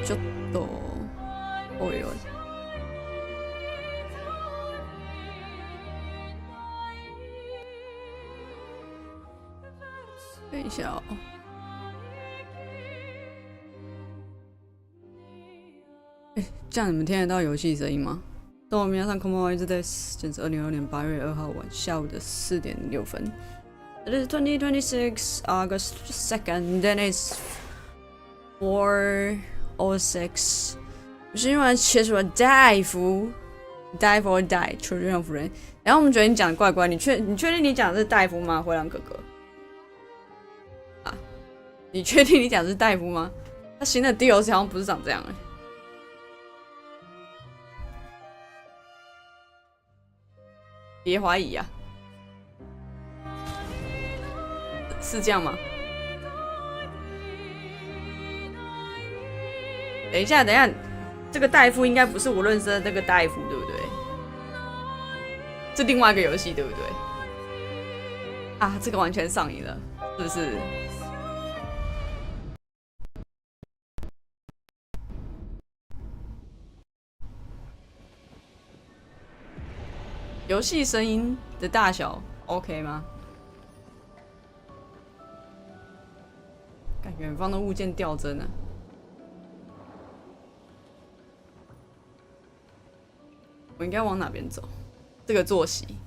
ちょっとおいおい。等一下哦。这样你们听得到游戏声音吗？どうも皆さんこんばんは、いつです。今天是2022年8月2号晚下午的4点6分。It is 2026 August 2nd, then it's 4:06。我是因为切出了大夫 ，die for die， 出任夫人。然后我们觉得你讲的怪怪，你确定你讲的是大夫吗？灰狼哥哥啊，你确定你讲的是大夫吗？他新的 DLC 好像不是长这样哎、欸。别怀疑啊，是这样吗？等一下，这个大夫应该不是我认识的那个大夫，对不对？是另外一个游戏，对不对？啊，这个完全上瘾了，是不是？游戏声音的大小 OK 吗？看远方的物件掉帧了。我应该往哪边走？这个坐席。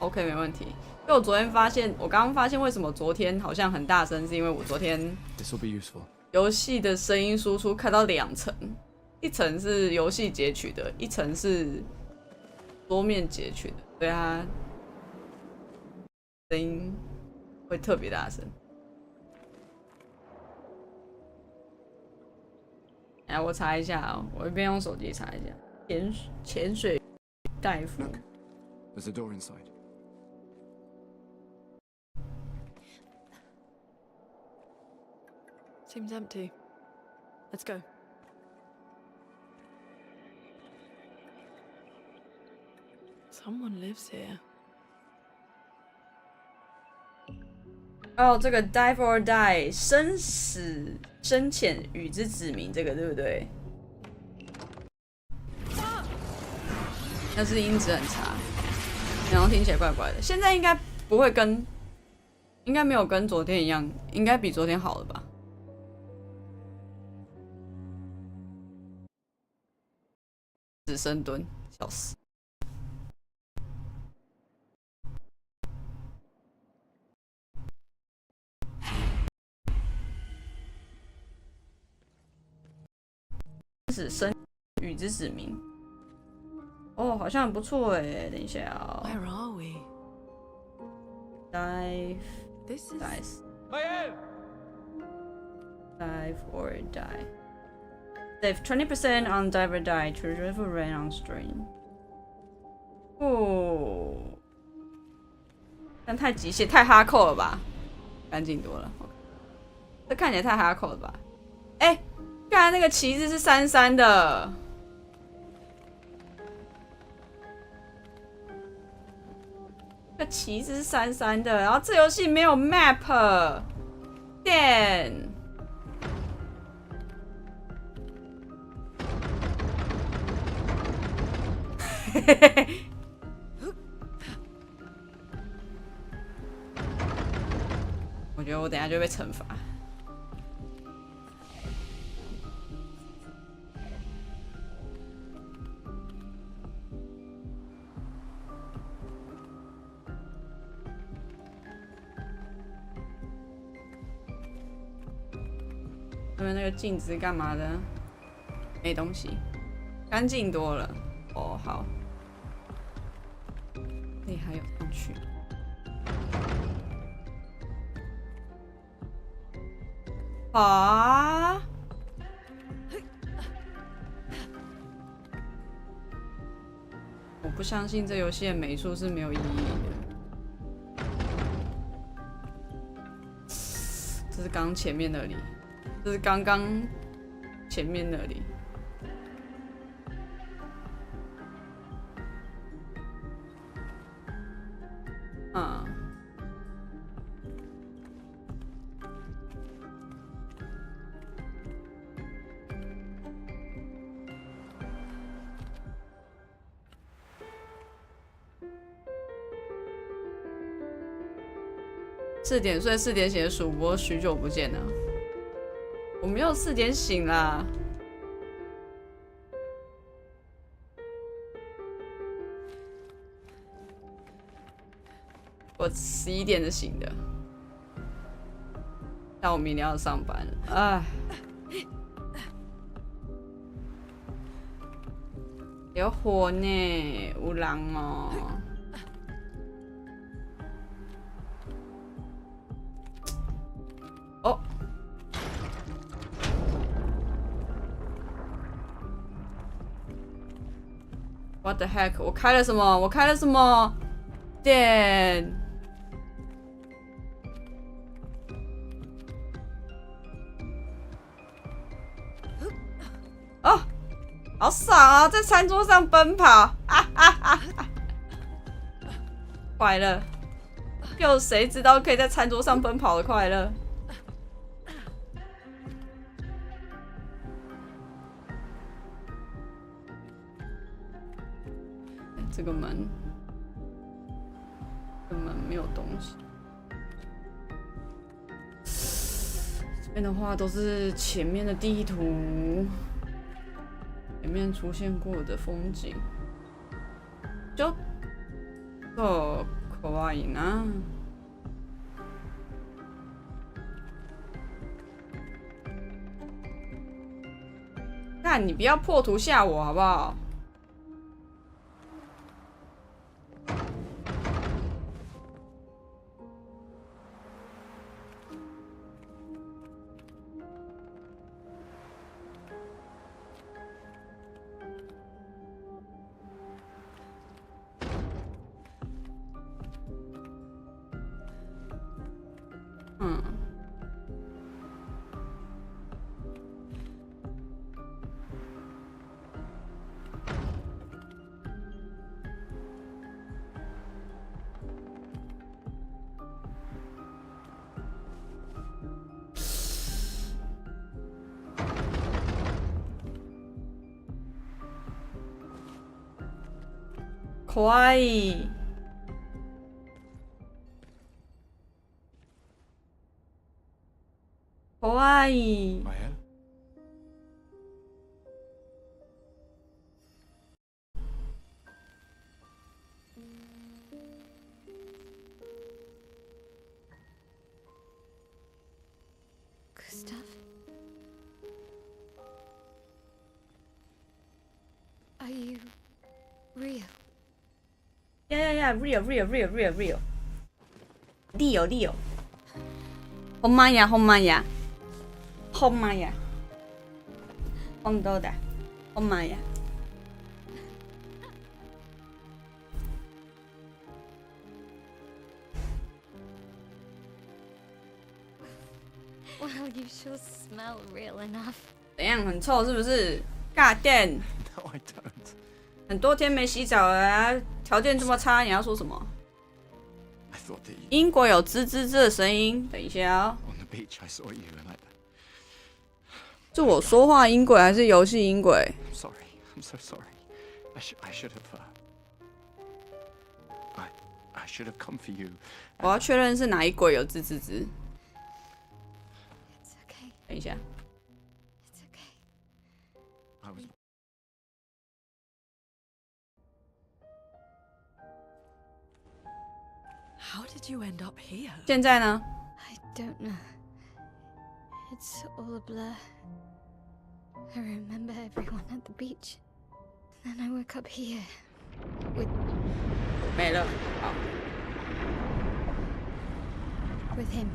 OK， 没问题。因为我昨天发现，我刚刚发现为什么昨天好像很大声，是因为我昨天游戏的声音输出开到2层，一层是游戏截取的，一层是桌面截取的，所以它声音会特别大声。哎，我查一下哦，我一边用手机查一下。潜水大夫。There's a door inside. Seems empty. Let's go. Someone lives here. 哦，这个 die for die 生死深浅与之指明，这个对不对？但是音质很差，然后听起来怪怪的。现在应该不会跟，应该没有跟昨天一样，应该比昨天好了吧？只深蹲，笑死！死生与之指明。哦，好像很不错哎。等一下哦。Where are we? Dive. This is. Dive or die. Save 20% on dive or die to reserve rain on stream. 哦，但太极限，太哈扣了吧？干净多了。这看起来太哈扣了吧？哎，刚才那个旗子是33的。这旗子是33的，然后这游戏没有 map， 电。我觉得我等一下就会被惩罚。他们那个镜子干嘛的？没东西，干净多了。哦，好。那还有上去。啊！我不相信这游戏的美术是没有意义的。这是刚前面那里，这是刚刚前面那里。嗯。4点睡4点醒的主播许久不见了，我没有4点醒啦，我11点的醒的，但我明天要上班了，唉，有火呢，有人哦。哦，What the heck！ 我开了什么？我开了什么店？哦，好爽啊！在餐桌上奔跑，啊啊啊！快乐，有谁知道可以在餐桌上奔跑的快乐？这个门，这门没有东西。这边的话都是前面的地图，前面出现过的风景。就，哦，可愛いな。看你不要破图吓我好不好？可愛い。可愛い。 My hair? Gustav? Are you real? Yeah, real. Leo. ほんまや。ほんまや。本当だ。ほんまや。Well, you sure smell real enough. 怎样？很臭是不是？尬电。No, I don't. 很多天没洗澡了啊，条件这么差，你要说什么？ I thought that you, 英国有吱吱吱的声音，等一下哦。 on the beach, I saw you and I... 是我说话音轨还是游戏音轨？ I'm sorry. I'm so sorry. I should have... should have come for you. 我要确认是哪一鬼有自。 It's okay. 等一下， It's okay. I was. How did you end up here? 现在呢？ I don't know. It's all a blur. I remember everyone at the beach. Then I woke up here. With 没了。好， with him.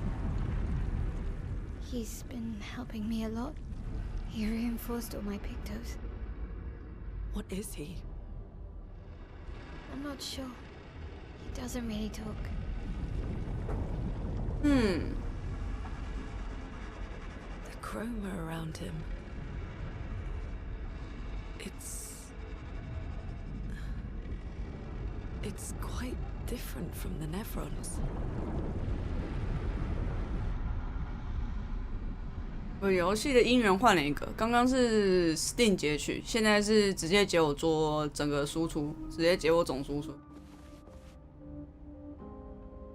He's been helping me a lot. He reinforced all my pictos. What is he? I'm not sure. He doesn't really talk. 嗯， The chroma around him. It's quite different from the Nephrons. 我游戏的音源换了一个，刚刚是 Steam 截取，现在是直接截我做整个输出，直接截我总输出。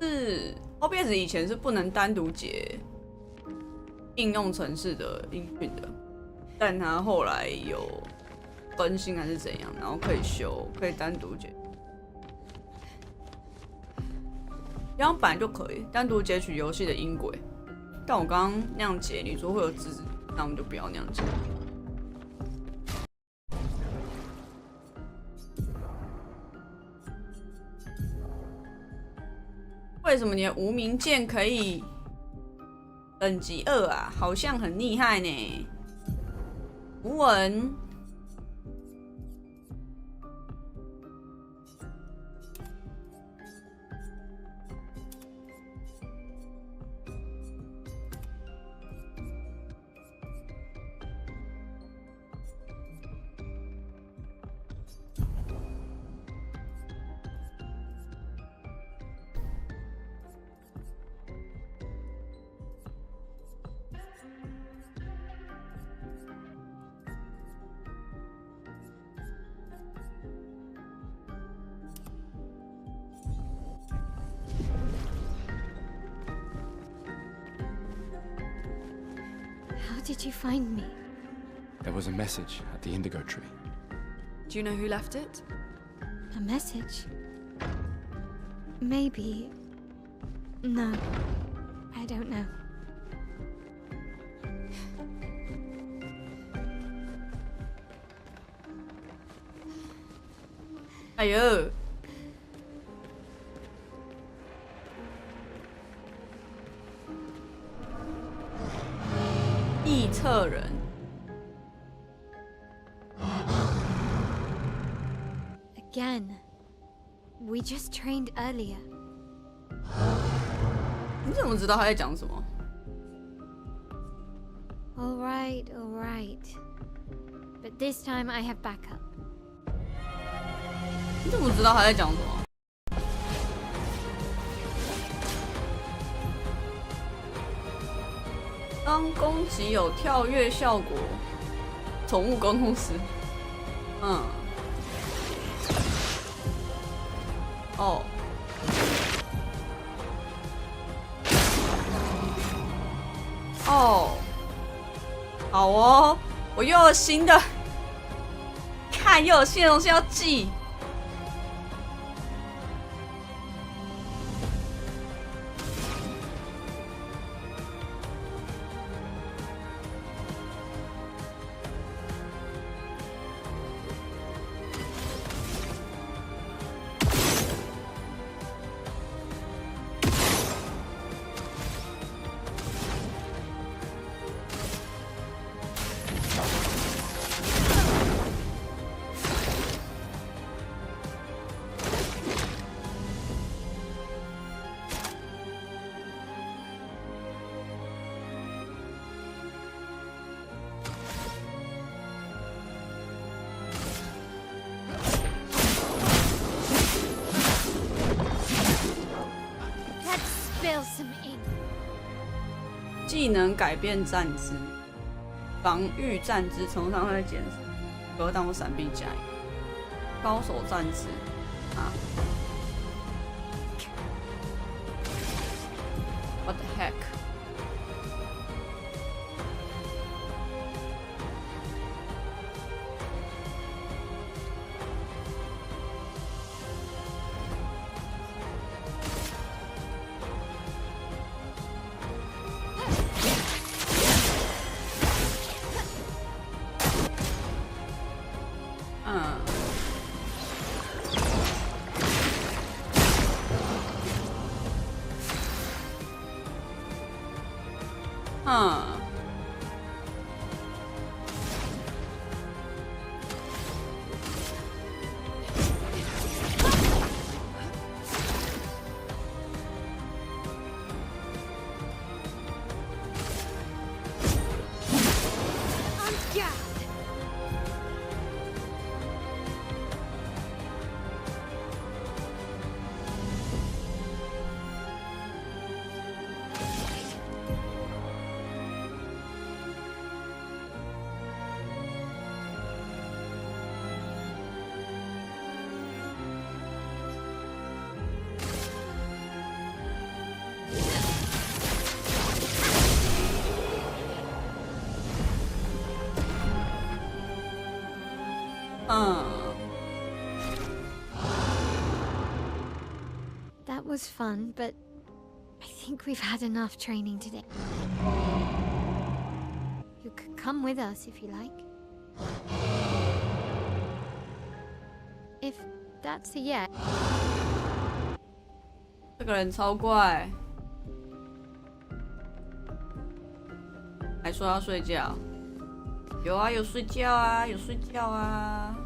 是 OBS 以前是不能单独截应用程式的音讯的，但它后来有更新还是怎样，然后可以修，可以单独截。这样本来就可以单独截取游戏的音轨。 但我刚刚那样解，你说会有字，那我们就不要那样解。为什么你的无名剑可以等级2啊？好像很厉害呢。符文。 How did you find me? There was a message at the indigo tree. Do you know who left it? A message? Maybe. No. I don't know. 哎呦！臆测人。 Again. We just trained earlier. 你怎么知道他在讲什么？ All right, all right. But this time I have backup. 你怎么知道他在讲什么？当攻击有跳跃效果，宠物沟通师。嗯。哦。哦。好哦，我又有新的，看又有新的东西要记。 Spill some ink. 技能改变站姿，防御站姿从上会减少，格挡或闪避加一，高手站姿啊，哼。That was fun, but I think we've had enough training today. You could come with us if you like. If that's a yes. 这个人超怪，还说要睡觉。有啊，有睡觉啊，有睡觉啊。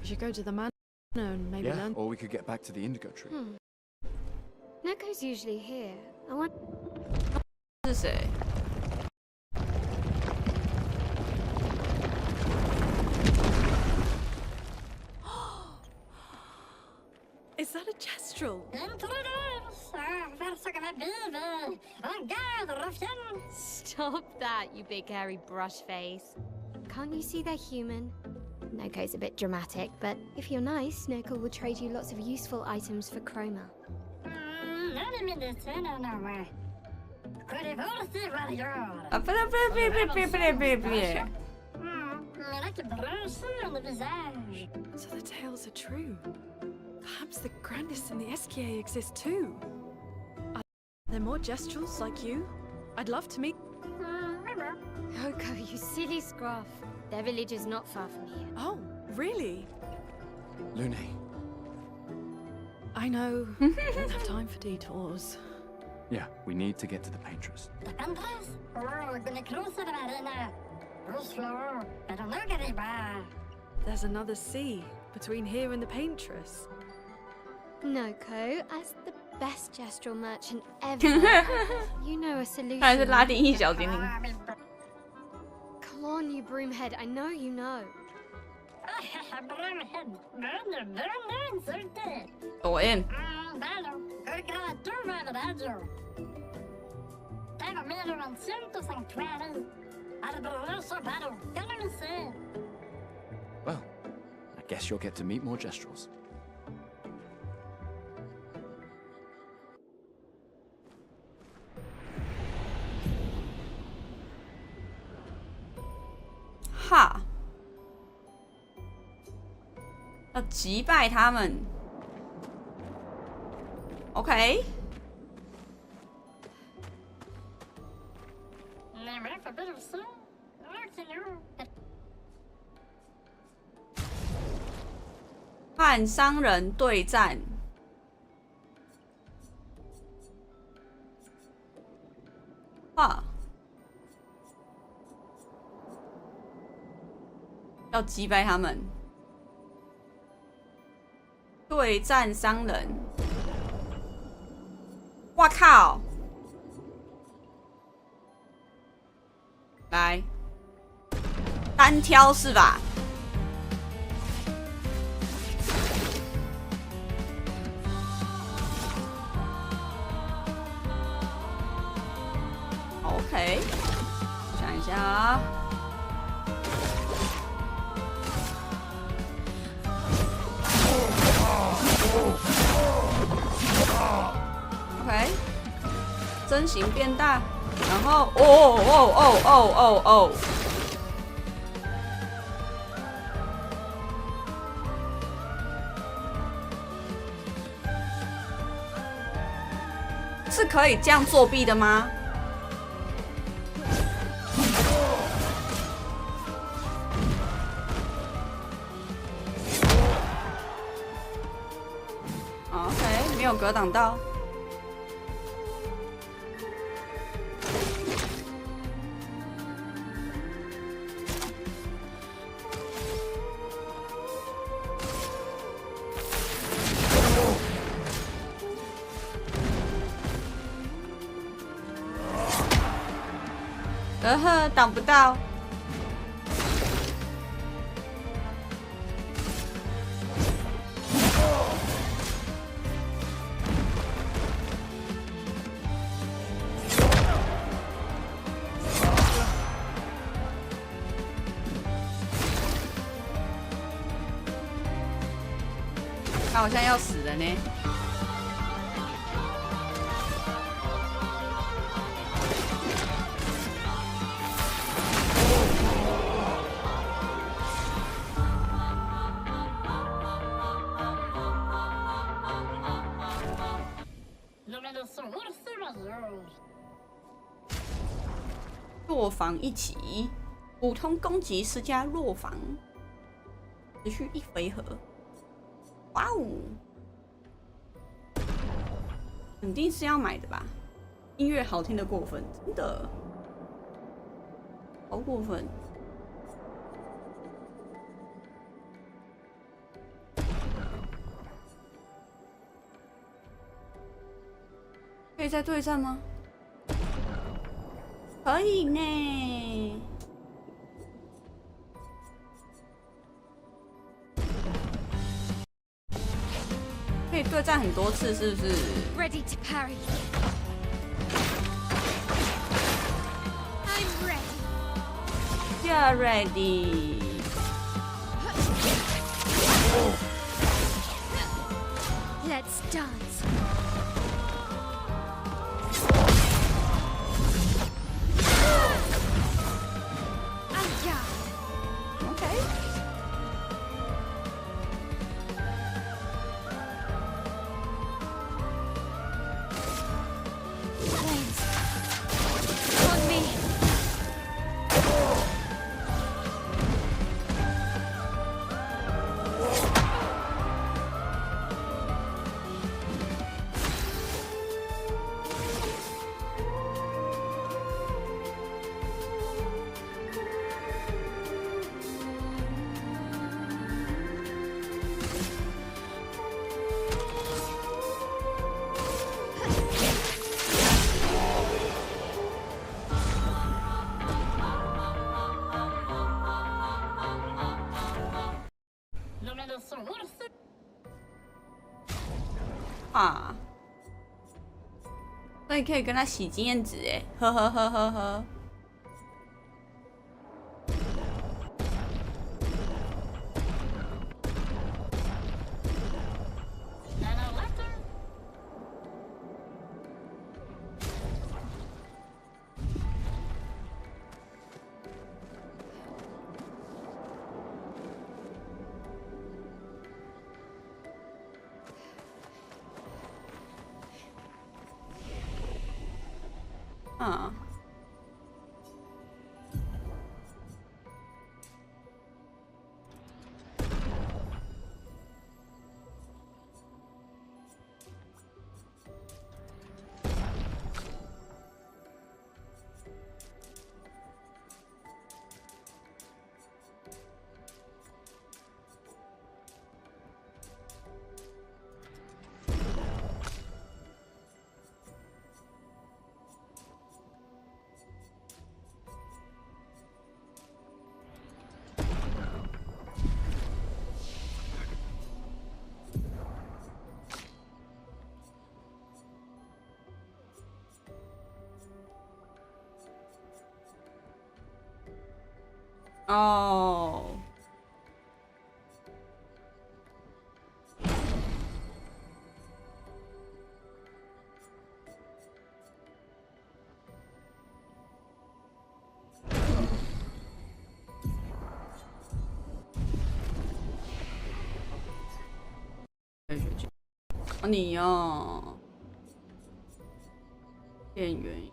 We should go to the manor and maybe Yeah, learn. or we could get back to the indigo tree. Neko's usually here. I want. 是谁？ Is that a Jestrel? Stop that, you big hairy brush face. Can't you see they're human? Neko's a bit dramatic, but if you're nice, Neko will trade you lots of useful items for Chroma. Ah, blé. So the tales are true. Perhaps the grandest in the SKA exist too. Are there more Jestrels like you? I'd love to meet. Neko, you silly scruff. Their village is not far from here. Oh, really? Lune, I know. Don't have time for detours. yeah, we need to get to the Paintress. There's another sea between here and the Paintress. Noko, as the best Jestrel merchant ever, you know a solution. 看来是拉丁裔小精灵。 Come on, you broomhead. I know you know. 抖 M。 Well, I guess you'll get to meet more Jestrels.哈，要击败他们。OK。和商人对战。哈。 要击败他们，对战商人。哇靠！来，单挑是吧？OK， 我想一下啊。 OK， 身形变大，然后哦，是可以这样作弊的吗？没有格挡到。挡不到。他好像要死了呢。弱防一起，普通攻击施加弱防，持续1回合。哇哦，肯定是要买的吧？音乐好听的过分，真的好过分。可以再对战吗？可以呢。可以对战很多次，是不是 Ready to parry. I'm ready.？You're ready. Let's dance. OK。On me.啊，所以可以跟他洗经验值哎，呵呵呵呵呵。啊，哦，你哦，店员。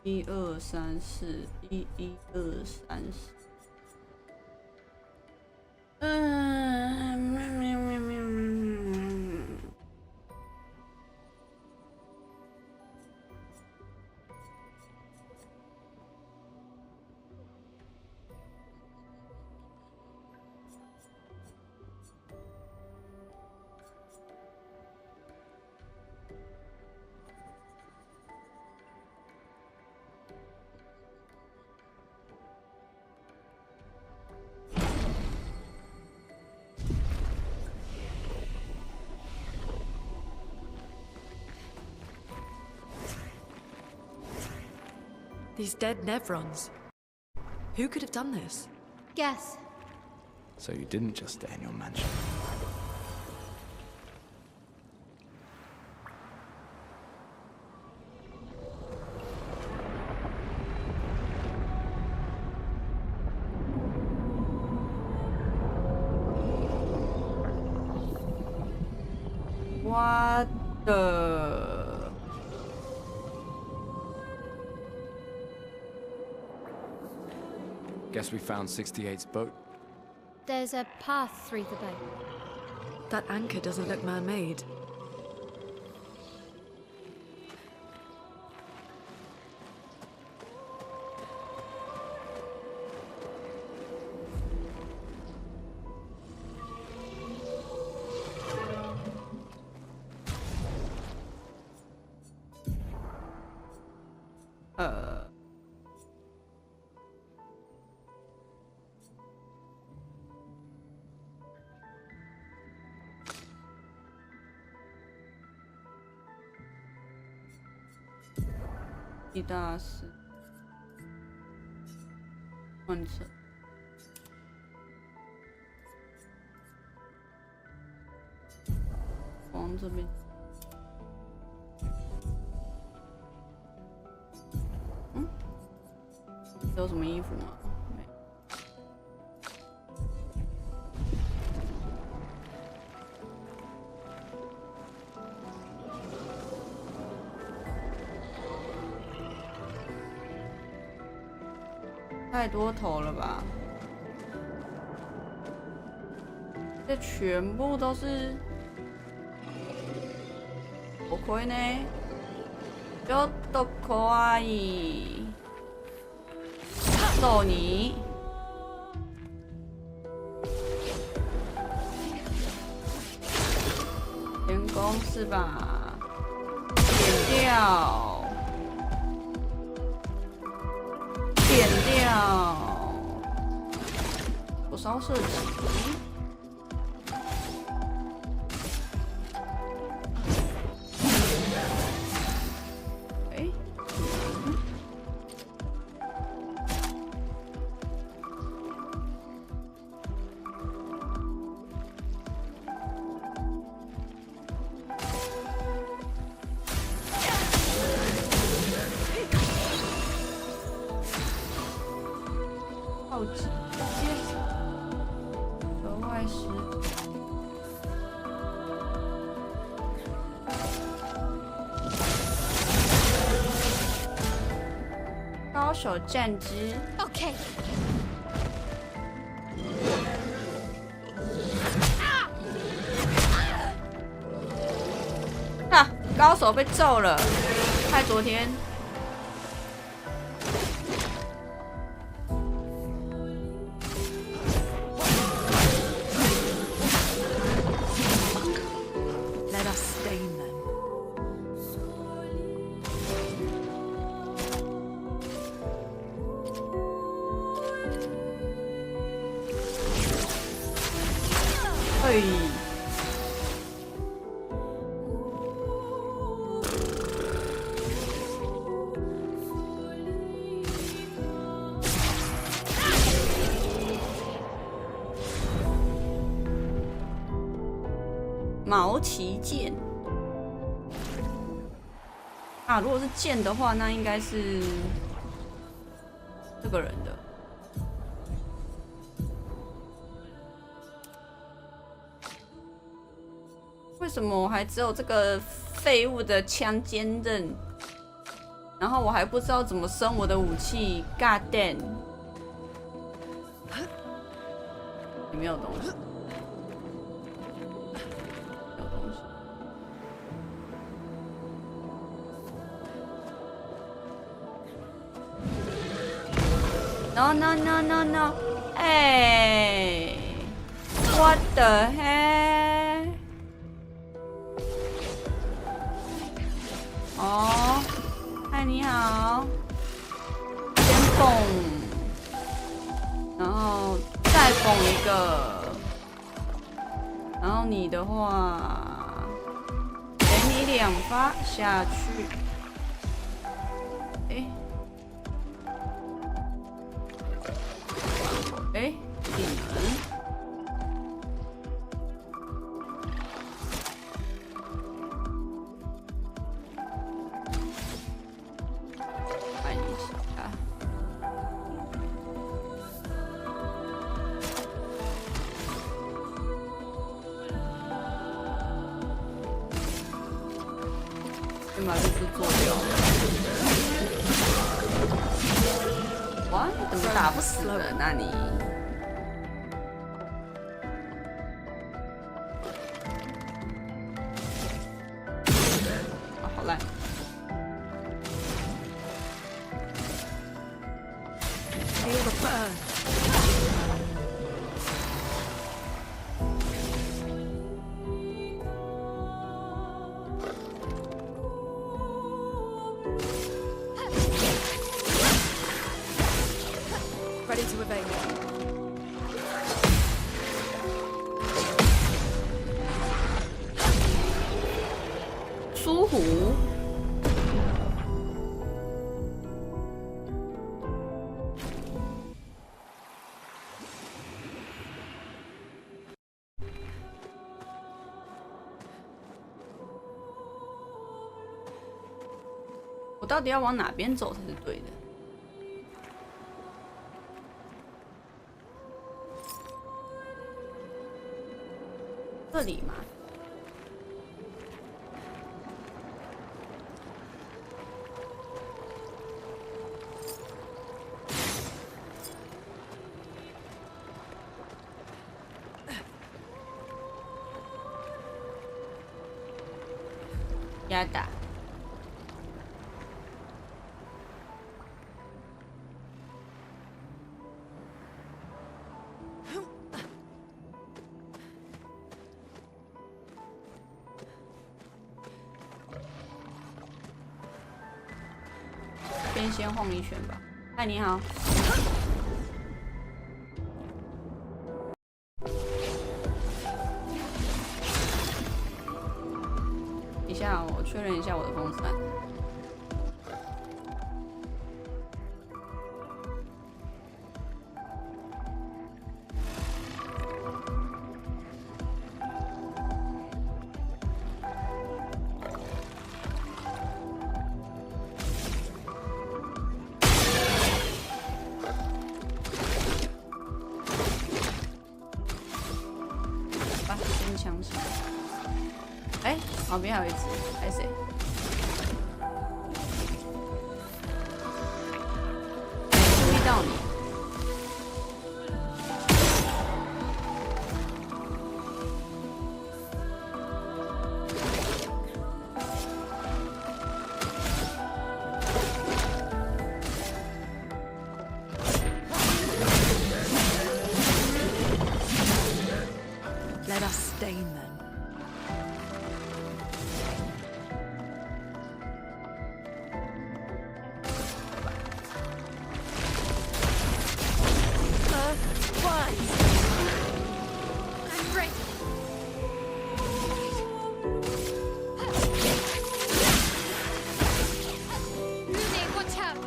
1、2、3、4，1、2、3、4。These dead Nevrons. Who could have done this? Guess. So you didn't just stay in your mansion. What the? Guess we found 68's boat. There's a path through the boat. That anchor doesn't look man-made.地大师，换车，往这边。有什么衣服吗？没。太多头了吧？这全部都是头盔呢？ちょっと怖い。揍你！员工是吧？点掉，点掉，火烧射击。额外石高手战之 Okay. 哈，高手被揍了，害昨天。Let us stain them. 哎，毛旗剑啊！如果是剑的话，那应该是这个人的。为什么我还只有这个废物的枪坚刃？然后我还不知道怎么升我的武器 ，God damn！ 里面有东西，有东西。No no no no no！ 哎 ，What the heck？ 哦，嗨，你好。先蹦，然后再蹦一个，然后你的话，给你2发下去。哎，哎，技能。看一下。先把这只做掉。哇，你怎么打不死人啊你？啊，好烂。Feel the burn. 苏虎。我到底要往哪边走才是对的？这里吗？压打。先晃一圈吧。嗨，你好。等一下，我确认一下我的风扇。先抢起来。哎，旁边还有一只，还是谁？注意到你。Let us stain them. Twice. I'm ready. Lune, watch out.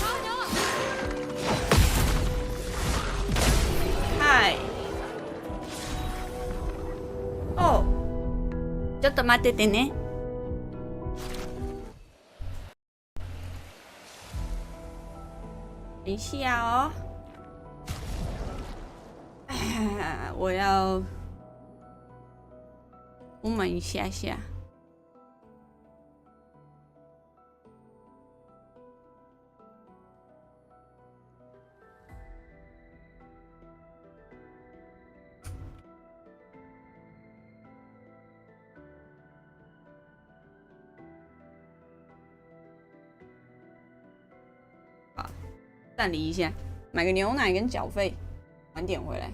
Oh no. 嗨。哦，ちょっと待っててね。等一下哦。我要补满一下下。暂离一下，买个牛奶跟缴费，晚点回来。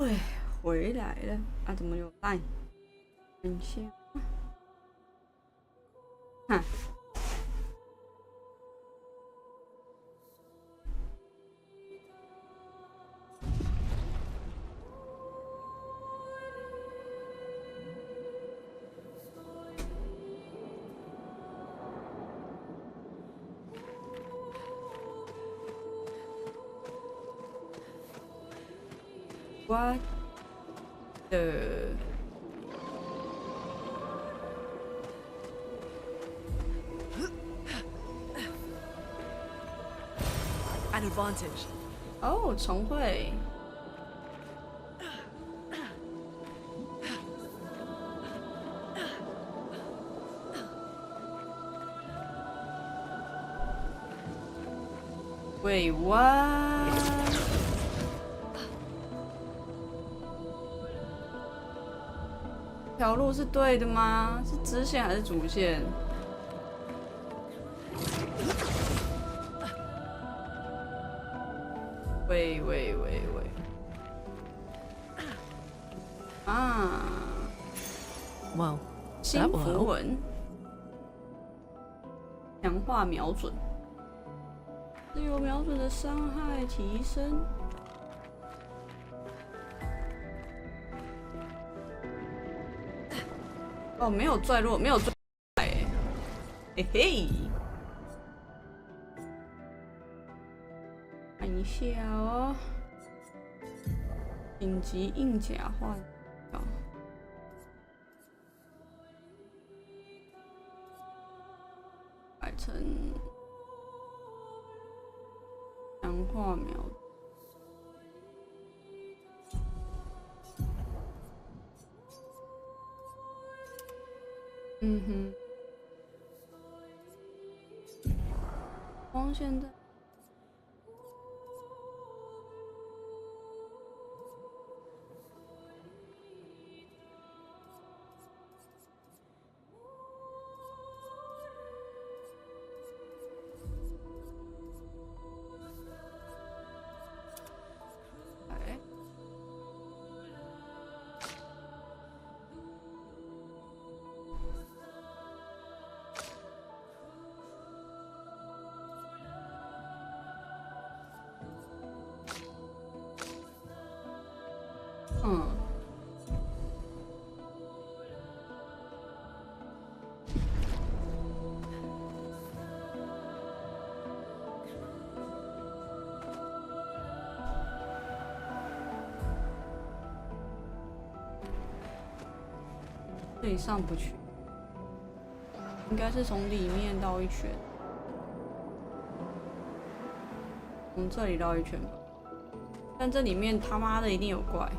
对，回来了啊！怎么有烂？看一下，哈。What the？ An advantage. 哦，重会。Wait, what？ 这条路是对的吗？是支线还是主线？喂！啊！ Well, 新 that will 符 help. 文，强化瞄准，自由瞄准的伤害提升。哦，没有坠落，没有坠落，嘿嘿。看一下哦，紧急硬甲换掉，改成强化瞄准。嗯哼，光线在。嗯，这里上不去，应该是从里面绕一圈，从这里绕一圈吧。但这里面他妈的一定有怪。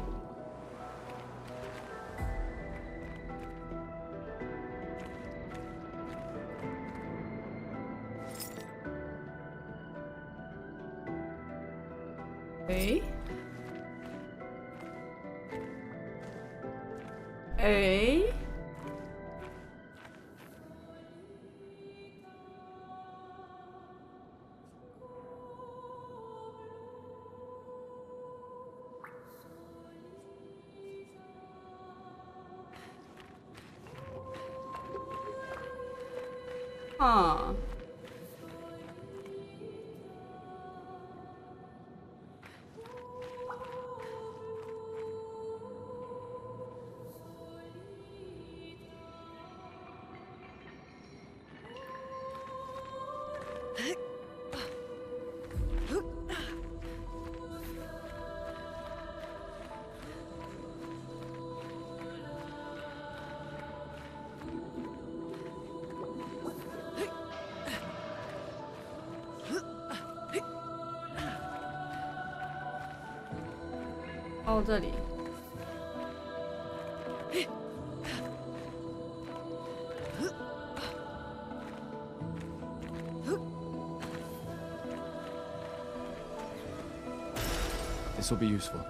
诶，诶，啊！哦，这里。This will be useful.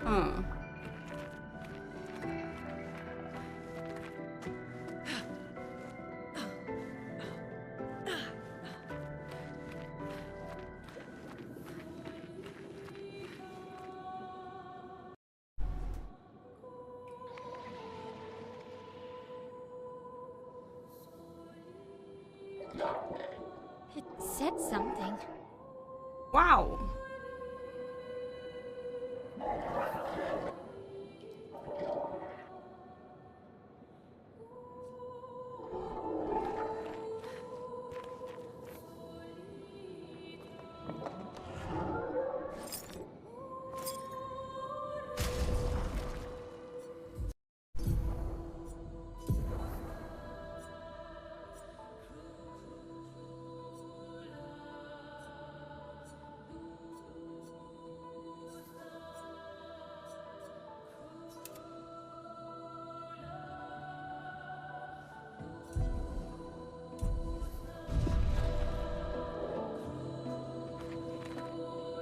嗯。It said something. Wow.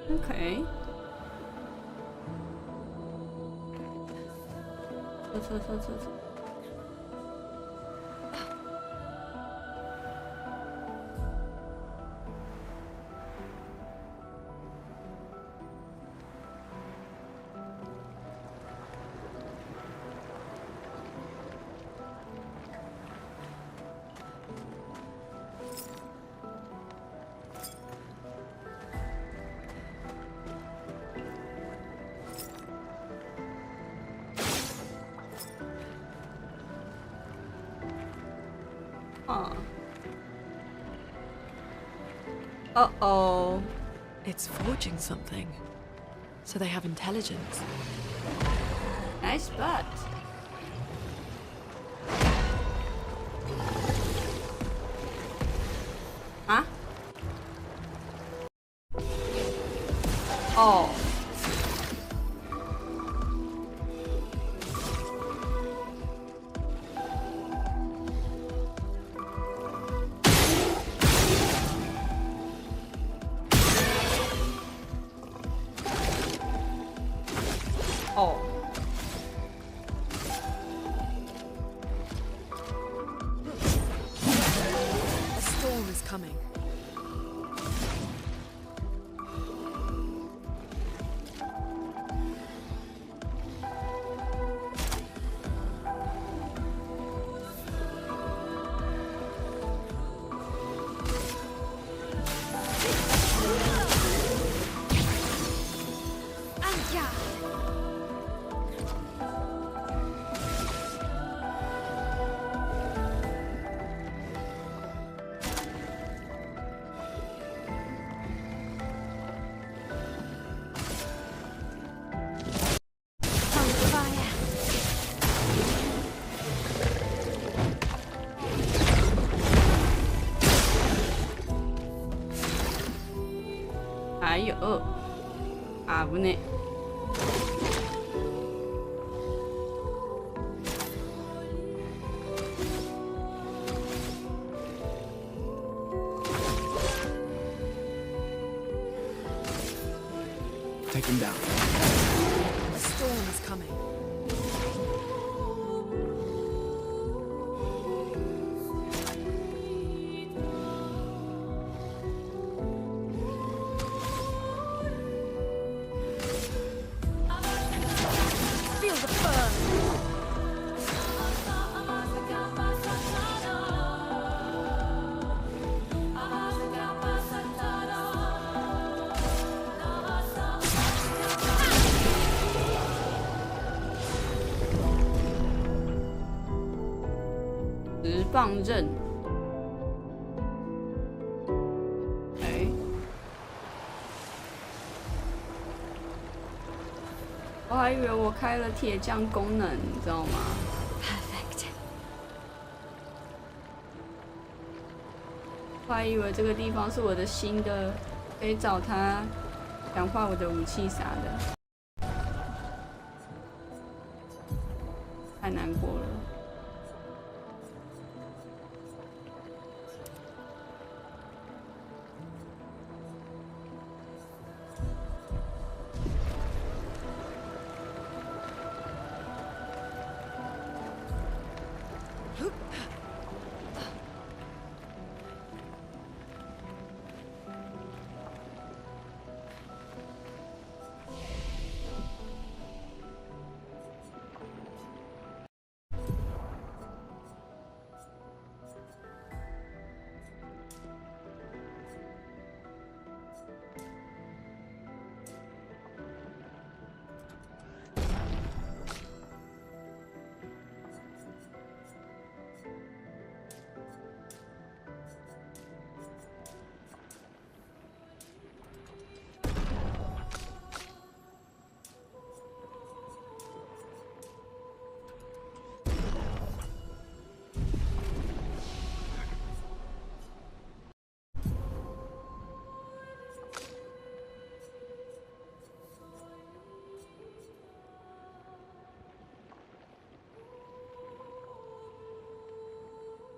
OK。走。Uh-oh. It's forging something. So they have intelligence. Nice spot. Huh? Oh. Oh. A storm is coming. Fire. 还有危ね。Take him down. A storm is coming. Feel the burn.直棒刃。哎，我还以为我开了铁匠功能，你知道吗？ Perfect. 我还以为这个地方是我的新的，可以找他强化我的武器啥的，太难过了。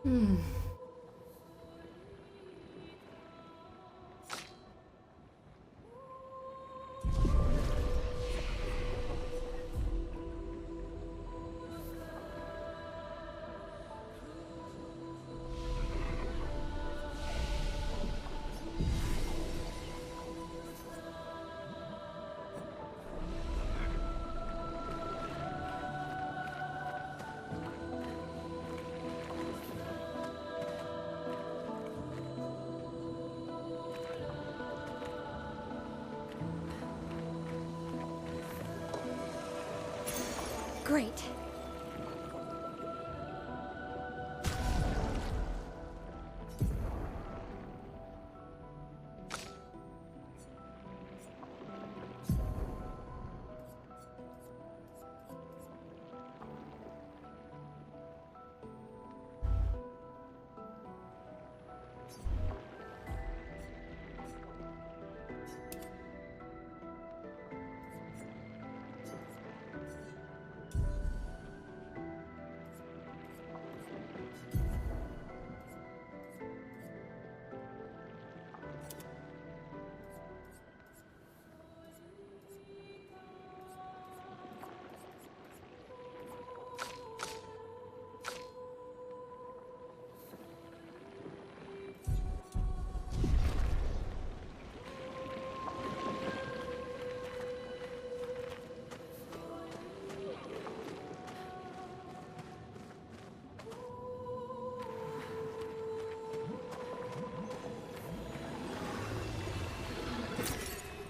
嗯。Great.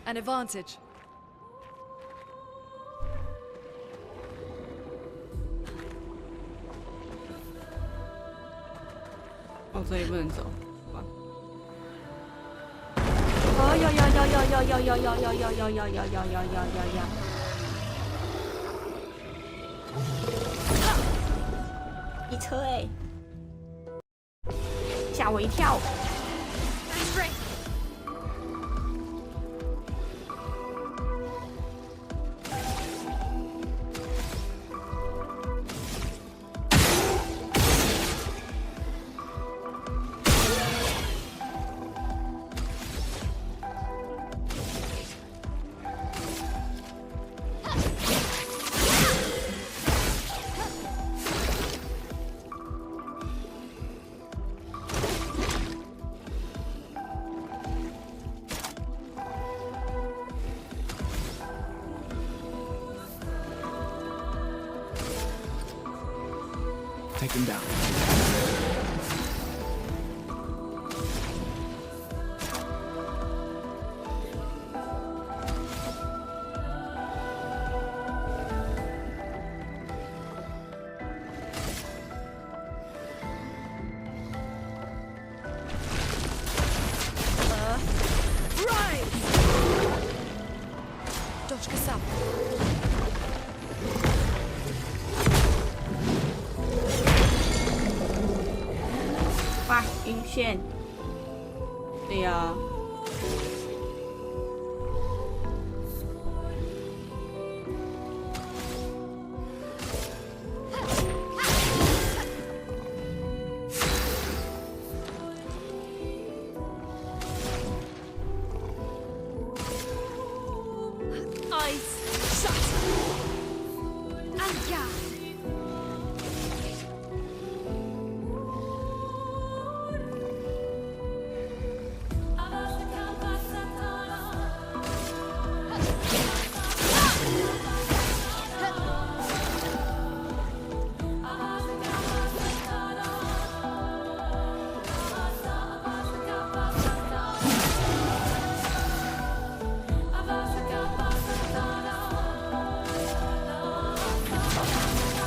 An advantage. 哦，这里不能走，好吧？哦呀呀呀呀呀呀呀呀呀呀呀呀呀呀呀呀呀！一车哎，吓我一跳！ Take him down. Right! Dodge Kasap. 哇，晕线！对呀、Eyes shut. And gas.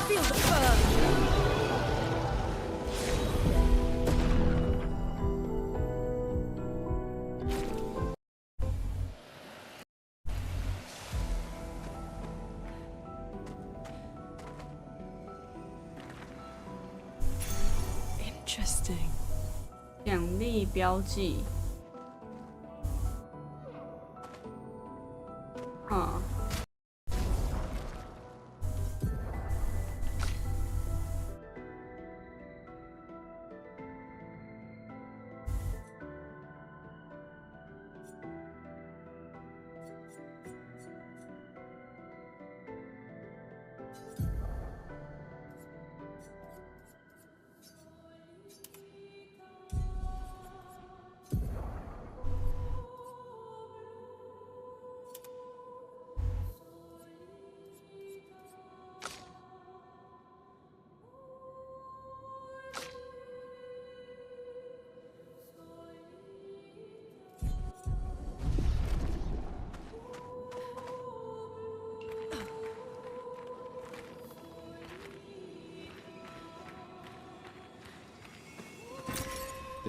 Feel the burn. Interesting. 奖励标记。嗯。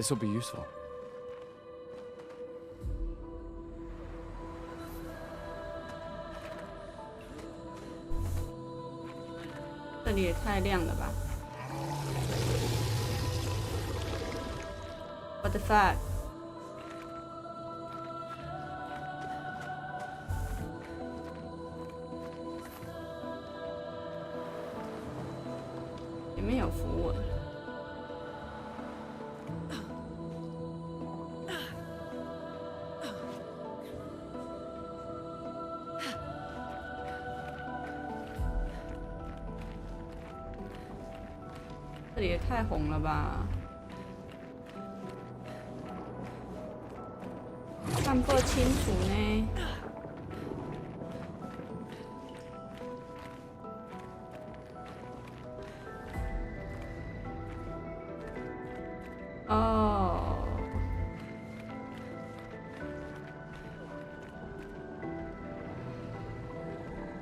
This'll be useful. 这里也太亮了吧 ！What the fuck？ 里面有符文。这里也太红了吧！看不清楚呢。哦。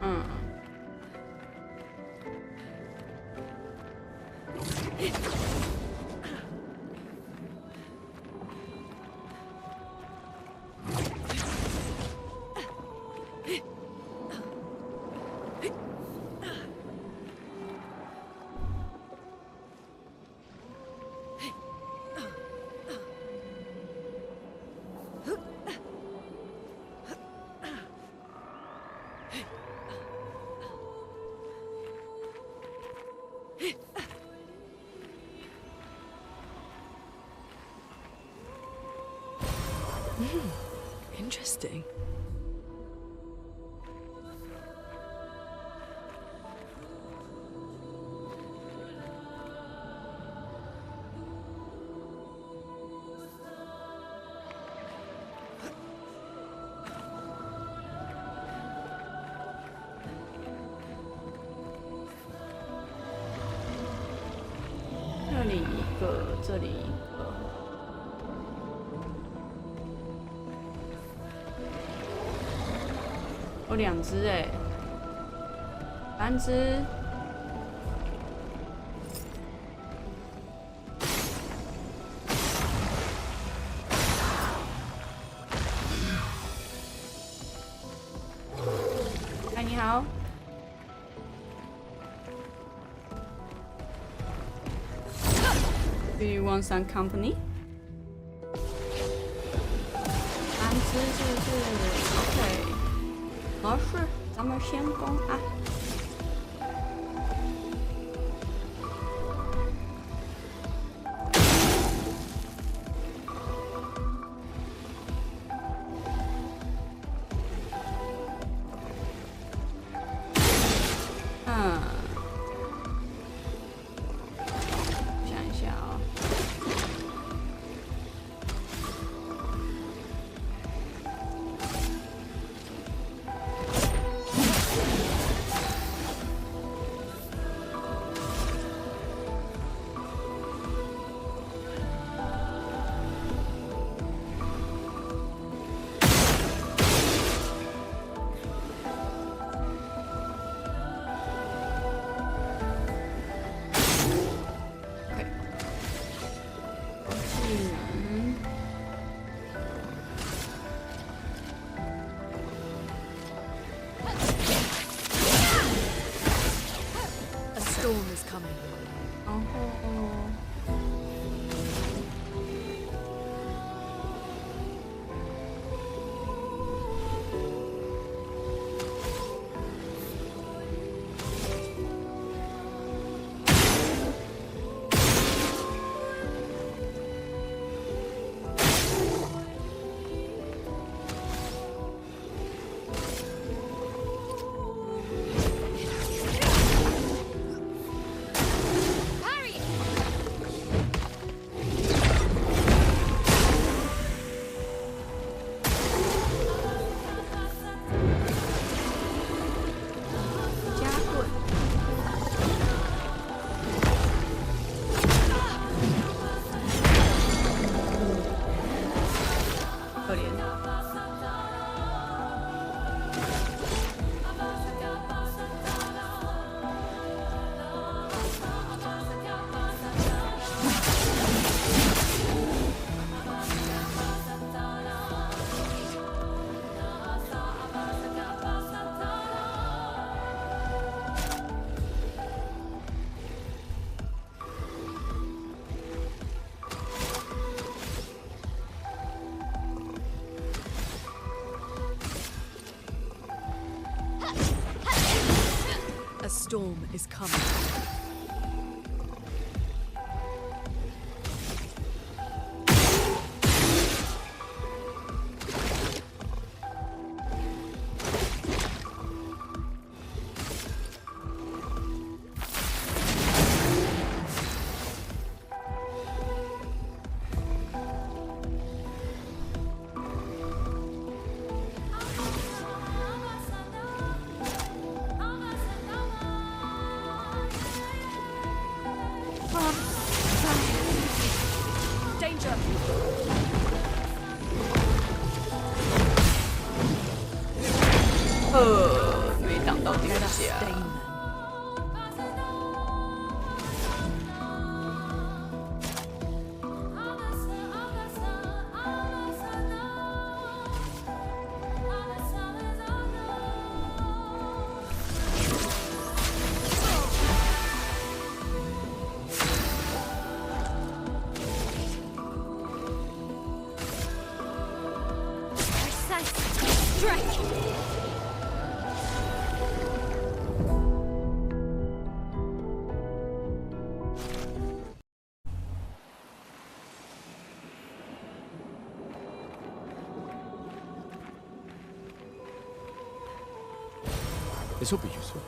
嗯。Interesting.这里一个，这里一个。有2只哎，3只。嗨，你好。Do you want some company？ 3只是不是 ？OK。合适，咱们先攻啊！想一下哦。A storm is coming. 然后。A storm is coming. Danger! 没挡到顶 Let us 下。 stain them. Precise strike! This will be useful.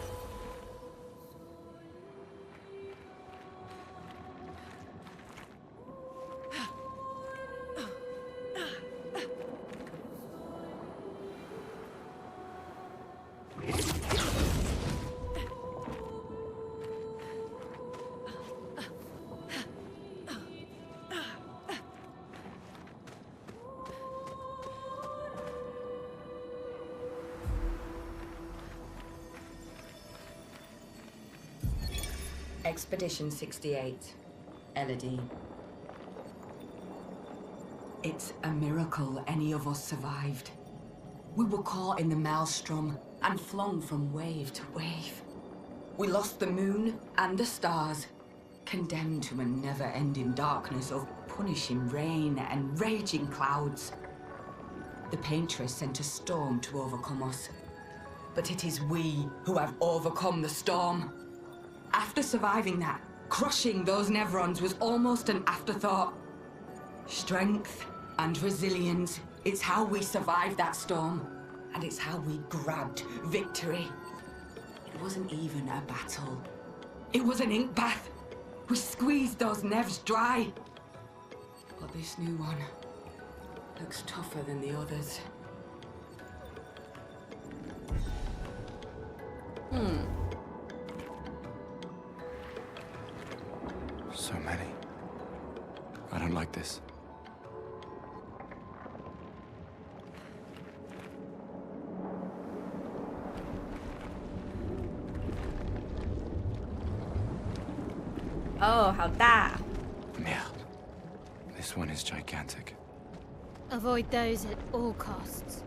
Expedition 68, Elodie. It's a miracle any of us survived. We were caught in the maelstrom and flung from wave to wave. We lost the moon and the stars, condemned to a never-ending darkness of punishing rain and raging clouds. The Paintress sent a storm to overcome us. But it is we who have overcome the storm. After surviving that, crushing those Nevrons was almost an afterthought. Strength and resilience, it's how we survived that storm. And it's how we grabbed victory. It wasn't even a battle. It was an ink bath. We squeezed those Nevs dry. But this new one looks tougher than the others. So many. I don't like this.哦，好大。 Merde. This one is gigantic. Avoid those at all costs.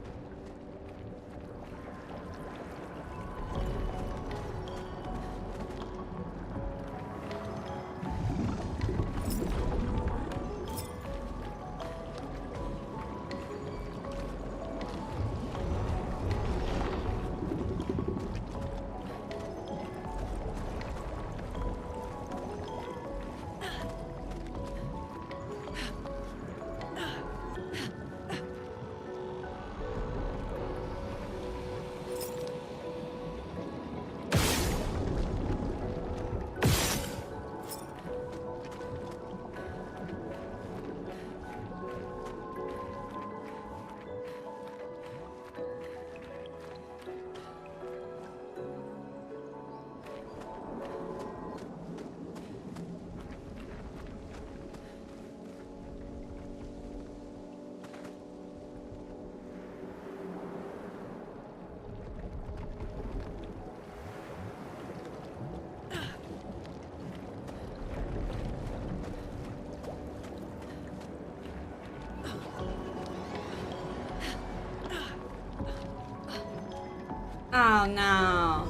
Oh no.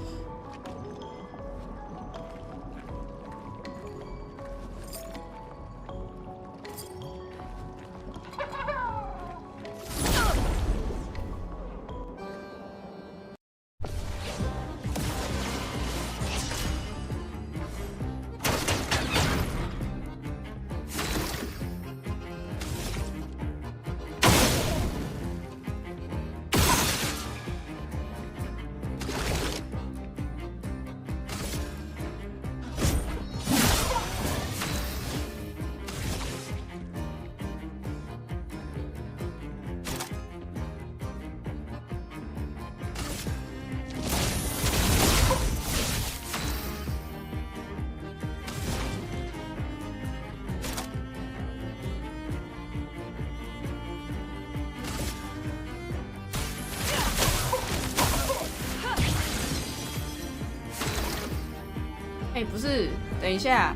哎，不是，等一下，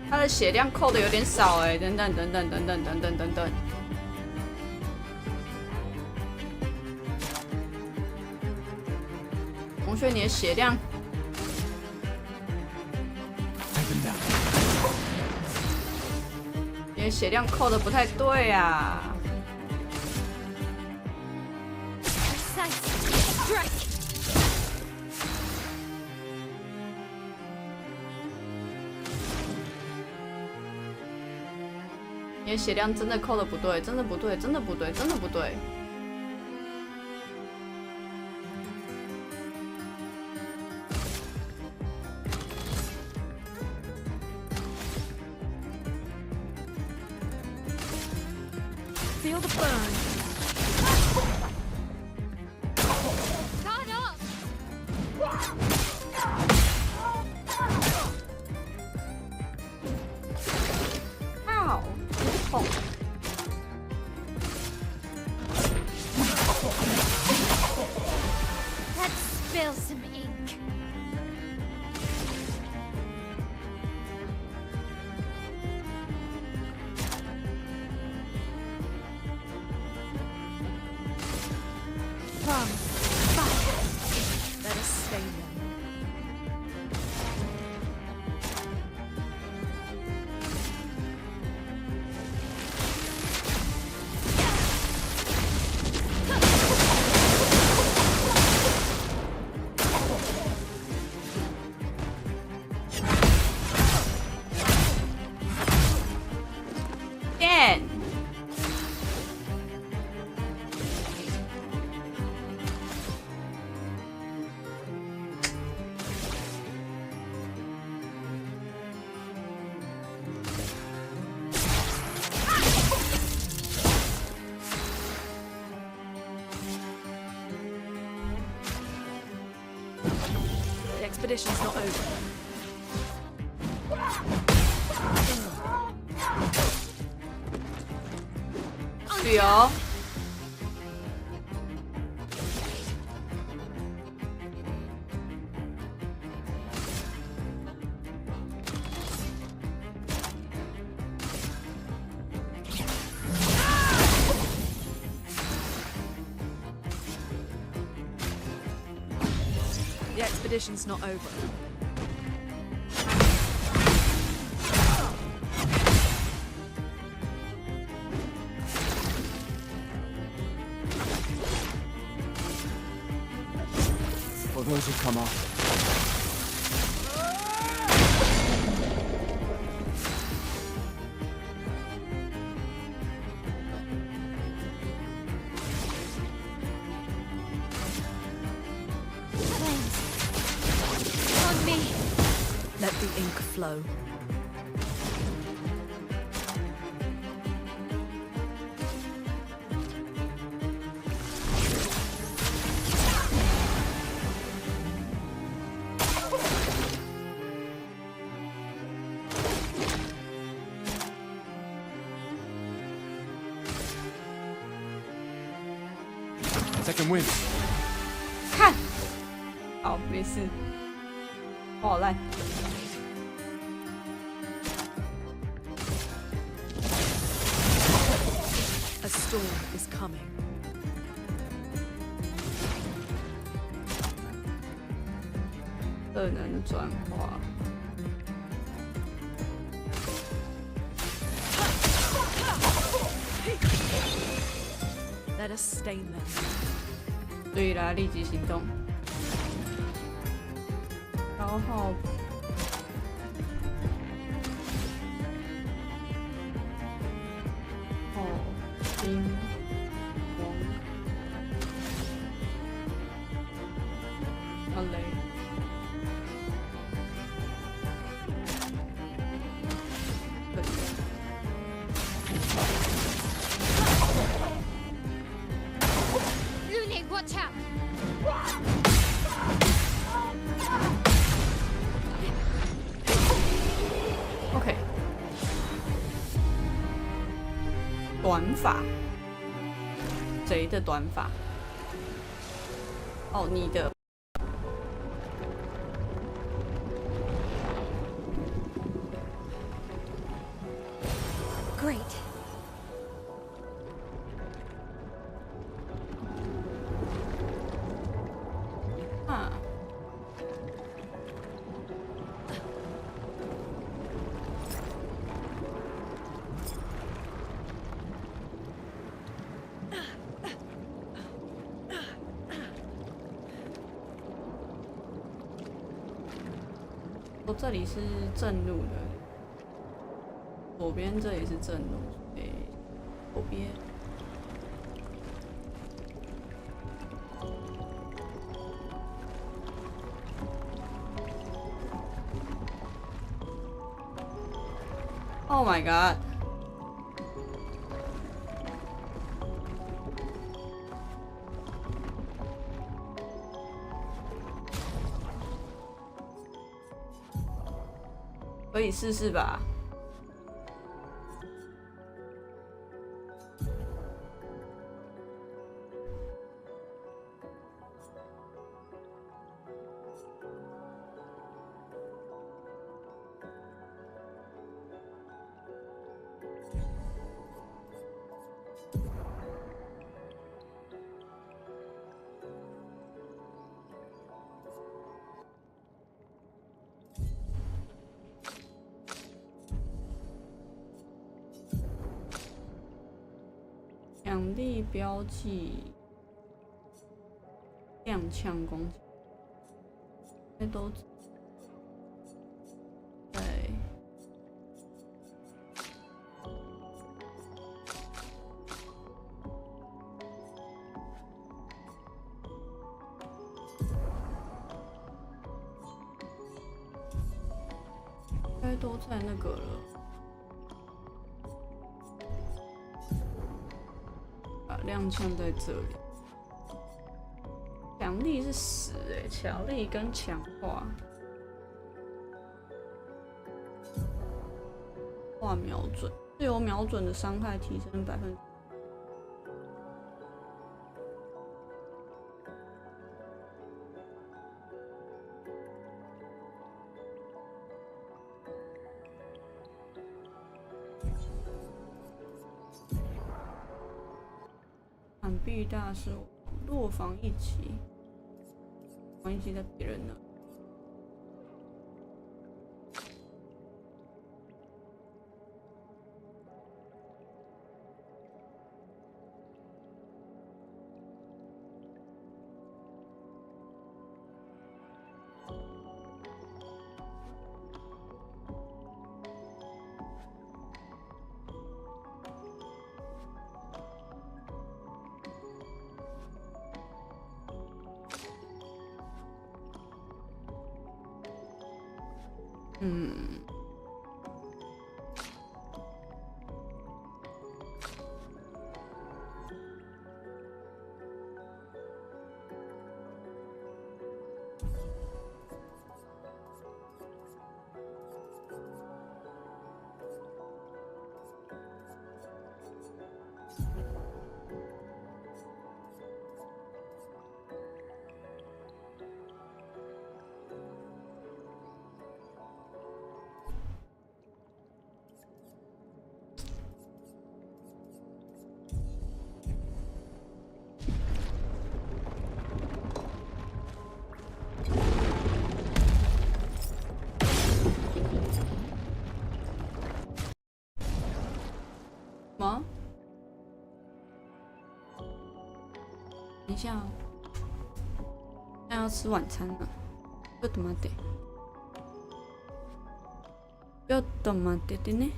他的血量扣的有点少哎，等等等等等等等等等等。同学，你的血量，你的血量扣的不太对啊。你的血量真的扣的不对，真的不对，真的不对，真的不对。Feel the burn. Guard up! 好痛！ Let's spill some ink. From fire. Let us stay there. Damn！ The expedition's not over. 旅游。The expedition's not over. For those who come off. Flames. On me. Let the ink flow. Second wind. 看，好，没事。我好烂。 A storm is coming. 热能转化。 Let us stain them. 对啦，立即行动。消耗。哦，冰光。好嘞。对。 Lune, watch out! OK， 短发，谁的短发？哦，你的。哦，这里是正路的，左边这里是正路，所以左边。Oh my god！ 可以试试吧。强力标记，踉跄攻击，这都对。应该都在那个了。踉跄在这里，强力是10欸，强力跟强化，瞄准，自由瞄准的伤害提升%。闪避大师落防一击，防一击在别人那。吗？等一下哦，现在要吃晚餐了。ちょっと待って。ちょっと待っててね。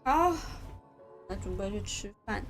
好，来准备去吃饭。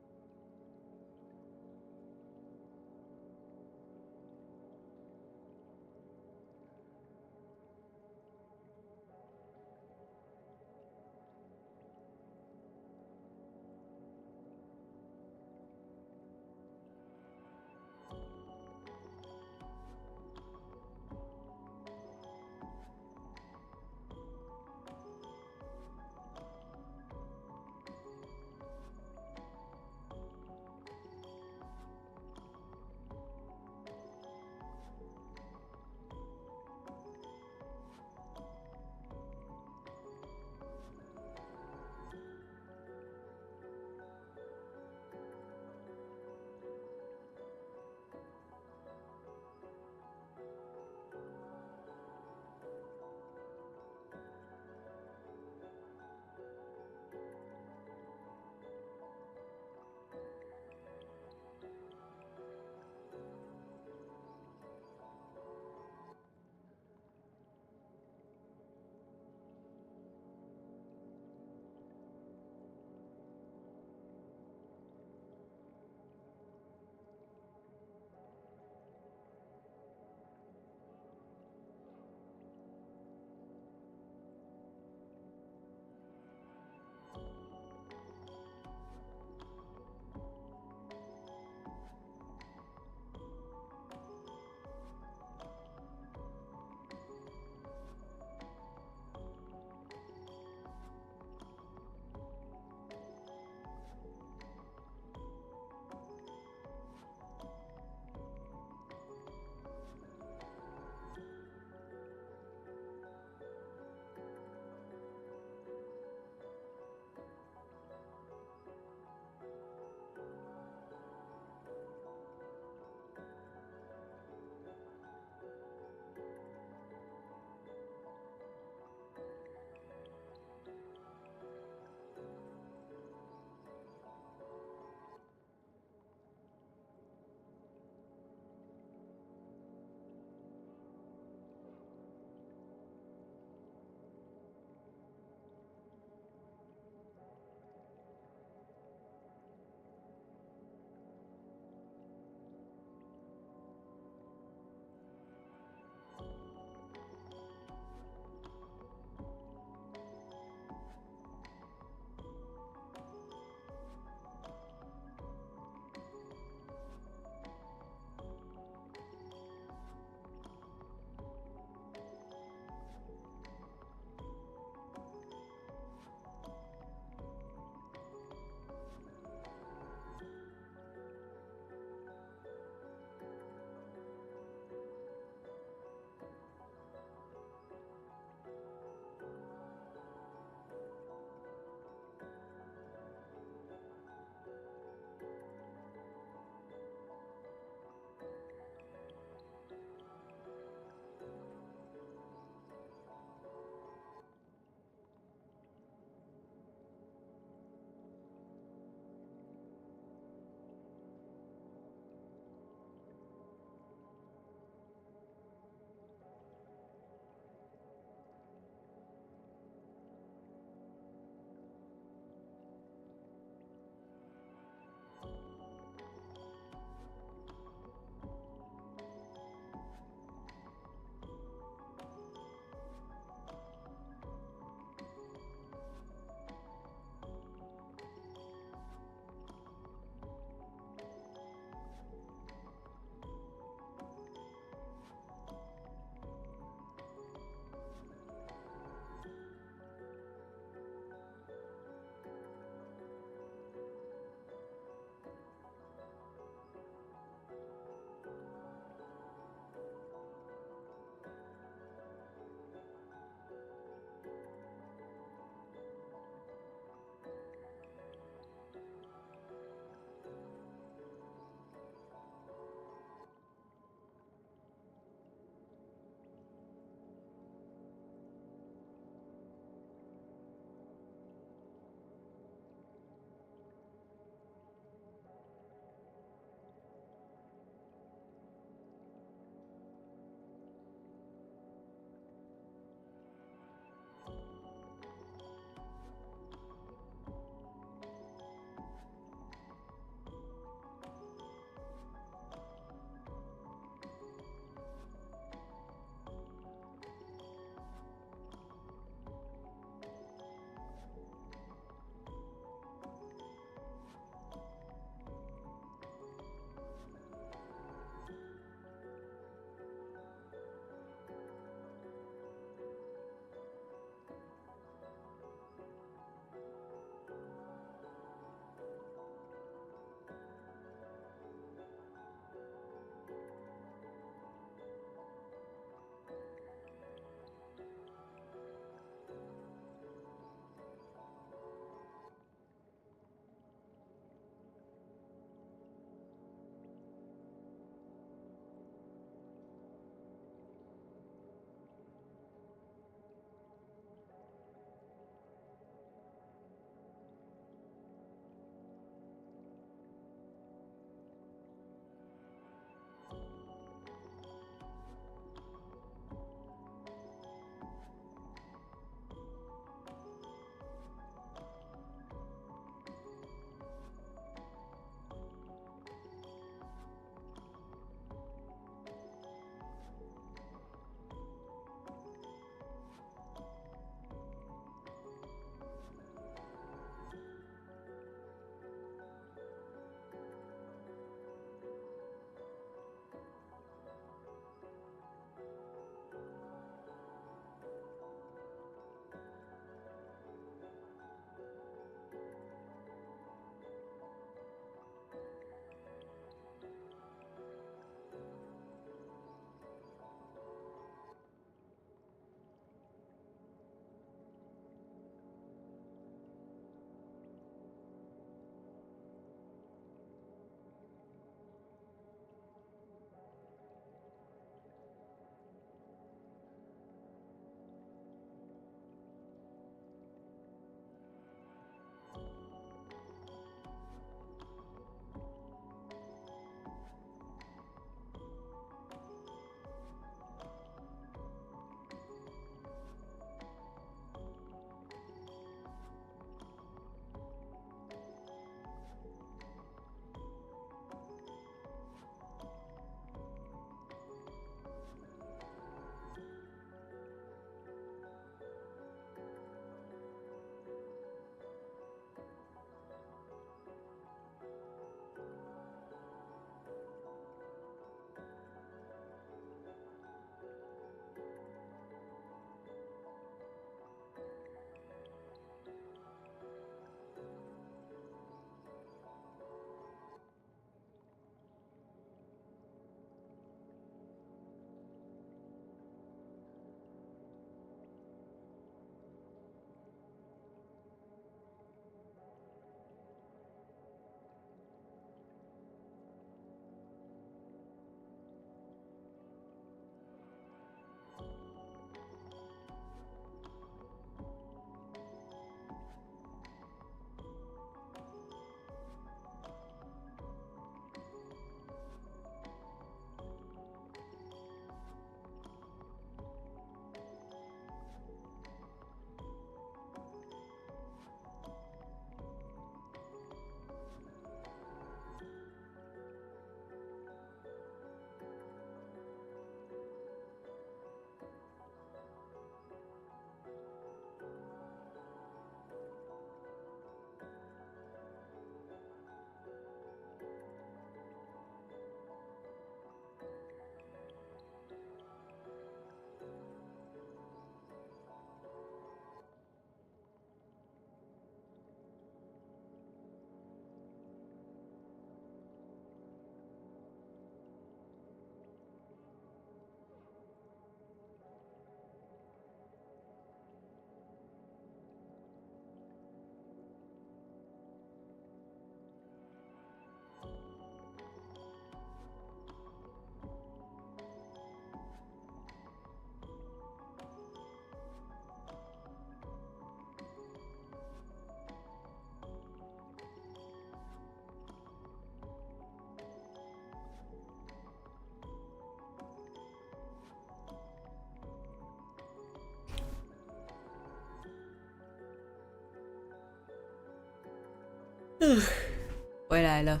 回来了，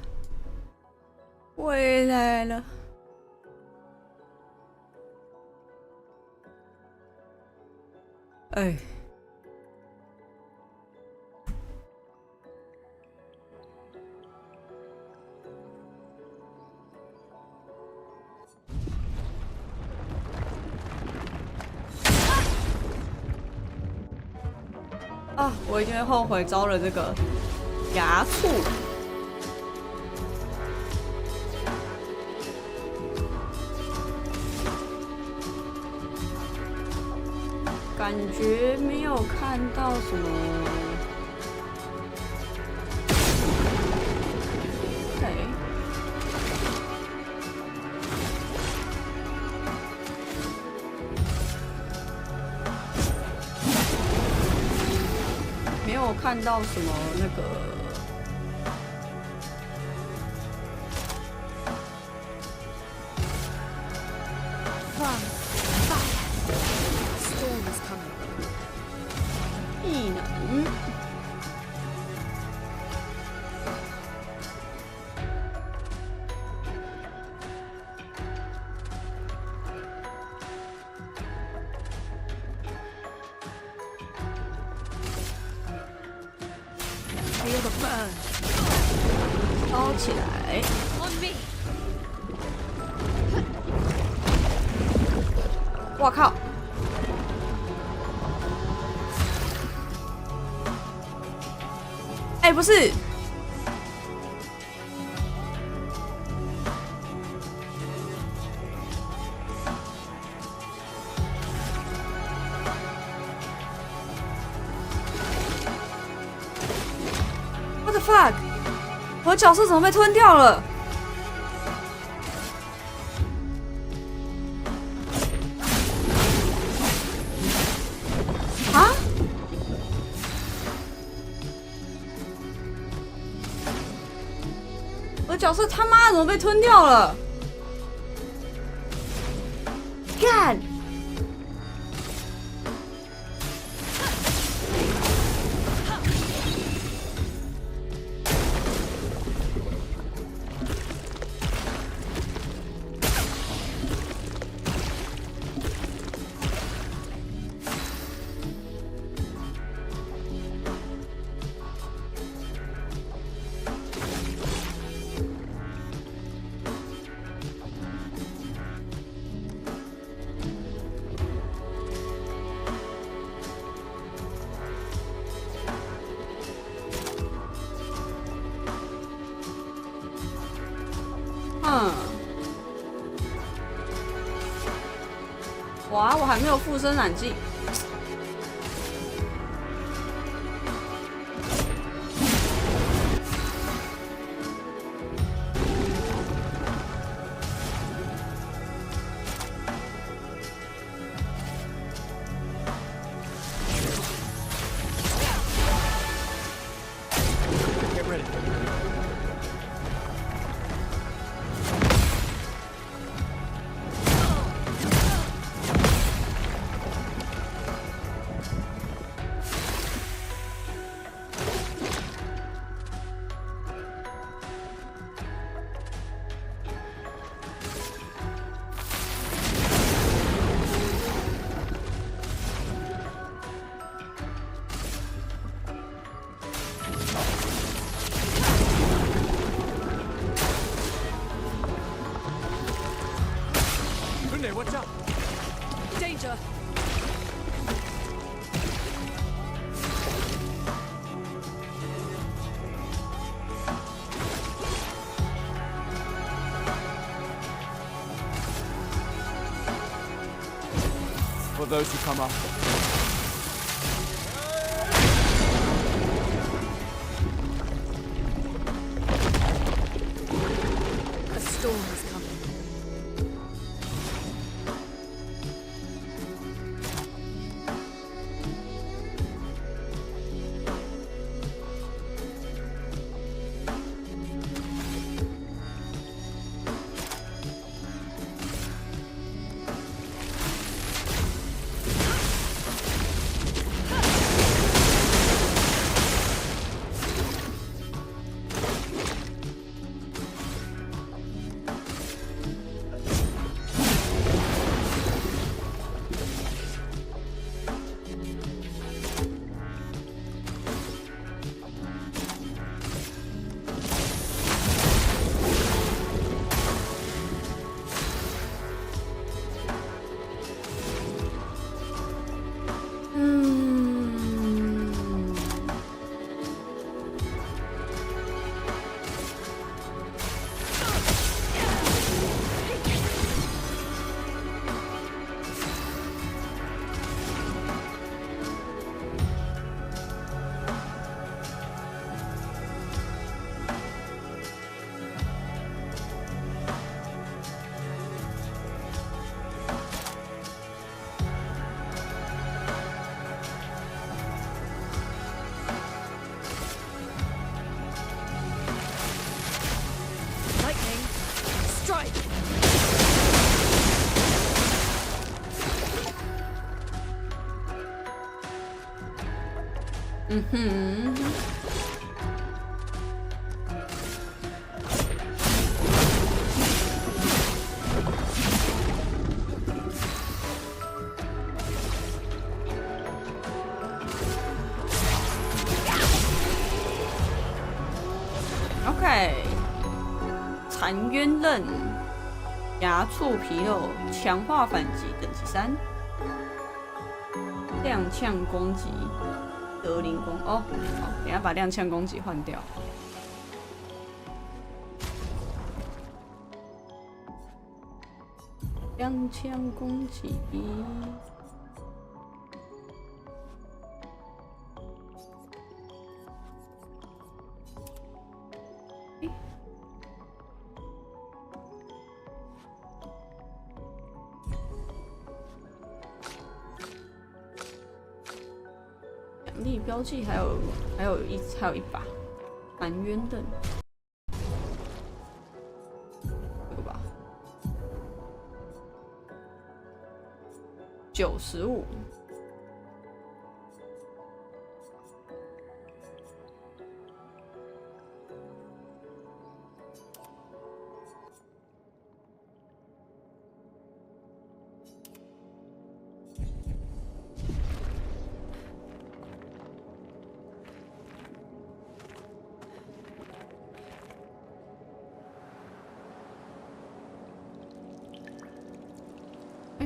回来了。哎。啊！我一定会后悔招了这个牙醋。感觉没有看到什么。哎。没有看到什么那个。Storm is coming. 异能。Feel the burn. 烧起来！ On me. 我靠！哎，不是。What the fuck！ 我的角色怎么被吞掉了？啊？我的角色他妈怎么被吞掉了？干！哇，我还没有附身染剂。Get ready. Kunde, watch out! Danger. For those who come after. A storm is coming. 嗯哼。OK， 残渊刃，牙触皮肉，强化反击，等级3，踉跄攻击，德灵攻。哦，好，等一下把踉跄攻击换掉。踉跄攻击。奖励标记还有一把残渊刃，这个吧，95。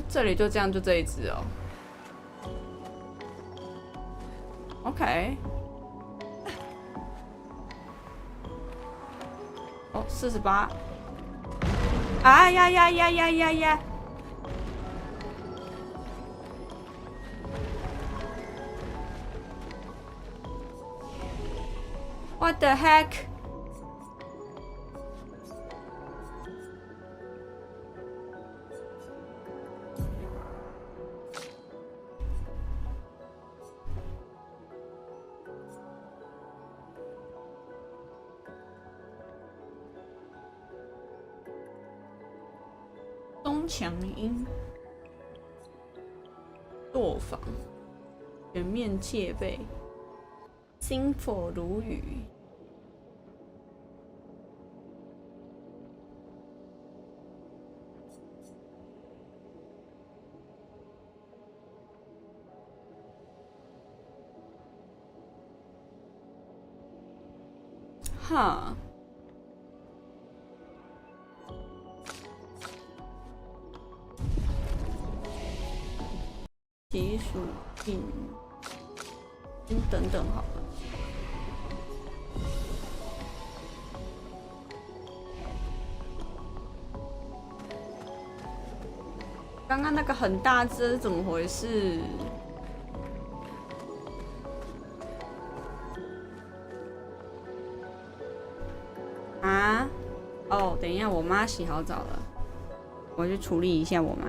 这里就这样，就这一只哦。OK。哦，48。啊呀呀呀呀呀呀！ What the heck？ 东强音，舵防，全面戒备，心火如雨。哈。 技术性，等等好了。刚刚那个很大只是怎么回事？啊？哦，等一下，我妈洗好澡了，我去处理一下我妈。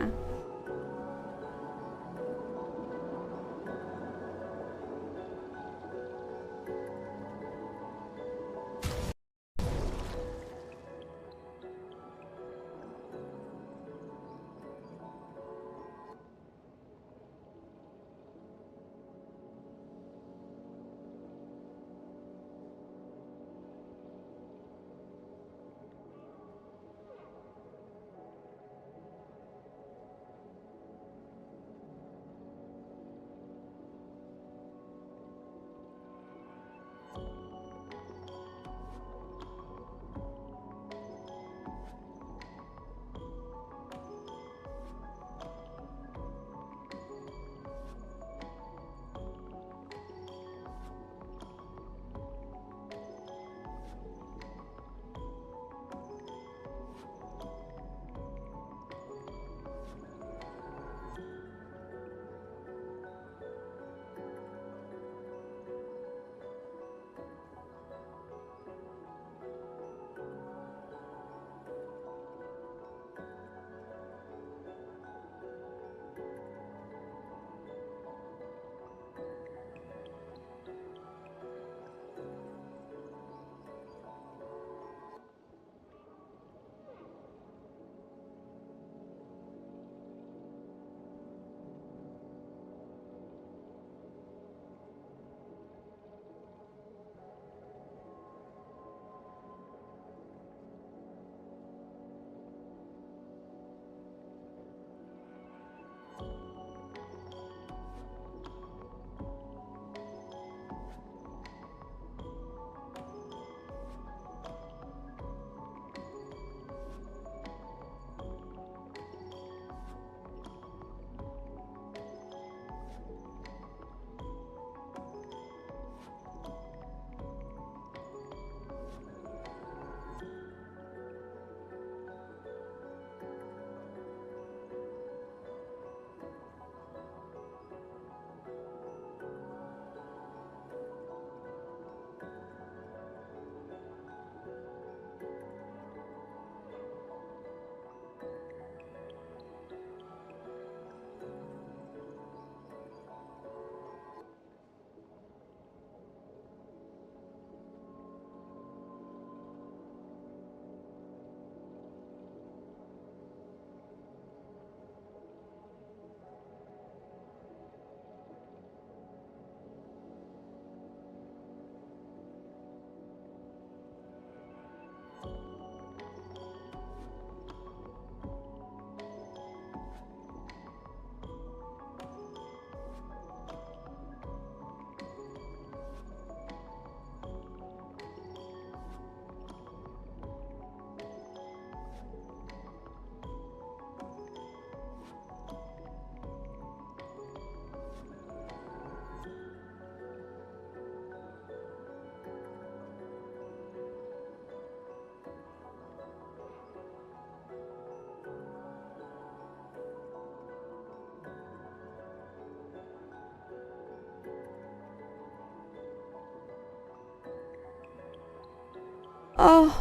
哦，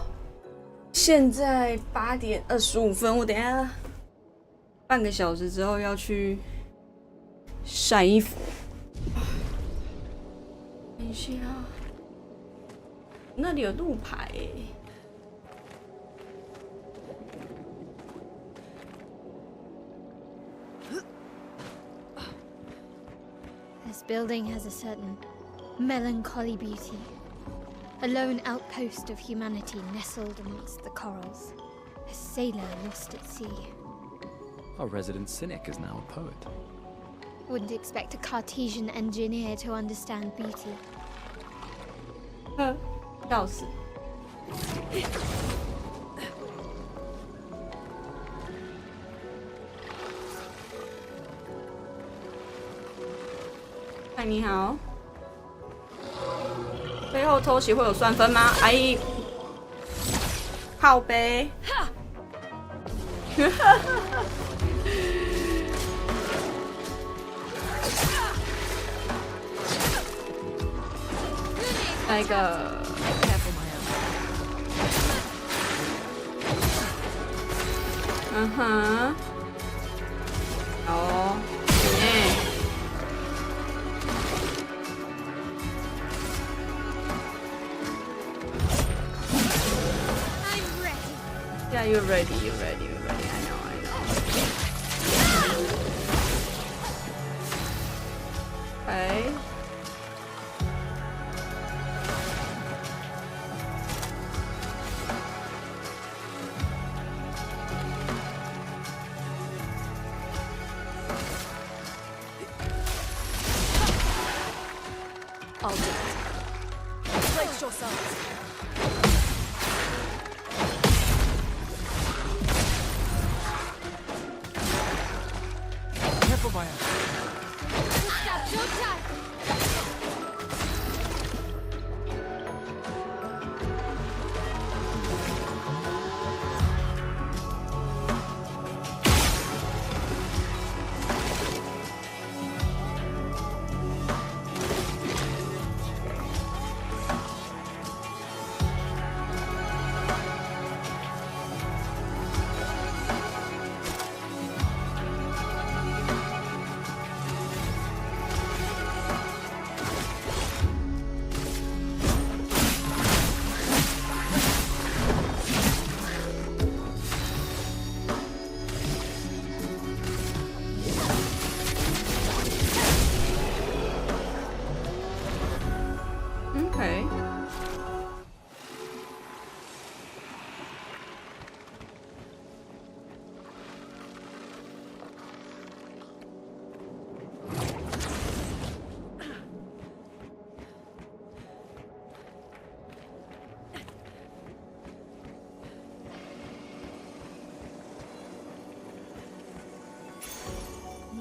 现在8:25，我等一下半个小时之后要去晒衣服。等一下，那里有路牌耶。This building has a certain melancholy beauty. A lone outpost of humanity nestled amongst the corals. A sailor lost at sea. Our resident cynic is now a poet. Wouldn't expect a Cartesian engineer to understand beauty. 笑死！嗨，你好。背后偷袭会有算分吗？哎，靠背。那个。嗯哼。好哦。Yeah, you're ready. You're ready. You're ready. I know. I know. Okay. I'll do it. Place yourselves. Careful, Maya. Okay.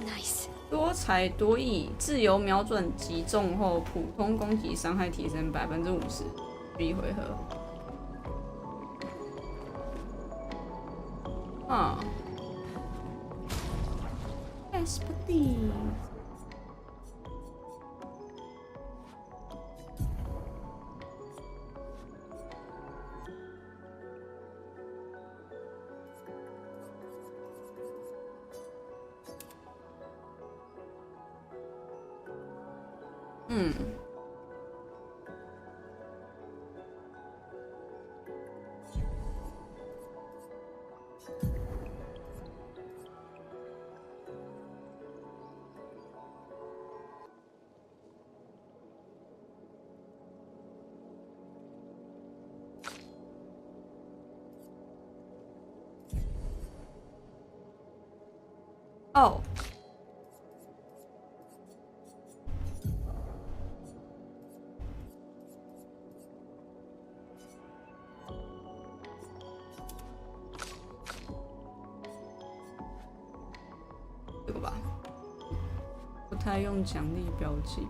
Nice. 多才多艺，自由瞄准击中后，普通攻击伤害提升50%，一回合。啊 ，Yes, please. 嗯。哦。这个吧，不太用奖励标记。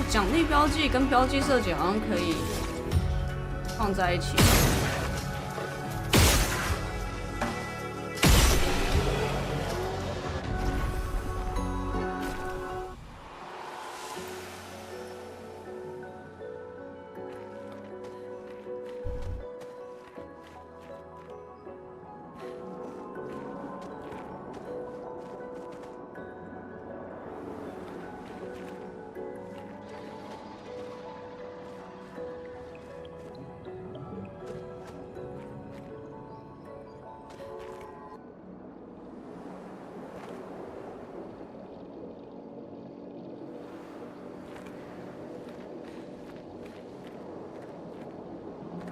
奖励标记跟标记设计好像可以放在一起。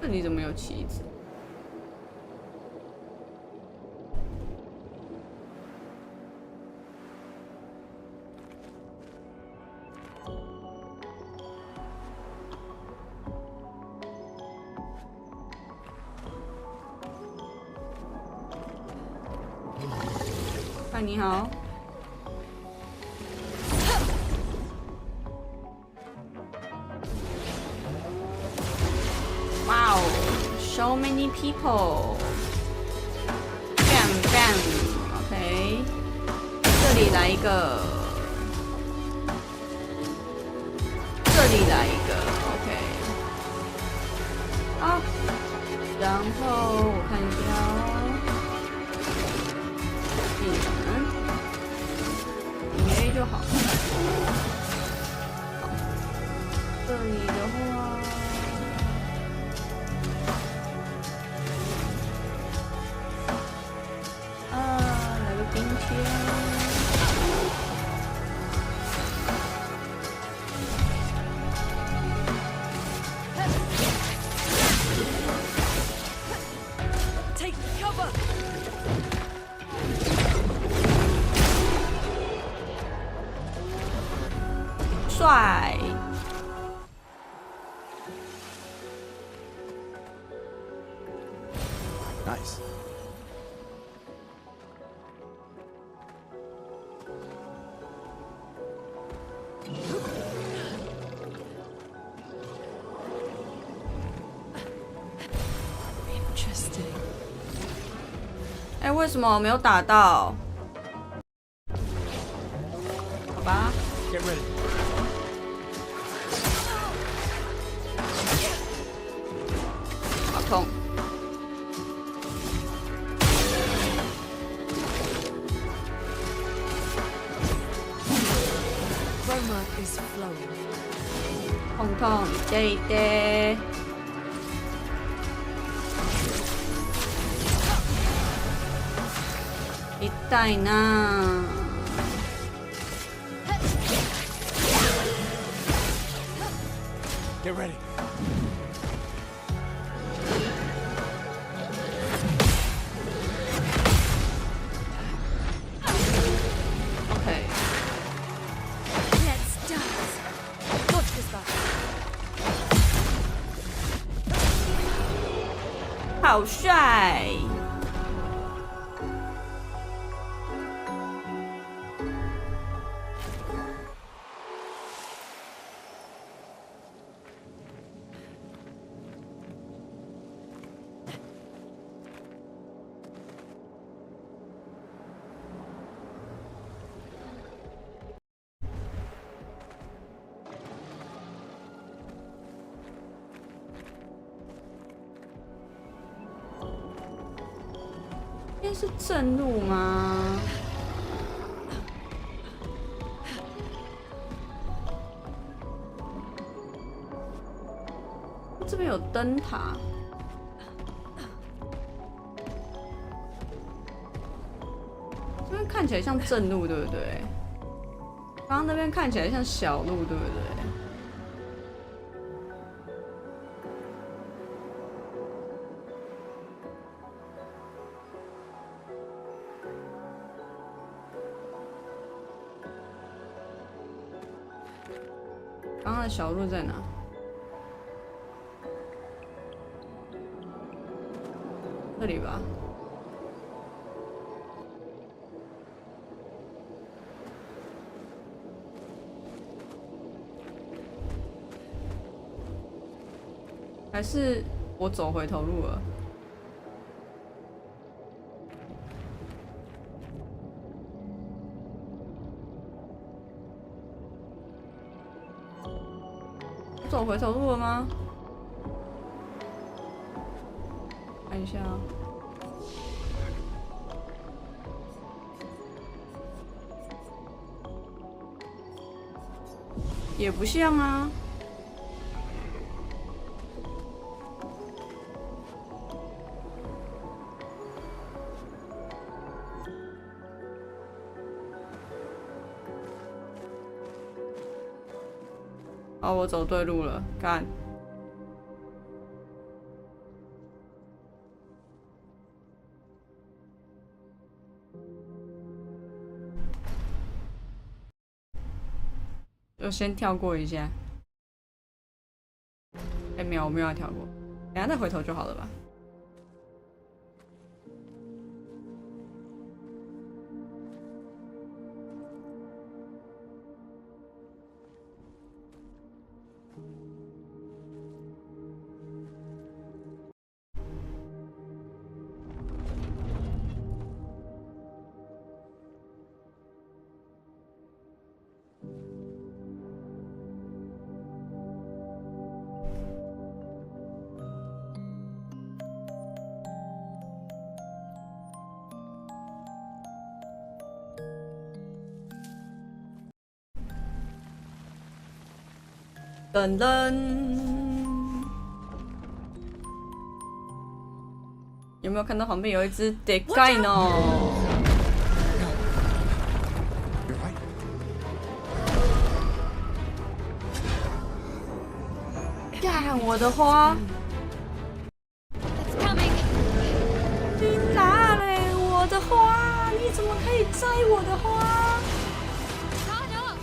这里怎么有旗子？嗨，你好。Wow, so many people. Bam bam. OK， 这里来一个，这里来一个。OK， 好，然后我看一下哦。技能，点 A 就好。好，这里的话。来个冰天。Take cover. 帅。Nice. Interesting. 哎，为什么我没有打到？好吧。 Get ready. 好痛。Chroma is flowing. 痛痛，对对。痛いな。Get ready. OK。 Let's dance. Dodge this battle. 好帅。应该是正路吗？这边有灯塔。这边看起来像正路，对不对？刚刚那边看起来像小路，对不对？刚刚的小路在哪？这里吧。还是我走回头路了？我走回头路了吗？看一下啊。也不像啊。哦，我走对路了，干。就先跳过一下。哎，没有，我没有要跳过，等下再回头就好了吧。噔噔，有没有看到旁边有一只でかいの？ You're right. 干我的花！ It's coming. 你拿嘞我的花！你怎么可以摘我的花？ Guard up.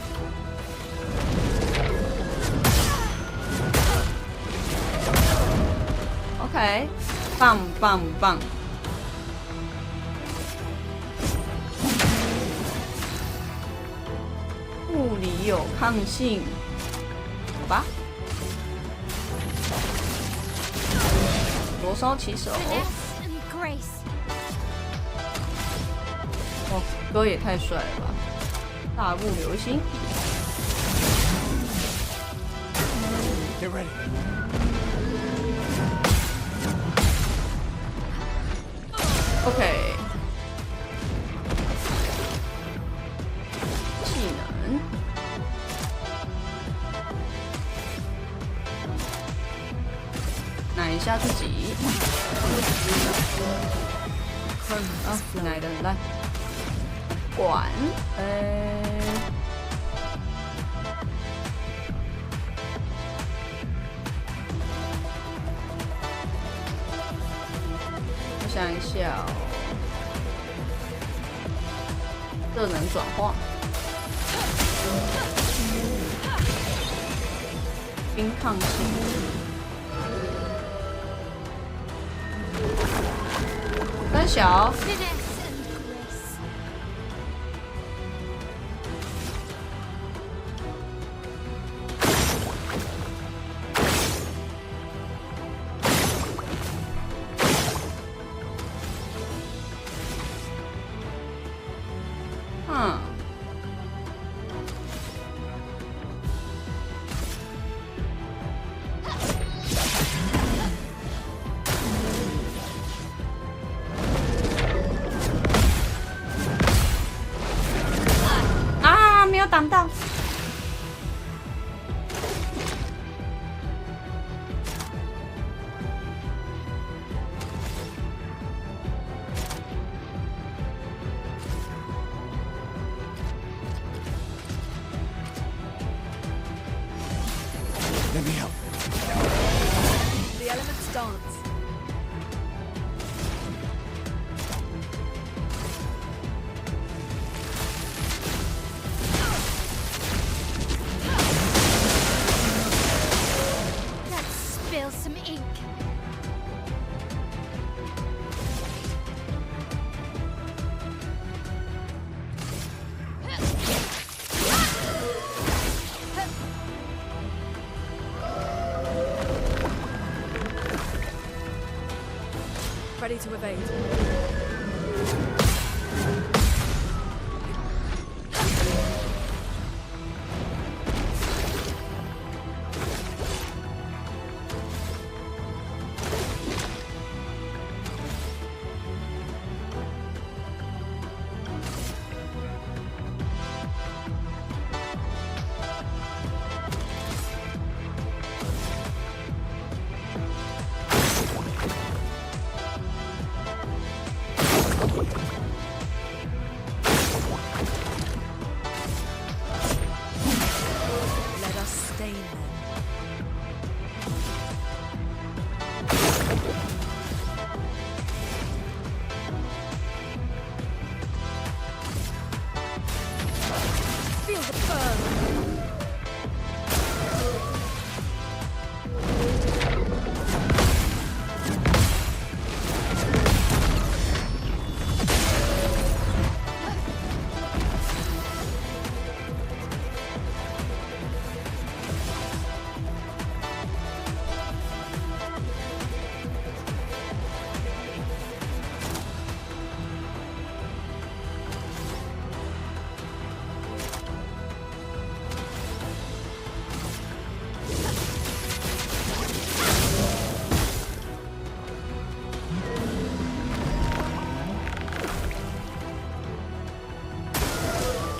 OK， 棒棒棒！物理有抗性，好吧？灼烧起手， Finesse and grace. 哇，哥也太帅了吧！大步流星， Get ready. OK， 技能，奶一下自己。啊，奶的很烂。管，我想一下哦。热能转化，冰抗性，三小， Finesse and grace. 啊，没有挡到。Let me help. The elements dance. Let's spill some ink. Ready to evade. Let us stain them. Feel the burn.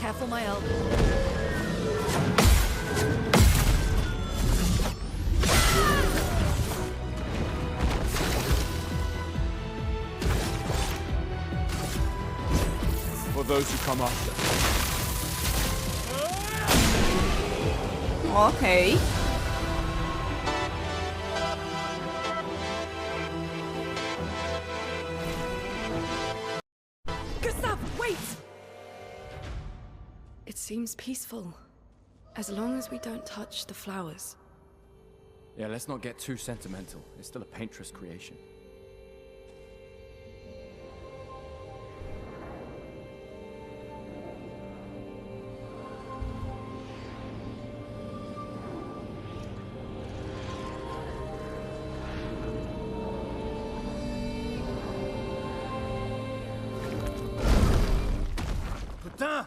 Careful, my elbow. For those who come after. Okay. Gustav, wait! It seems peaceful. As long as we don't touch the flowers. Yeah, let's not get too sentimental. It's still a painter's creation. Putain!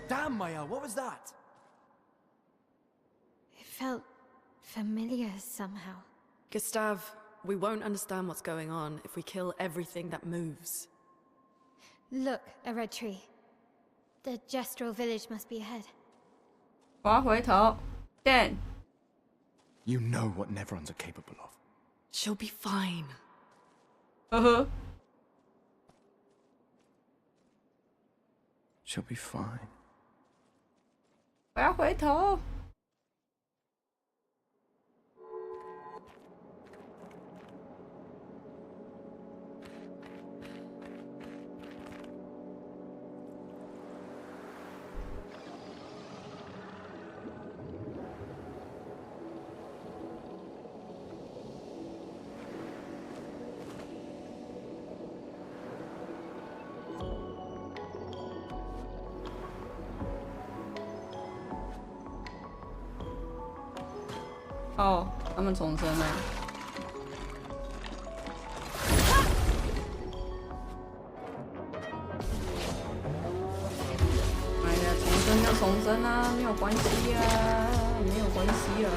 Damn, Maya, what was that? It felt familiar somehow. Gustav, we won't understand what's going on if we kill everything that moves. Look, a red tree. The Gestural village must be ahead. 我要回头。Dan， You know what Neverons are capable of. She'll be fine. 呵呵。 She'll be fine. 我要回头。哦，他们重生了。哎呀，重生就重生啊，没有关系啊，没有关系啊。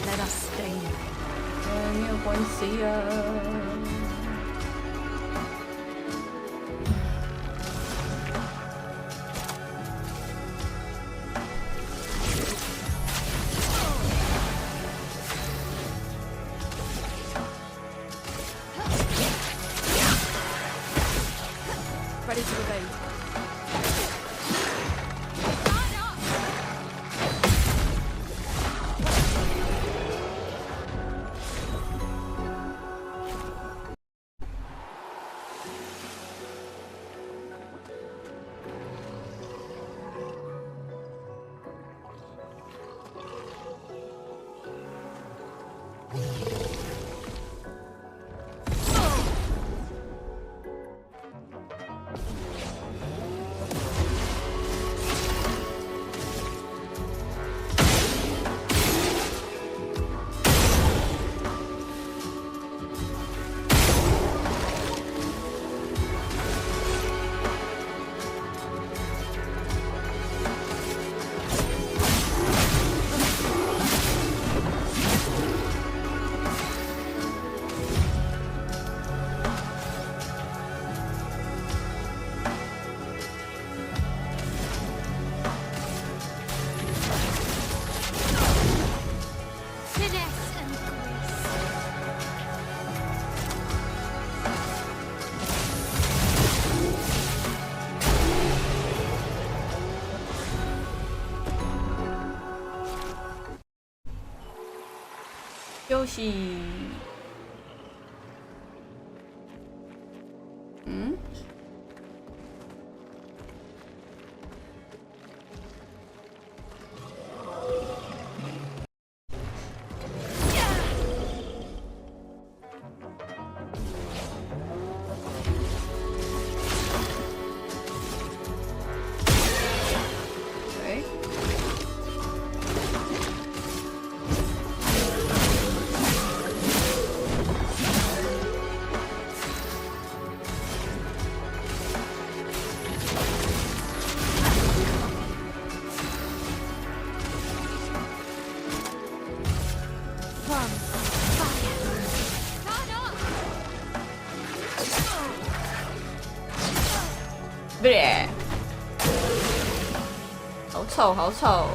Let us stain them. 没有关系啊。 Ready to evade. 休息。嗯？喂？不对，好丑，好丑。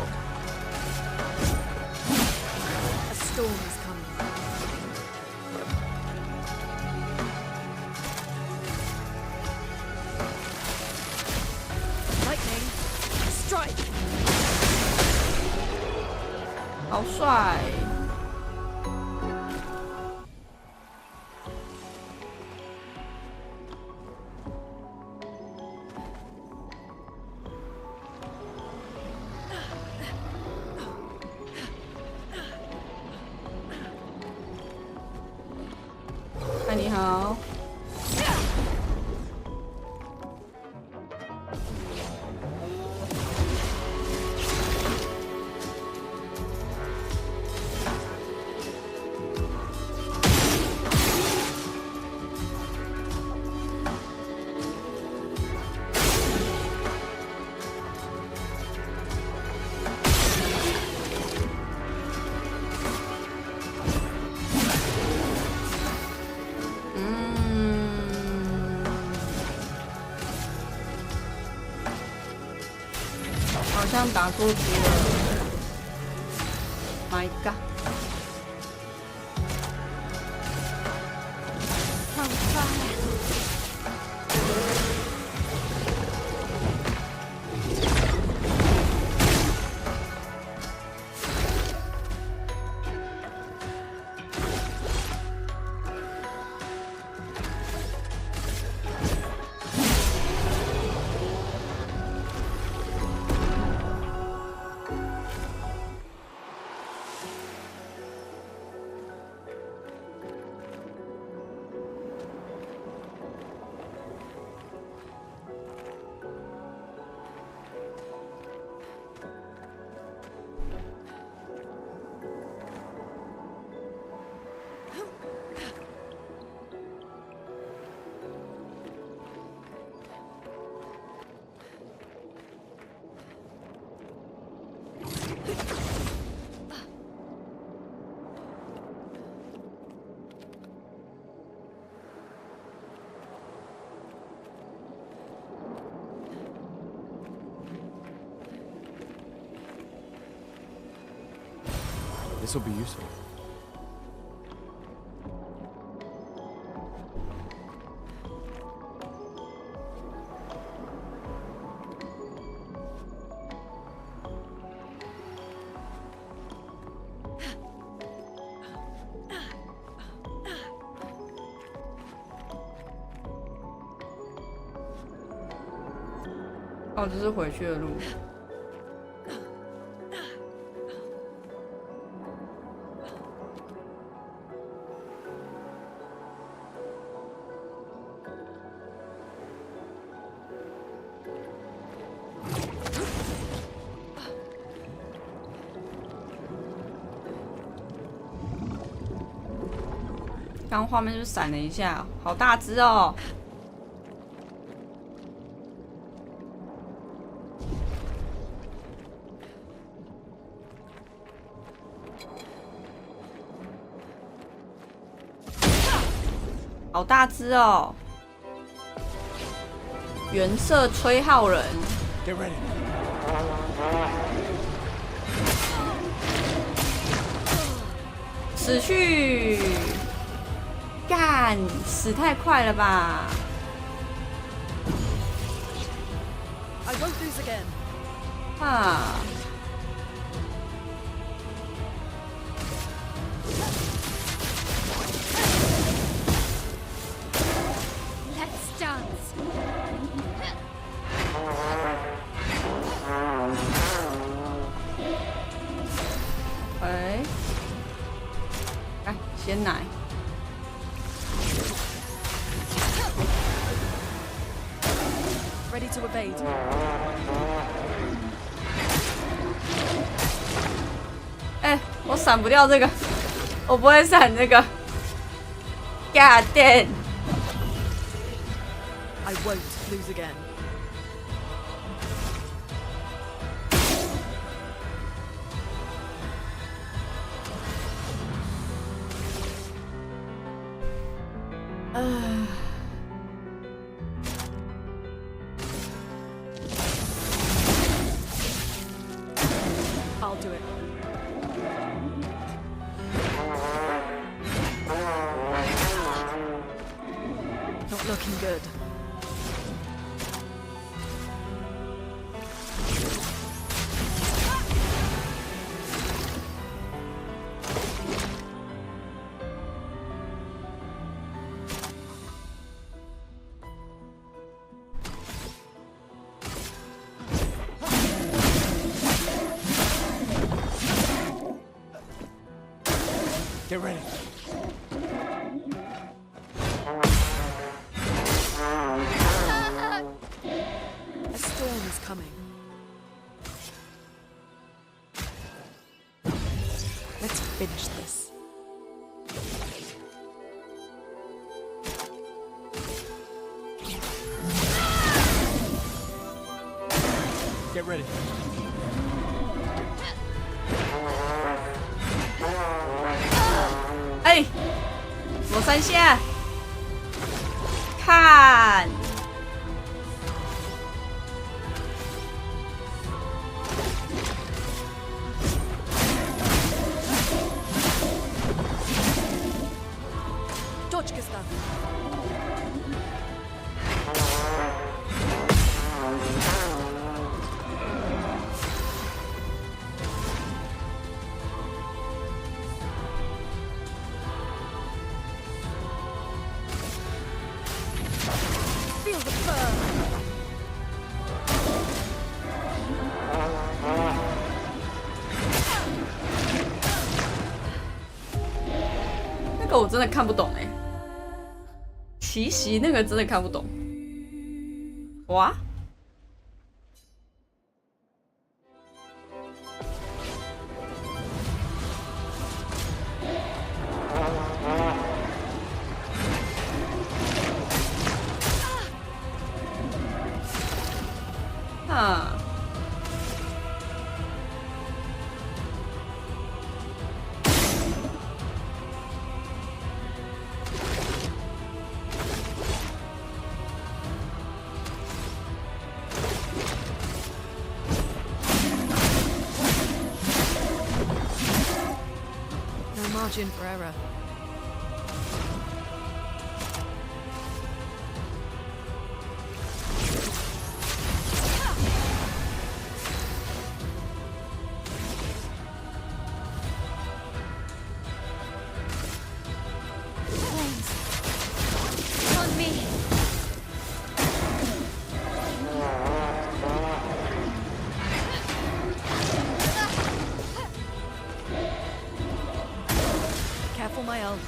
A storm is coming. Lightning, strike! 好帅！嗨，你好。好像打过去了。My God！ 好快！This will be useful. .哦，这是回去的路。刚画面就闪了一下，好大只哦！好大只哦！原色吹号人， Get ready. 死去！干，死太快了吧！ I won't lose again. 啊！鲜奶。Ready to evade. 哎、我闪不掉这个，我不会闪这个。God damn！ I won't lose again. I'll do it. Not looking good. Get ready. A storm is coming. Let's finish this. Get ready. 哎，左3下，看。Dodgkistan. Feel the burn. 那个我真的看不懂哎、奇袭那个真的看不懂。哇！啊！ No margin for error. On me. Careful, my ult.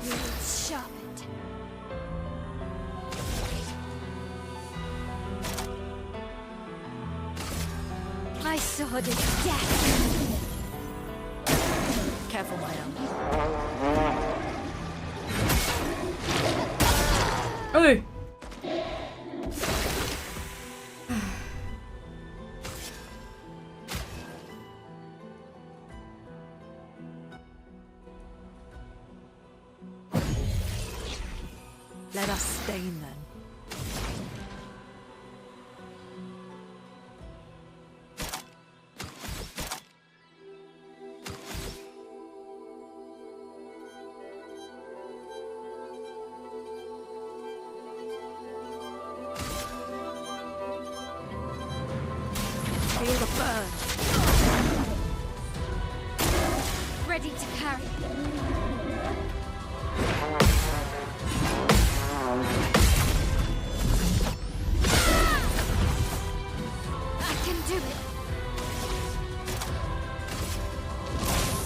It's sharpened. My sword is death. Careful, my ult. 哎， Let us stain them. Harry. I can do it.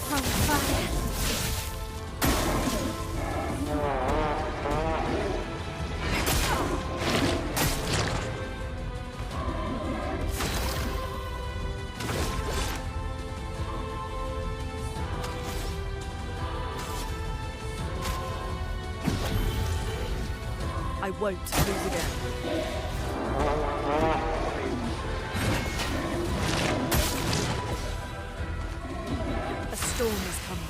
From fire. I won't lose again. A storm is coming.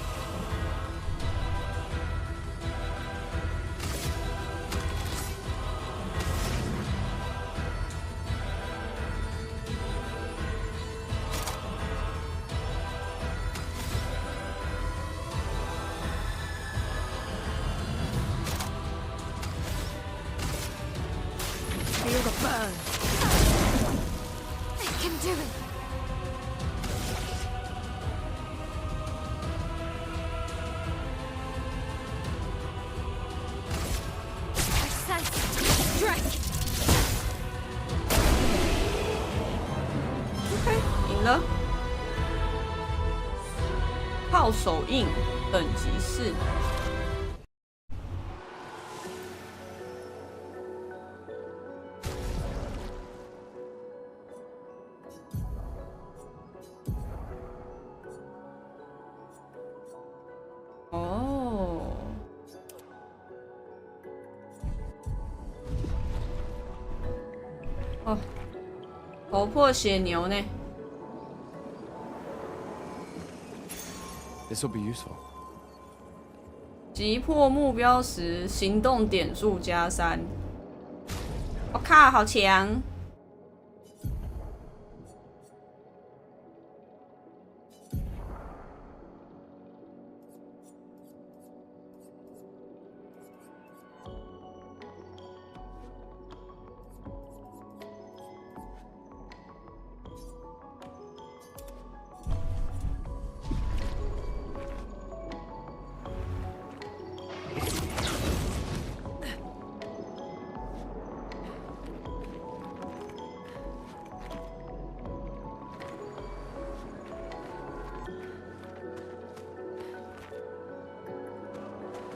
Feel the burn. I can do it. I sense strike. OK，赢了。炮手印等级4。哦，哦，头破血牛呢？ This will be useful. 击破目标时，行动点数加3。我靠，好强！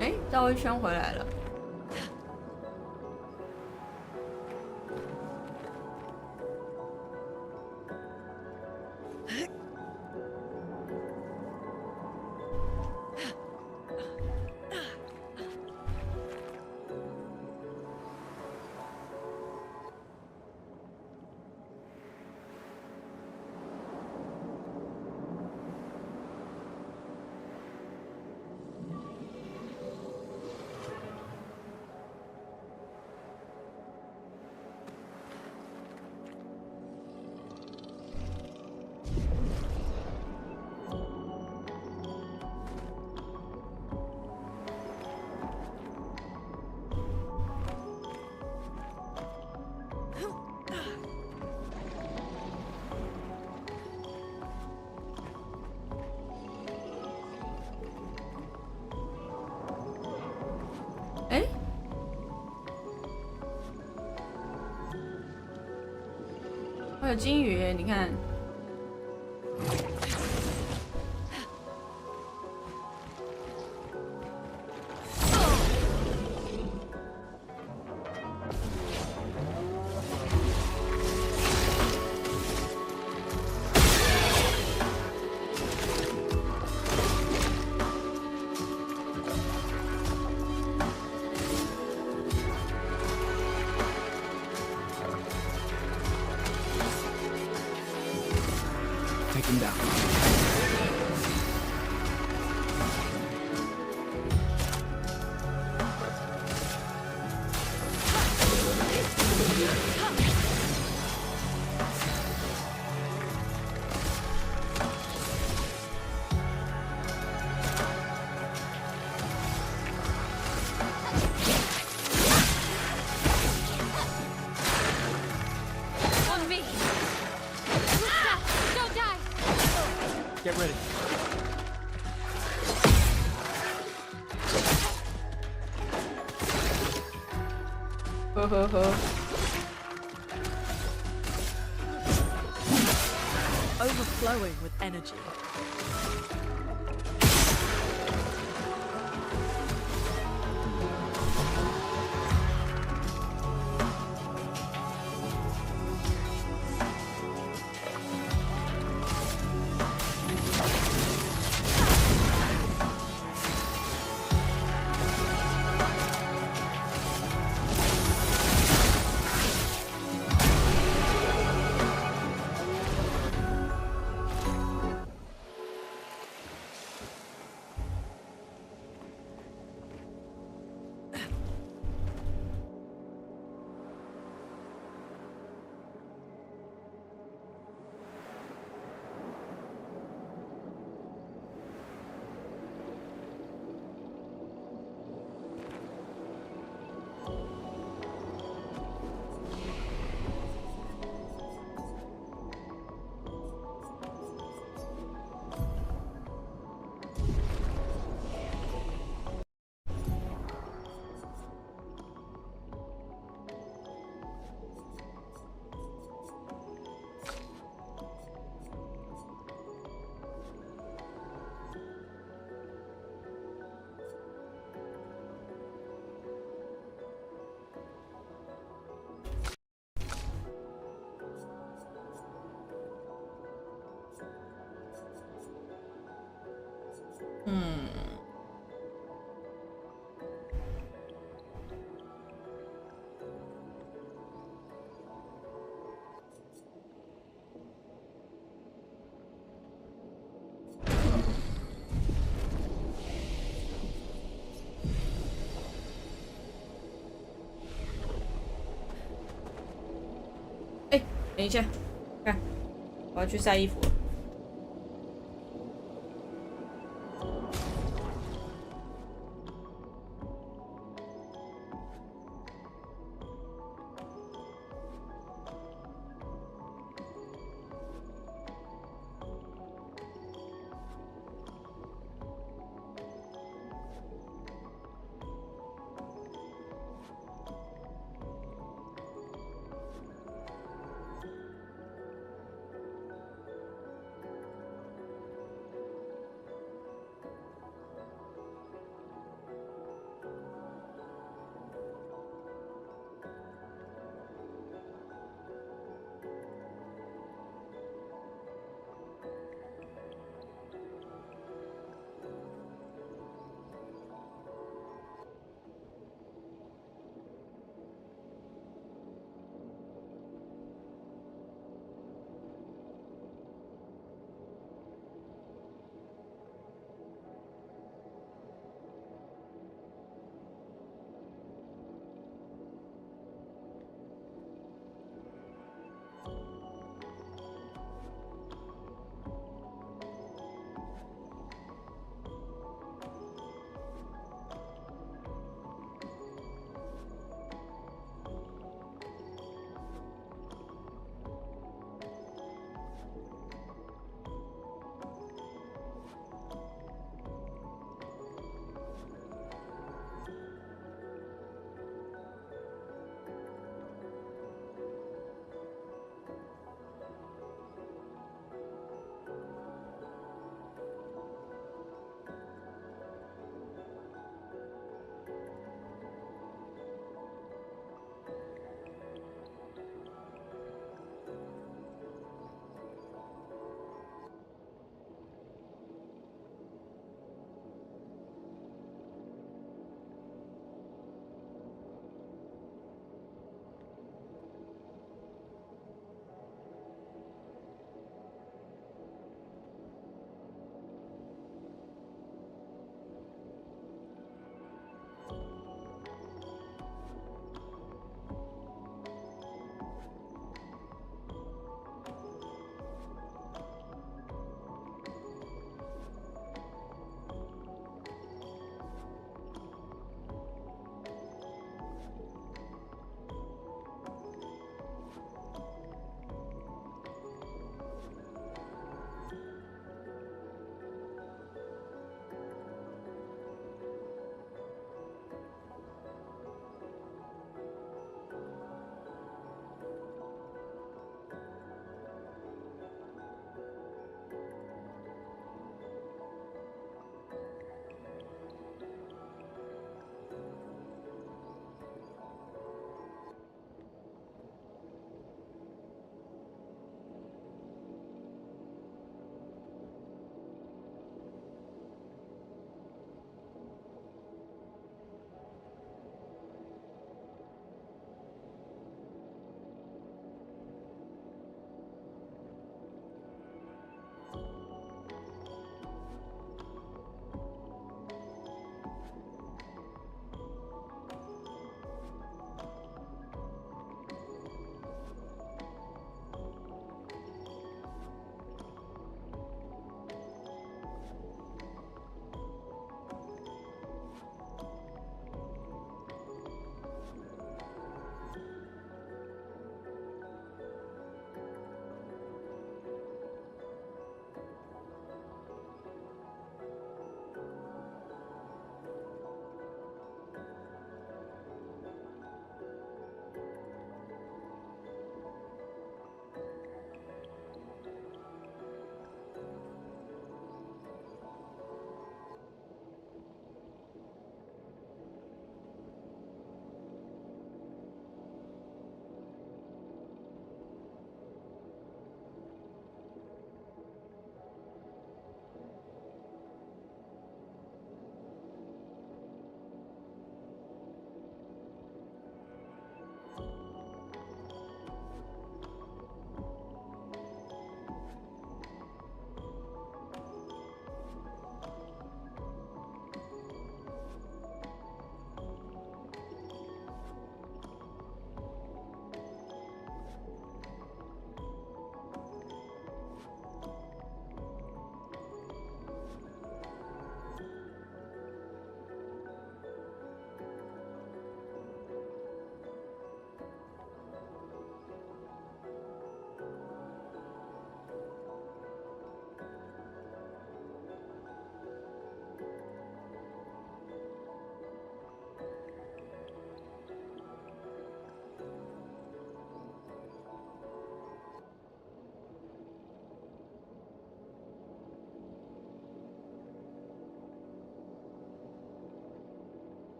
哎，绕一圈回来了。哎，还有金鱼耶，你看。Take him down. On me. Don't die. Get ready. 呵呵呵。Overflowing with energy.哎，等一下，看，我要去晒衣服了。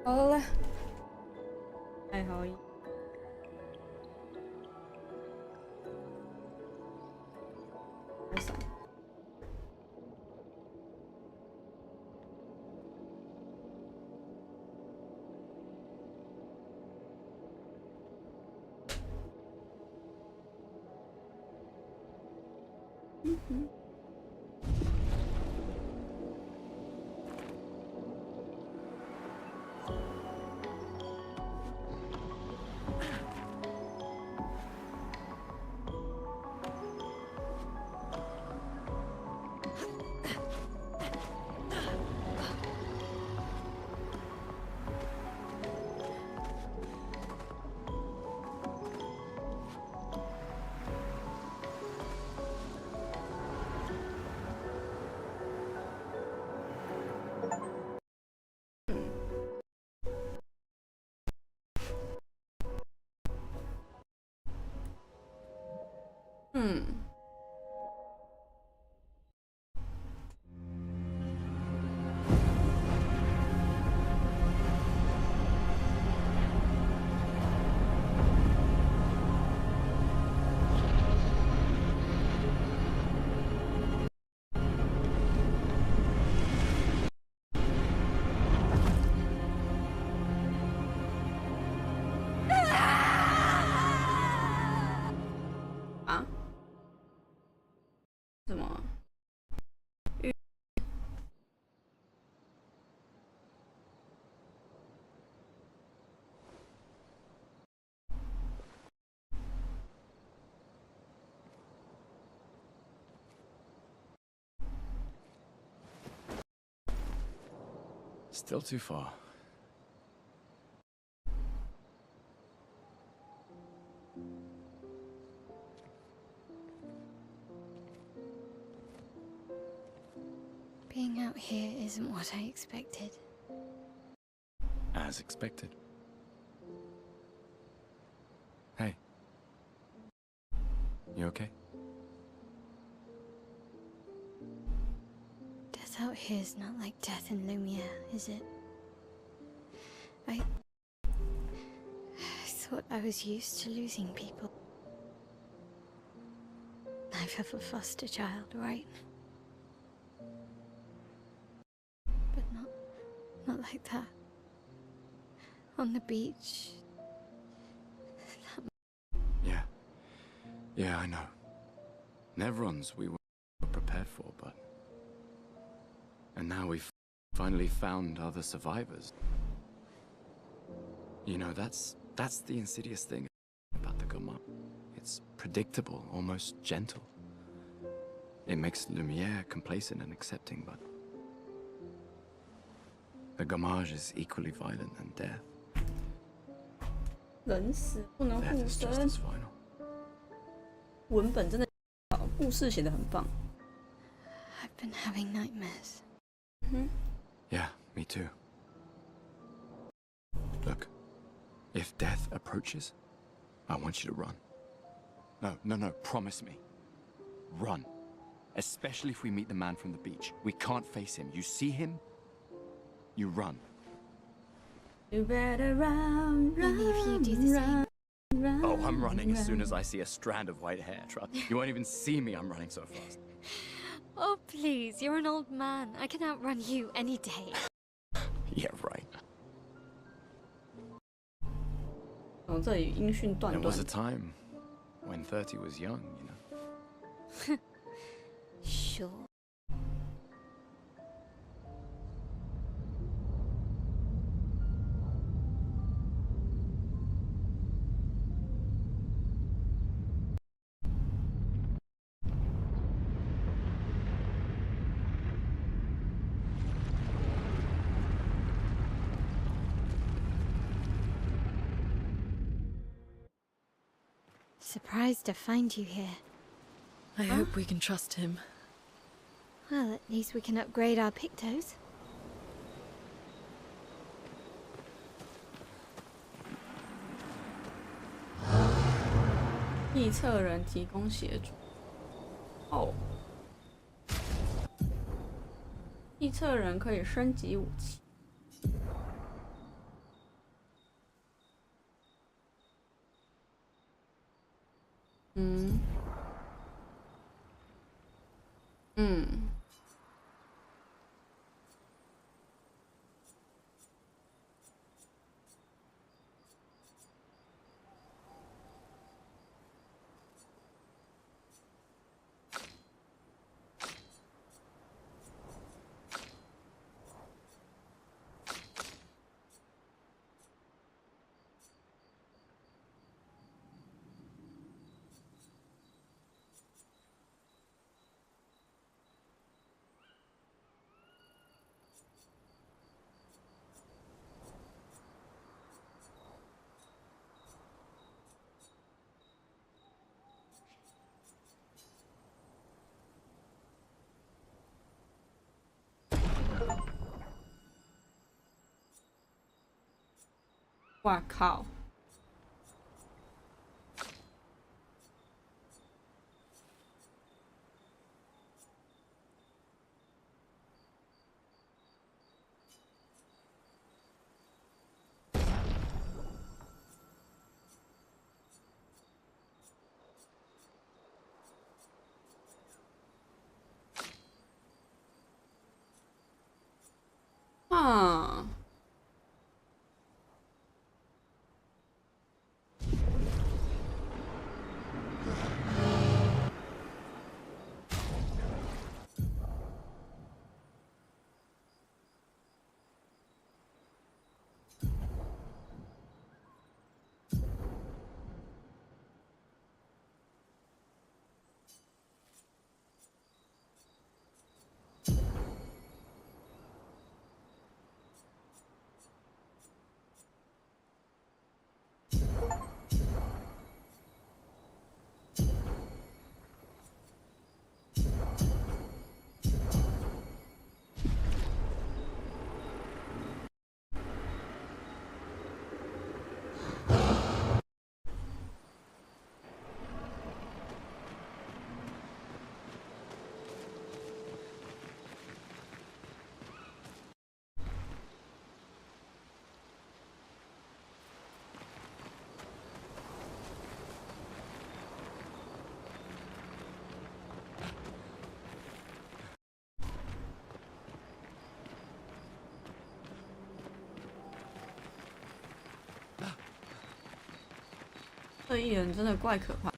好了，太好意。伞。啊？什么？ Still too far. Being out here isn't what I expected. As expected. Hey. You okay? Death out here's not like death in Lumiere, is it? I thought I was used to losing people. I've have a foster child, right? But not like that. On the beach. Yeah, I know. Nevrons we were prepared for, but... And now we've finally found other survivors. You know, that's the insidious thing about the Gomar. It's predictable, almost gentle. It makes Lumiere complacent and accepting, but... The Gamage is equally violent than death. 人死不能 Death 护 is just 身 as。final. 文本真的好，故事写得很棒。 I've been having nightmares. Yeah, me too. Look, if death approaches, I want you to run. No, promise me. Run. Especially if we meet the man from the beach. We can't face him. You see him, you run. You better run, run, Maybe if you do the same. Oh, I'm running as soon as I see a strand of white hair. Trust. You won't even see me, I'm running so fast. Oh, please, you're an old man. I can outrun you any day. Yeah, right. 从这里音讯断 There 断 was a。time when 30 was young, you know. Sure. Surprised to find you here. I hope we can trust him. Well, at least we can upgrade our Pictos. 臆测人提供协助。哦，臆测人可以升级武器。嗯，哇靠！啊，这艺人真的怪可怕。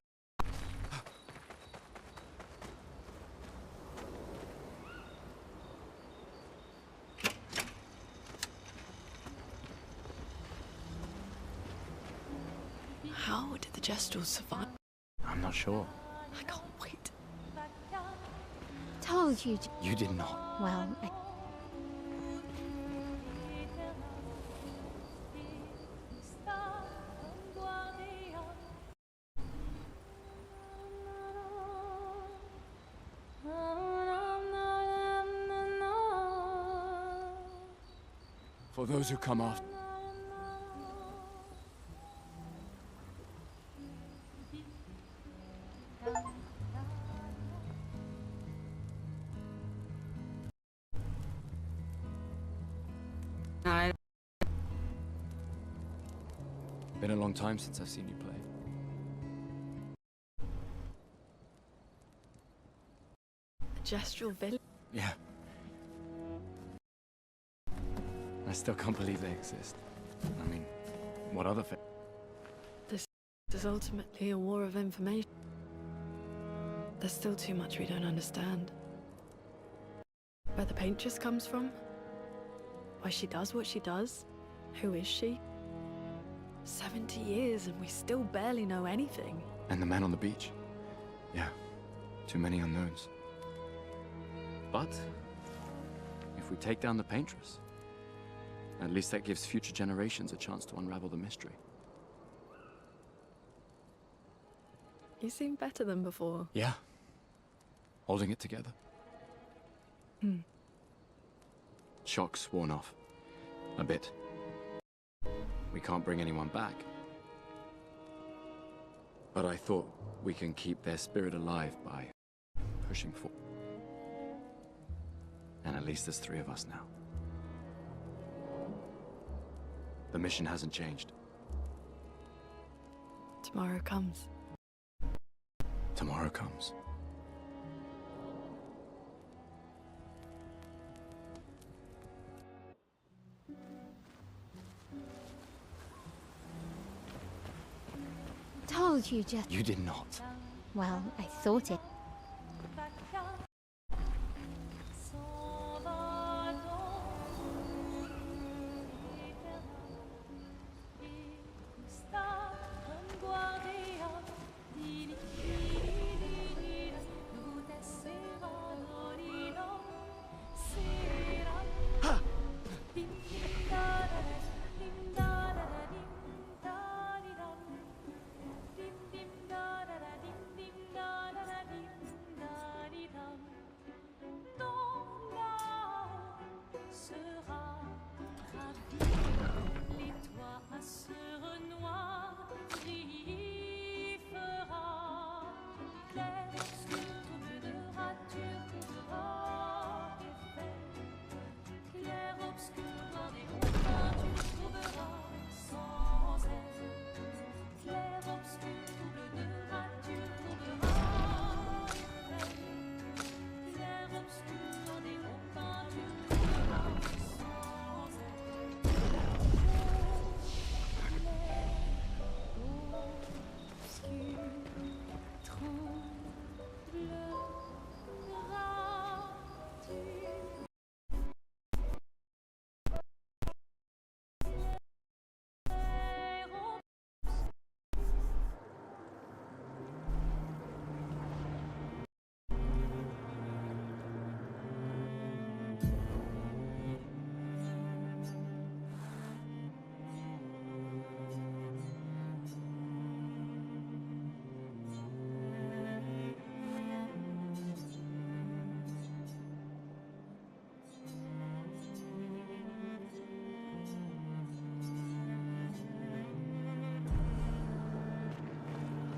How did the Gestrels survive? I'm not sure. I can't wait. Told you. You did not. Well, For those who come after. Been a long time since I've seen you play. The Gestral village. Yeah. I still can't believe they exist. I mean, what other This is ultimately a war of information. There's still too much we don't understand. Where the Paintress comes from? Why she does what she does? Who is she? 70 years and we still barely know anything. And the man on the beach. Yeah, too many unknowns. But if we take down the Paintress, at least that gives future generations a chance to unravel the mystery. You seem better than before. Yeah. Holding it together. Shock's worn off. A bit. We can't bring anyone back. But I thought we can keep their spirit alive by pushing forward. And at least there's 3 of us now. The mission hasn't changed. Tomorrow comes. Tomorrow comes. told you just. You did not. Well, I thought it.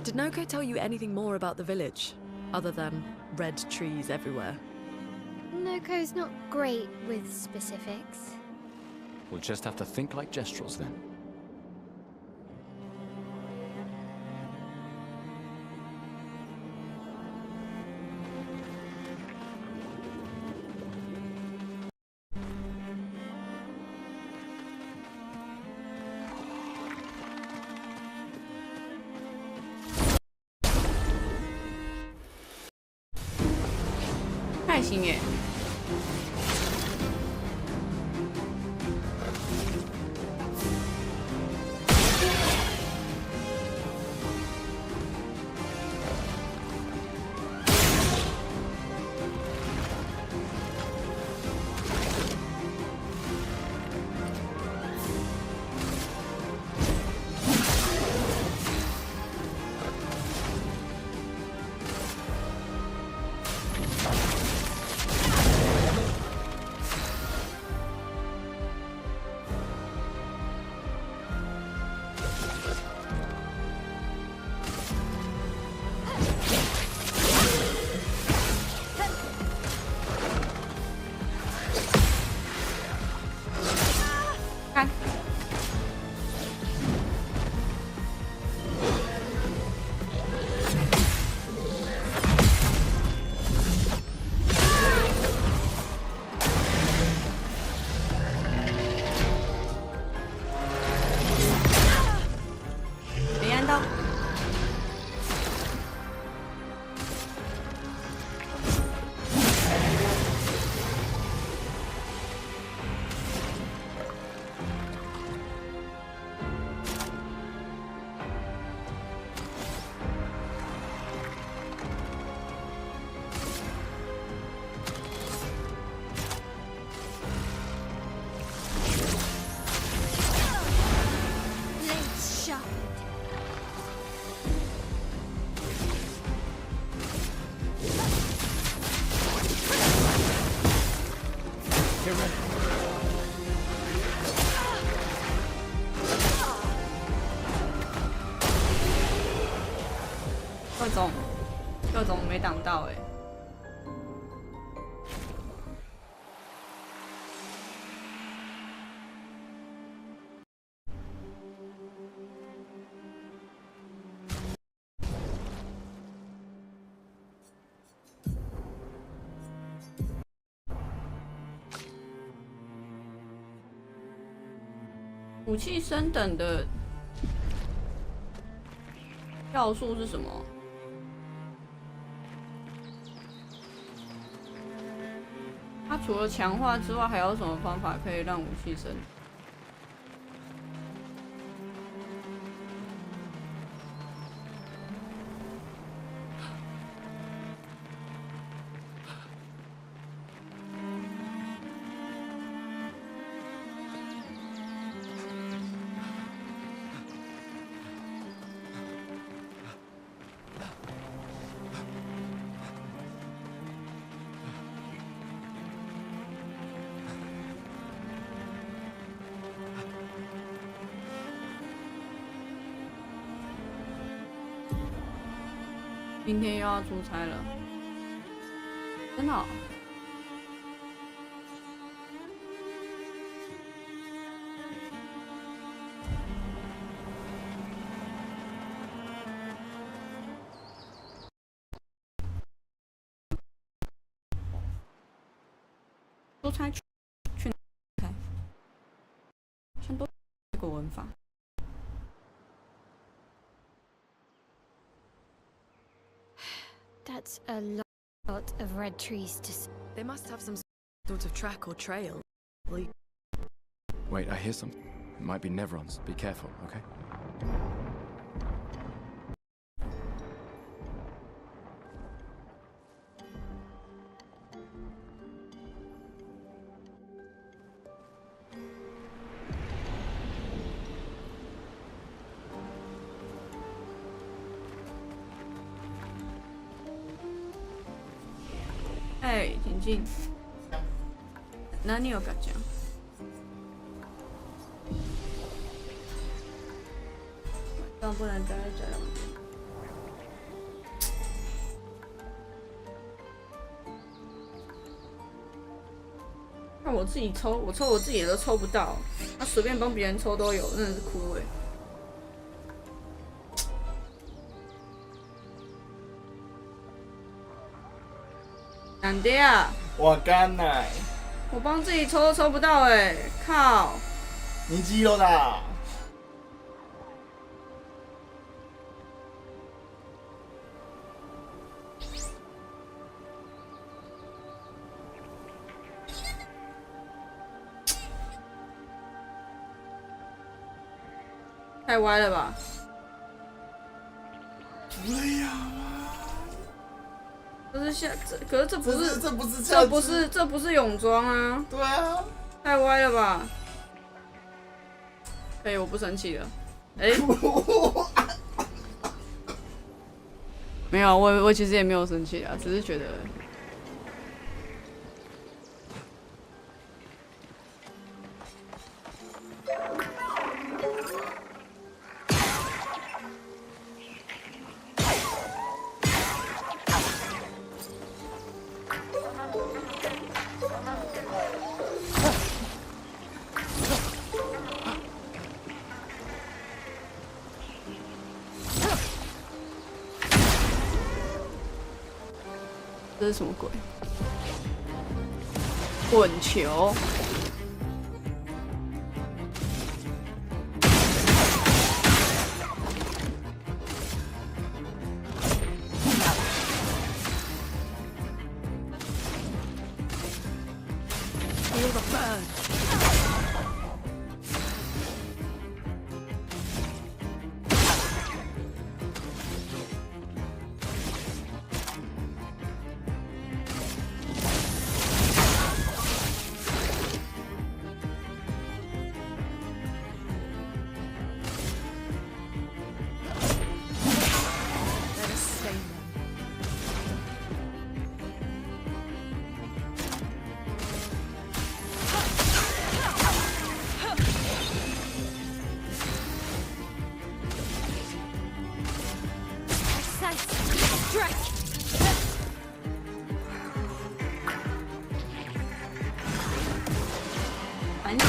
Did Noko tell you anything more about the village, other than red trees everywhere? Noko's not great with specifics. We'll just have to think like Gestrels then.还行耶。看，没按到。Blades sharpened. Get ready. 各种没挡到哎。武器升等的要素是什么？它除了强化之外，还有什么方法可以让武器升？明天又要出差了，真的哦、出差去哪？先多这个文法。That's a lot of red trees to see. They must have some sort of track or trail. Wait, I hear something. It might be Nevrons. Be careful, okay? Hey, 婷静，何をかちゃん？晚上不能待在这两天。看我自己抽，我抽我自己的都抽不到，他随便帮别人抽都有，真的是哭哎、难的呀！わかんない。我帮自己抽都抽不到哎、靠！虹色だ。太歪了吧！不累呀吗？可是可是这不是这不是这不是泳装啊！对啊。太歪了吧！可以，我不生气了。哎、没有，我其实也没有生气啊，只是觉得。这是什么鬼？滚球！烦死了！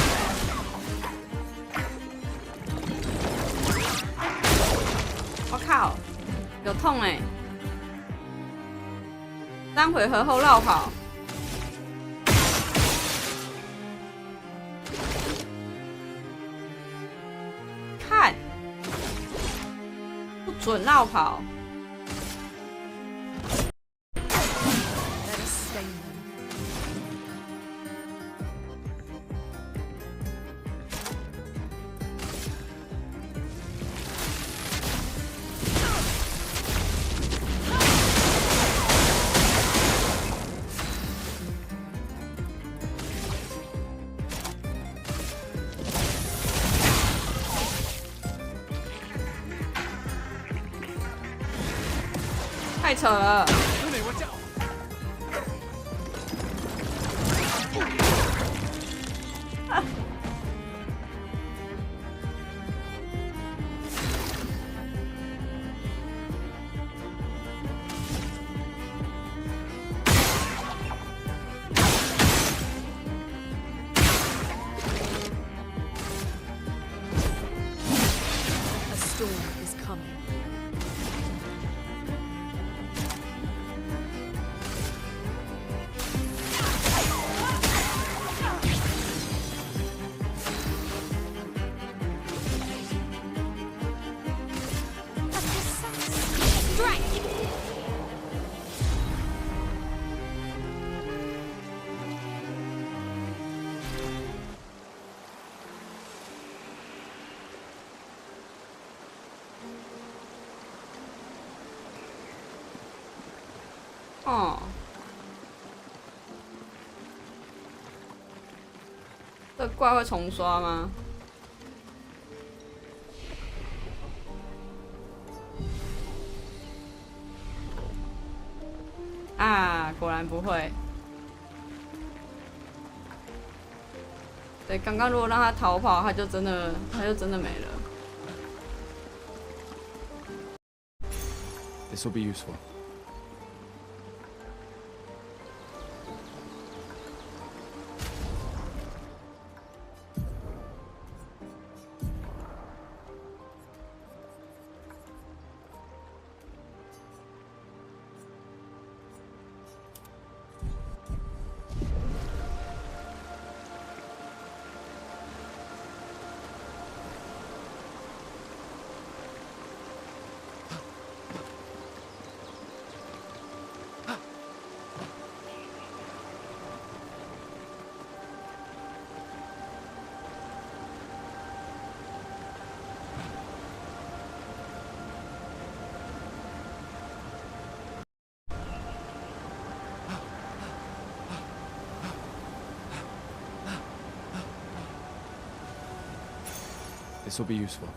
我靠，有痛哎、3回合后绕跑。看，不准绕跑。Let us stain them. Hi, 太扯了。A storm is coming.哦，这怪会重刷吗？啊，果然不会。对，刚刚如果让他逃跑，他就真的没了。 This will be useful. This will be useful.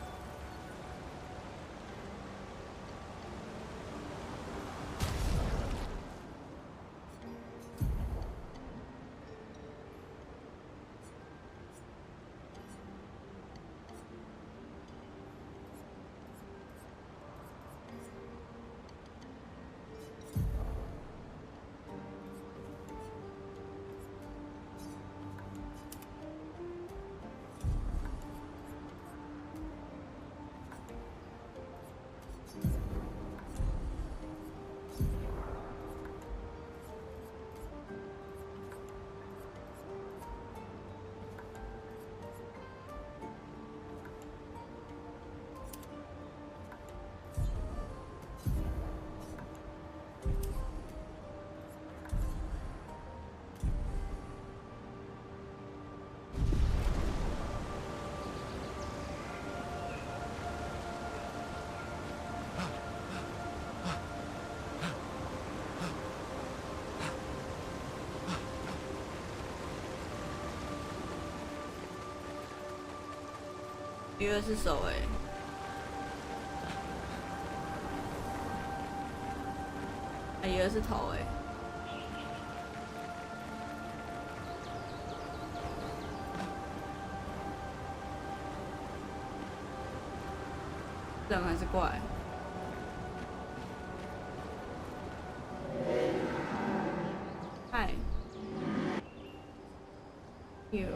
鱼儿是手哎、鱼儿是头哎、人还是怪？嗨，you。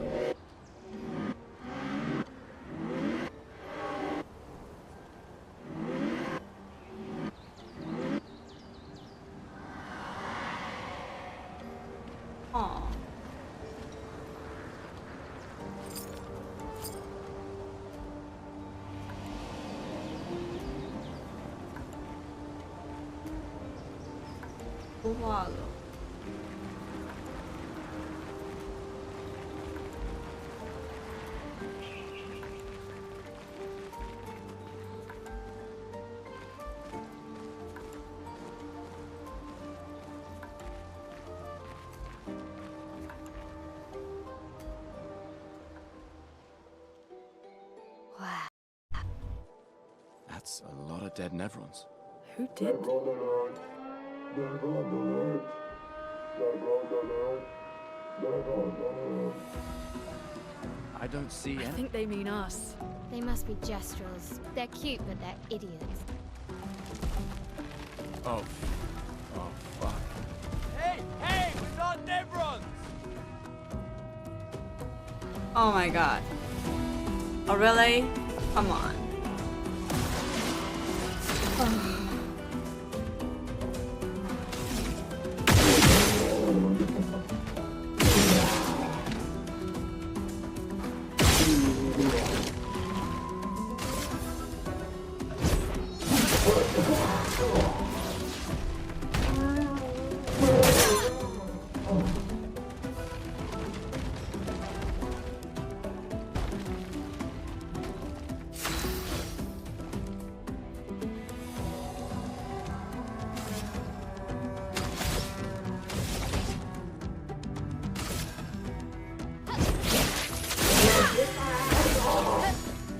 哦，说话了。Wow. That's a lot of dead Nevrons. Who did? I don't see I any. think they mean us. They must be Gestrels. They're cute, but they're idiots. Oh. Oh, fuck. Hey, we're not Nevrons! Oh my god. Oh really? Come on.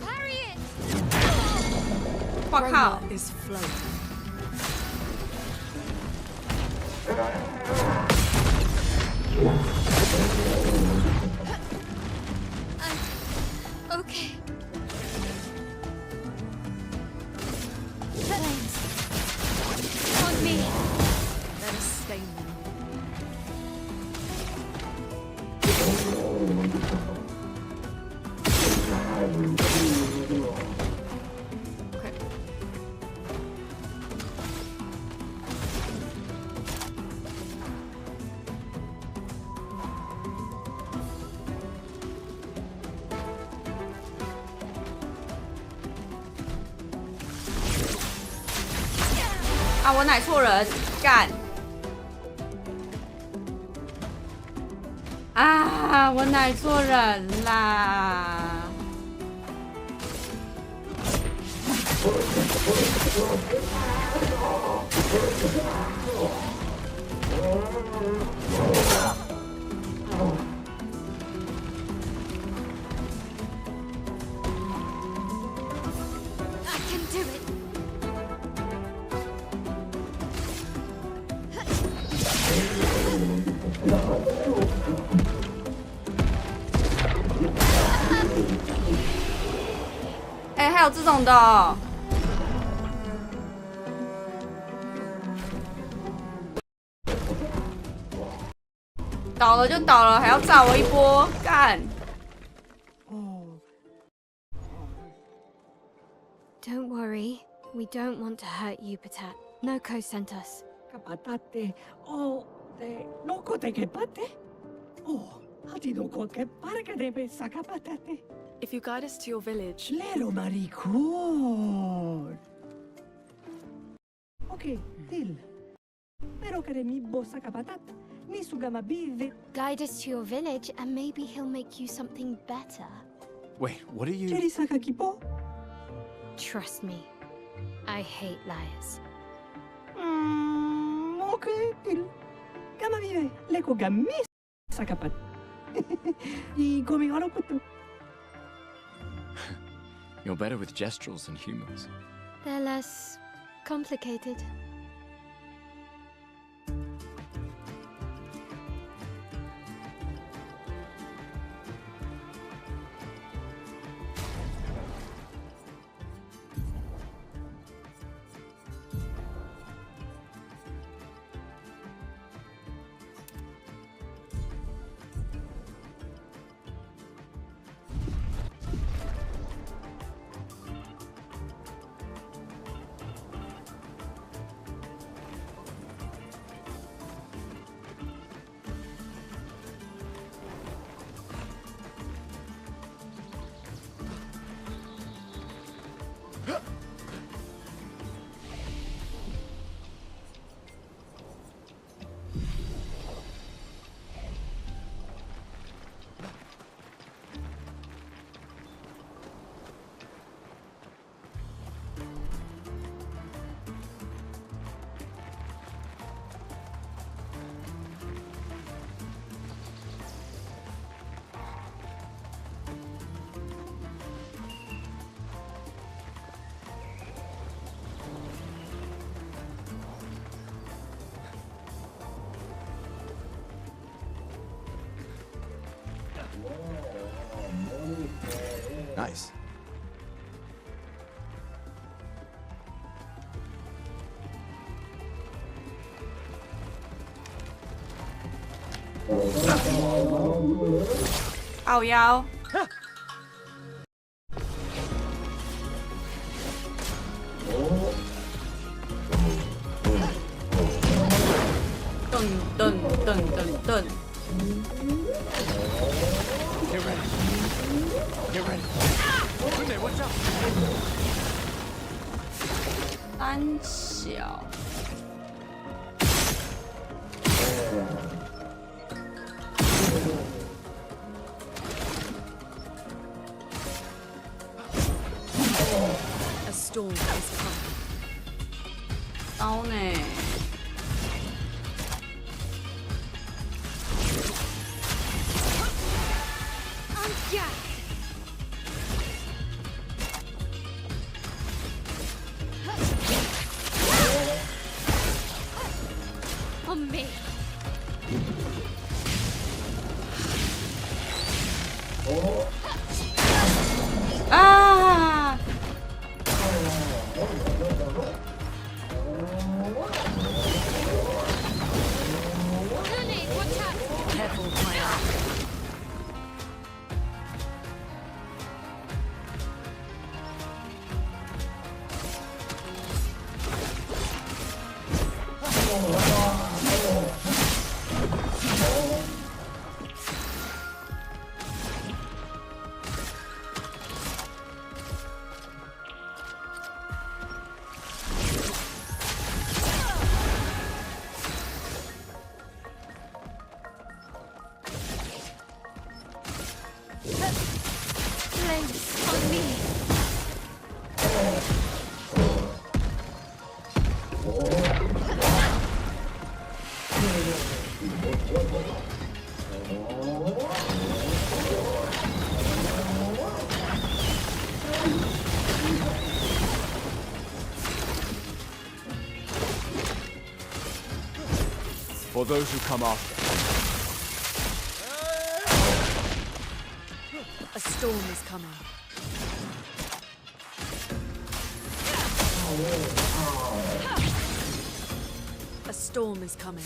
Parry it! 我靠！ Chroma is float. Okay. Flames. On me. Let us stain them. Okay.啊！我奶错人，干！啊！我奶错人啦！I can do it. 哎、还有这种的哦、倒了就倒了，还要炸我一波，干！ Don't worry. We don't want to hurt you, Patat. Noko sent us. Kapatate, o de noko de kepate? Oh, hati noko ke parka debe sakapatate. If you guide us to your village, Lelo maricón. Okay, til. Pero kare mi bossa kapatat. Ni sugama bive. Guide us to your village, and maybe he'll make you something better. Wait, what are you? Cheri saka kipo? Trust me. I hate liars. Okay, til. Kama vive. Leko gami sakapat. I gomi haro putu. You're better with gestrels than humans. They're less complicated. Nice.靠腰。噔噔噔噔噔。 Get ready. Get ready. Kunde, watch out. 三小。 A storm is coming. 刀呢？ On me. Ah! Lily, watch out. Careful, my eye. Flames on me. For those who come after. A storm is coming. A storm is coming.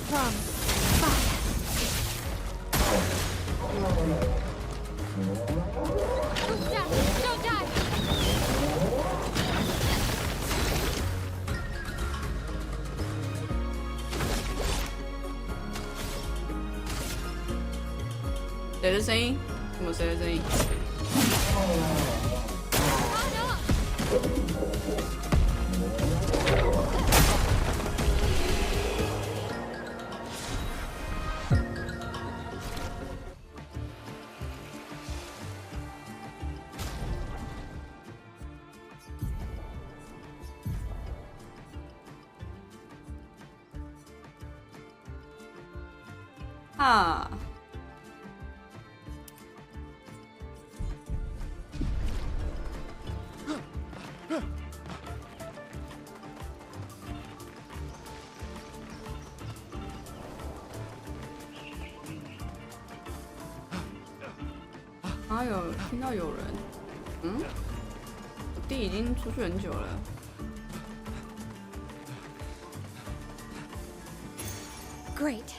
From fire. Look down. Don't die.谁的声音？什么谁的声音？ 啊！啊，有听到有人，嗯，我弟已经出去很久了。 Great.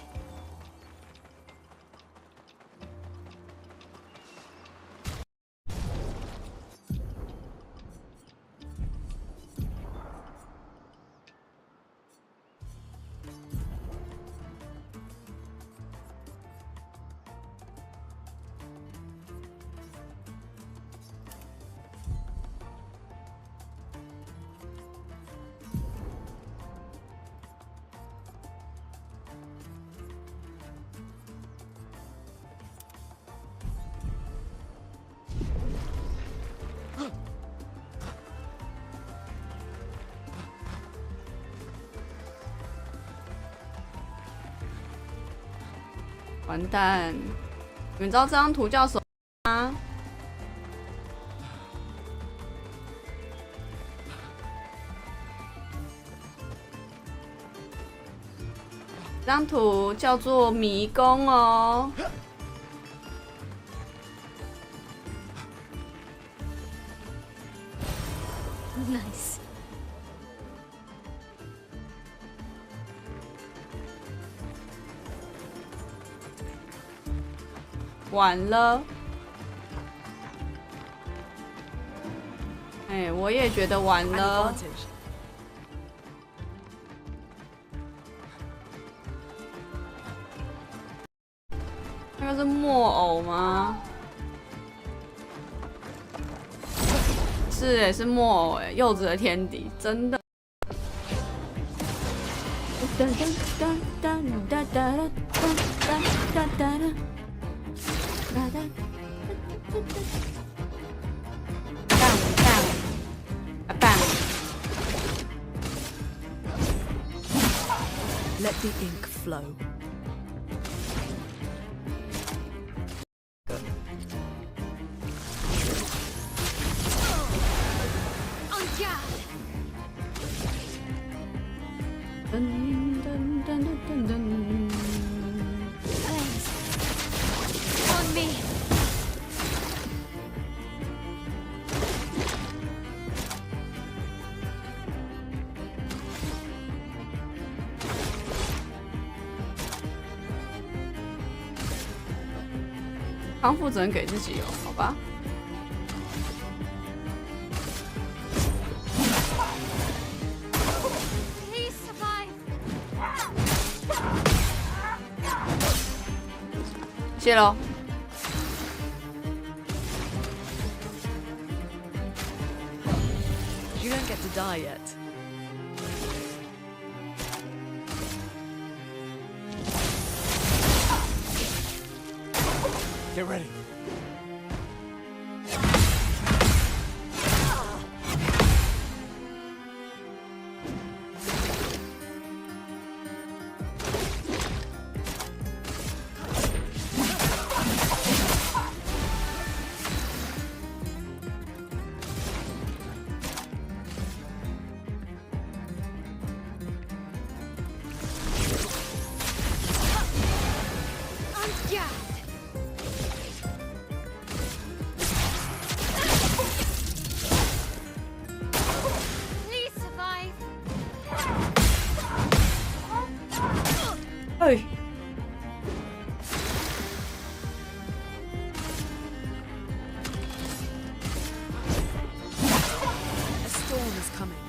完蛋！你们知道这张图叫什么吗？这张图叫做迷宫哦。Nice. 完了。哎，我也觉得完了。那个是木偶吗？是哎，是木偶哎，柚子的天敌，真的。Let the ink flow. On guard. 噔噔噔噔噔噔。 Thanks. On me. 康复只能给自己哦，好吧。 Please survive. 谢喽。 You don't get to die yet. Get ready. On guard. Please survive. 哎， A storm is coming.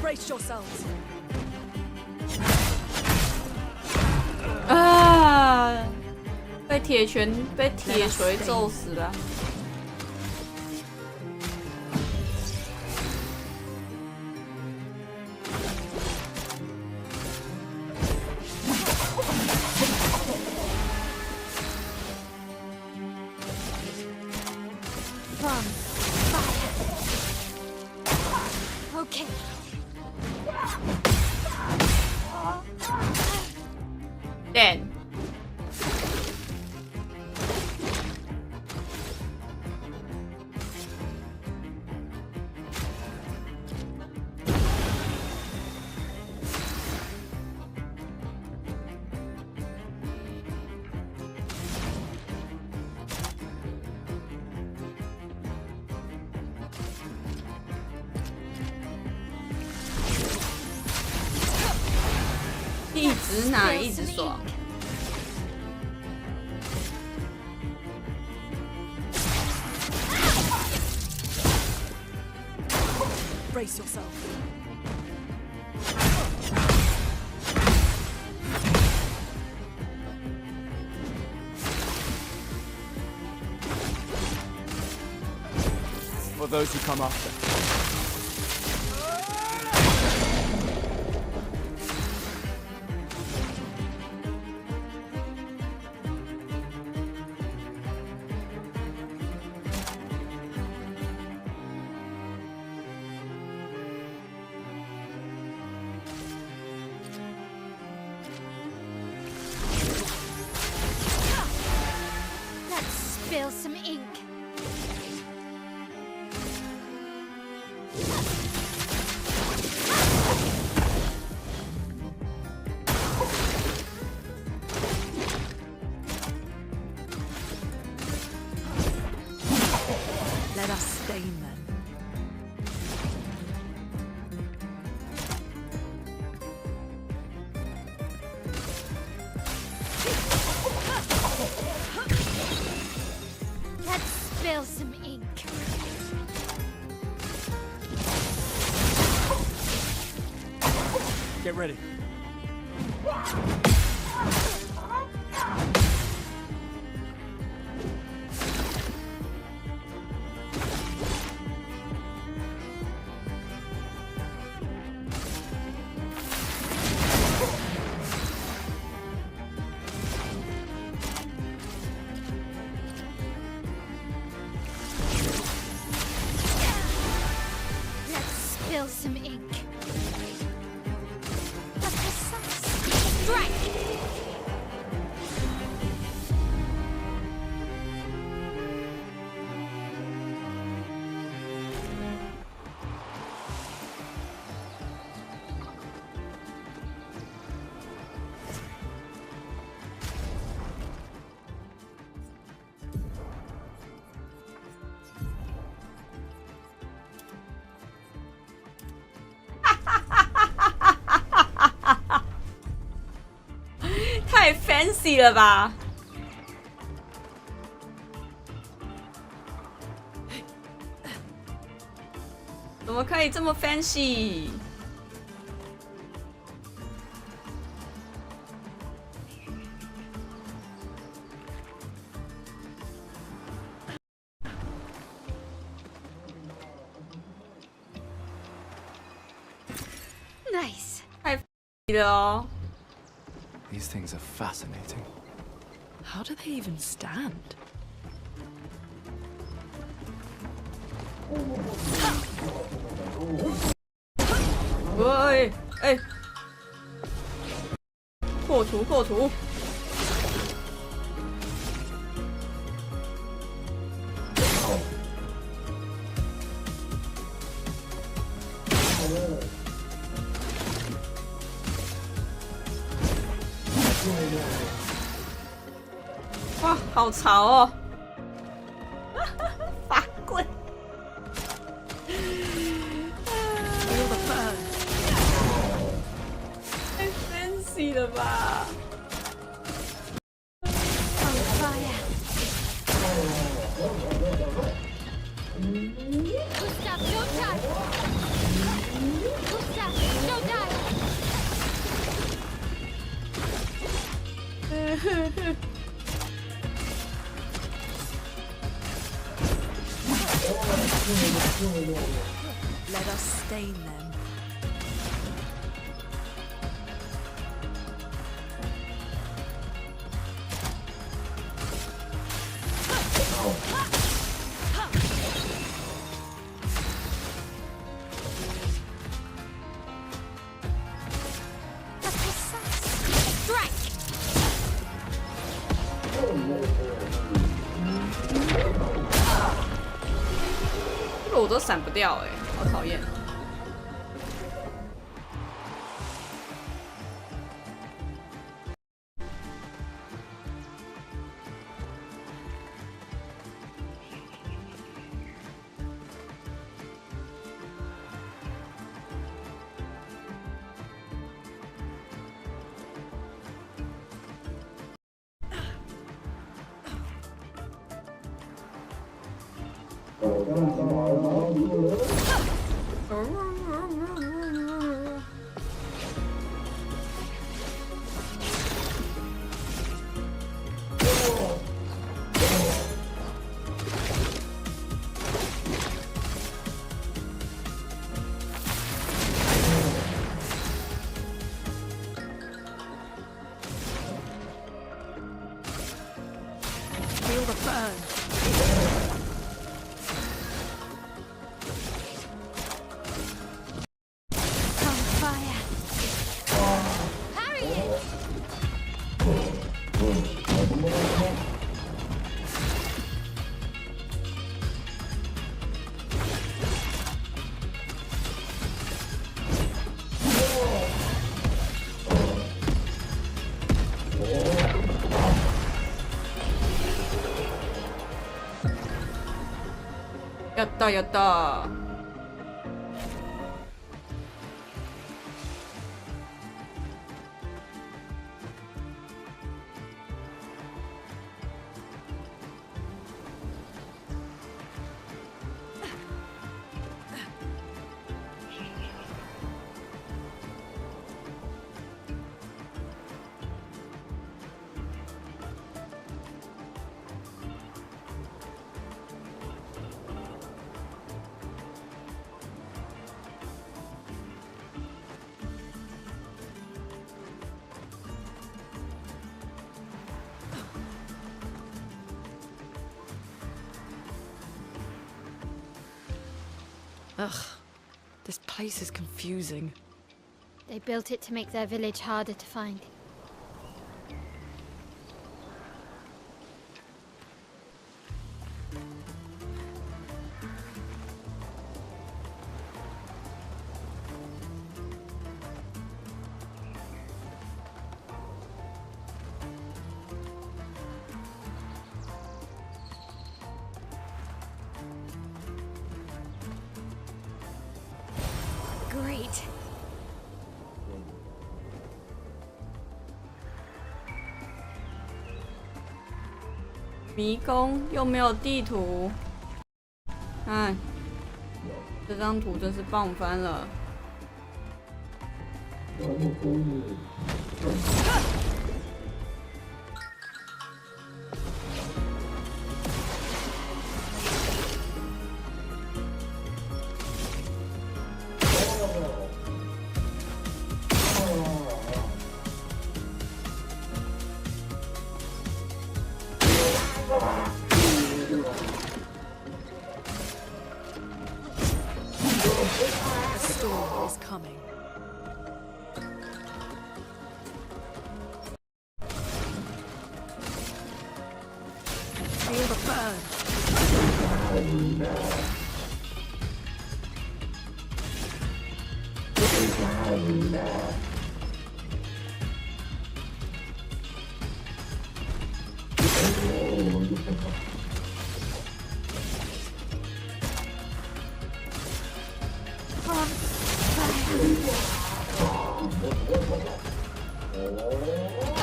Brace yourselves. 啊！被铁锤揍死了。 From fire. Okay. Dead。 一直拿，一直爽。 Brace yourself. For those who come after. spill some ink. Let us stain them. Let's spill some ink. Get ready. Let's spill some ink. A precise strike.太 fancy 了吧？怎么可以这么 fancy？Nice. 太 fancy 了哦！ These things are fascinating. How do they even stand?喂，哎，破图破图！哇，好潮哦！法棍。 太 fancy 了吧！ On fire. Gustav, don't die. Gustav, don't die. Let us stain them. A precise strike. 这个我都闪不掉哎、好讨厌。Feel the burn. 야따 야따. Ugh, this place is confusing. They built it to make their village harder to find. Great. 迷宫又没有地图，看这张图真是棒翻了。The storm is coming. Feel the burn.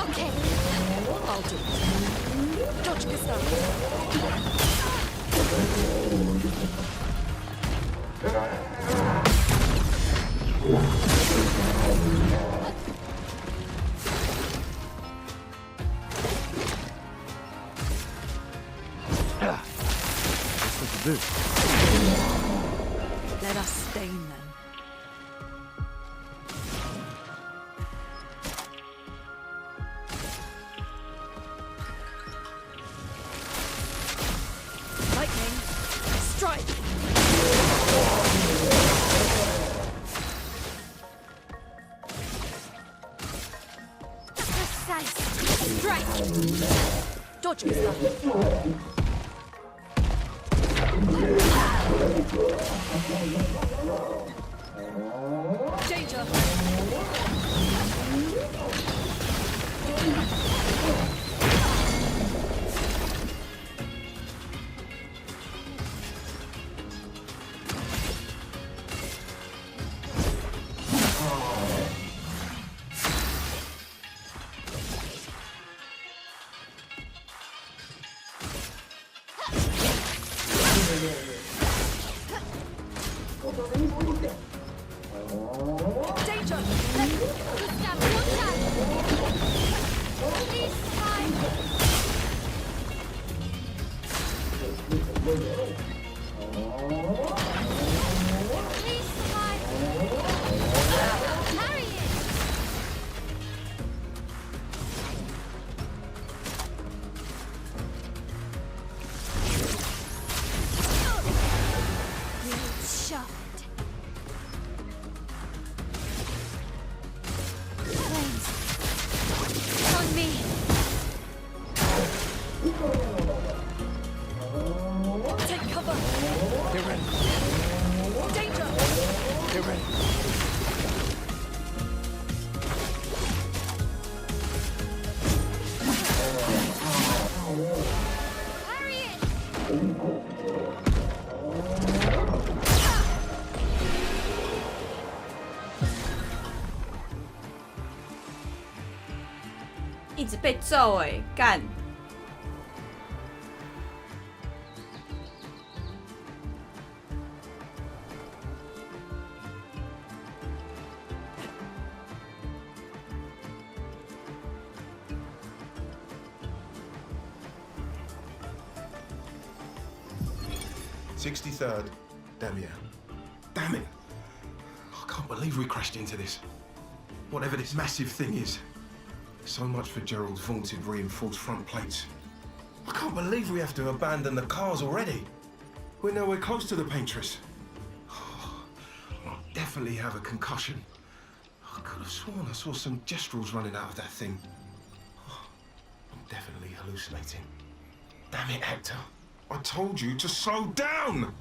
Okay. I'll do it. Dodge Gustav. What's there to do? Let us stain them. Lightning, strike! Precise. Strike. Dodge Gustav. Danger! Danger! Gustav, watch out! Please survive. Please survive. Carry it. Blade sharpened. Flames. On me. Take cover! Get ready. 一直被揍哎，干！63rd, Damien. Damn it! I can't believe we crashed into this. Whatever this massive thing is. So much for Gerald's vaunted reinforced front plates. I can't believe we have to abandon the cars already. We're nowhere close to the Paintress. I'll definitely have a concussion. I could have sworn I saw some gestrels running out of that thing. I'm definitely hallucinating. Damn it, Hector. I told you to slow down!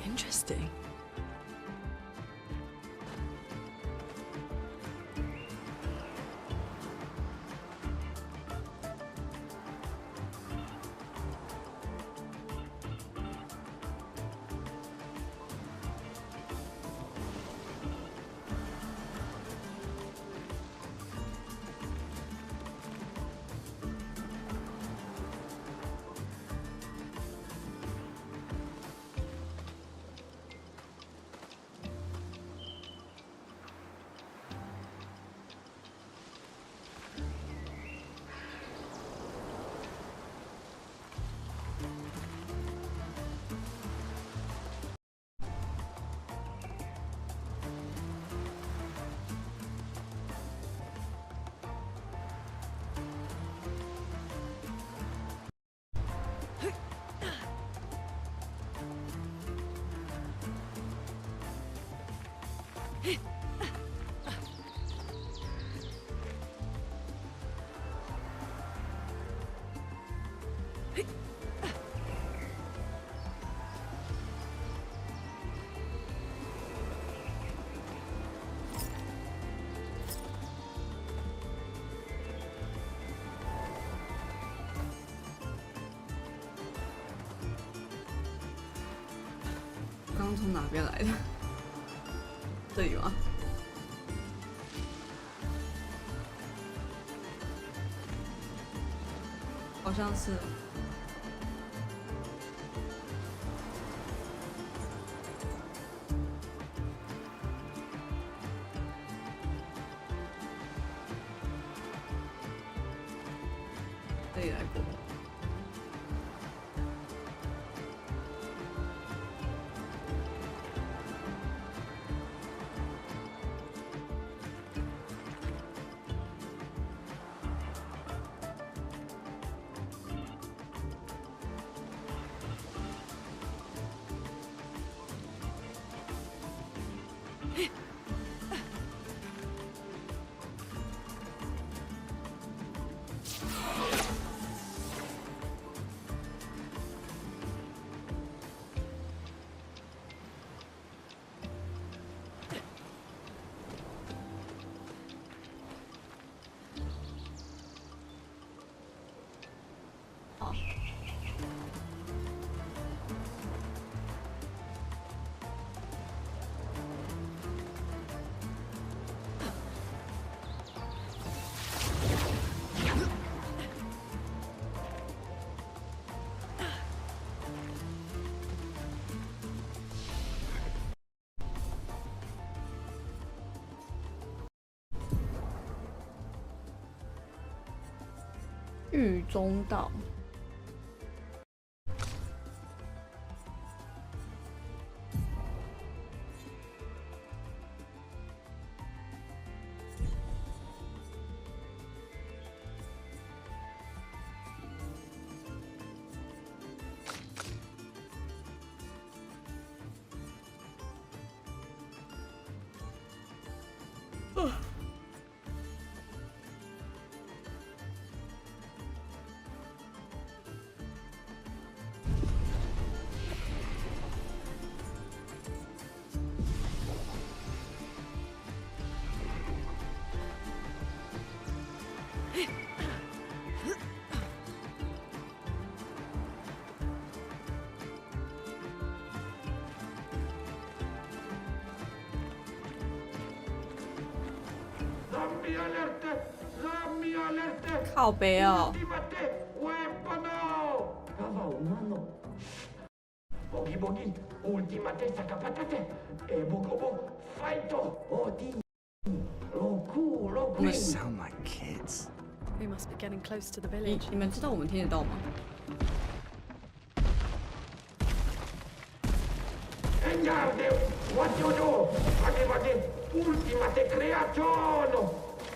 Interesting.刚从哪边来的？这里吗？好像是。这里来过。狱中道。靠北哦。You sound like kids. We must be getting close to the 你 village. 你们知道我们听得到吗？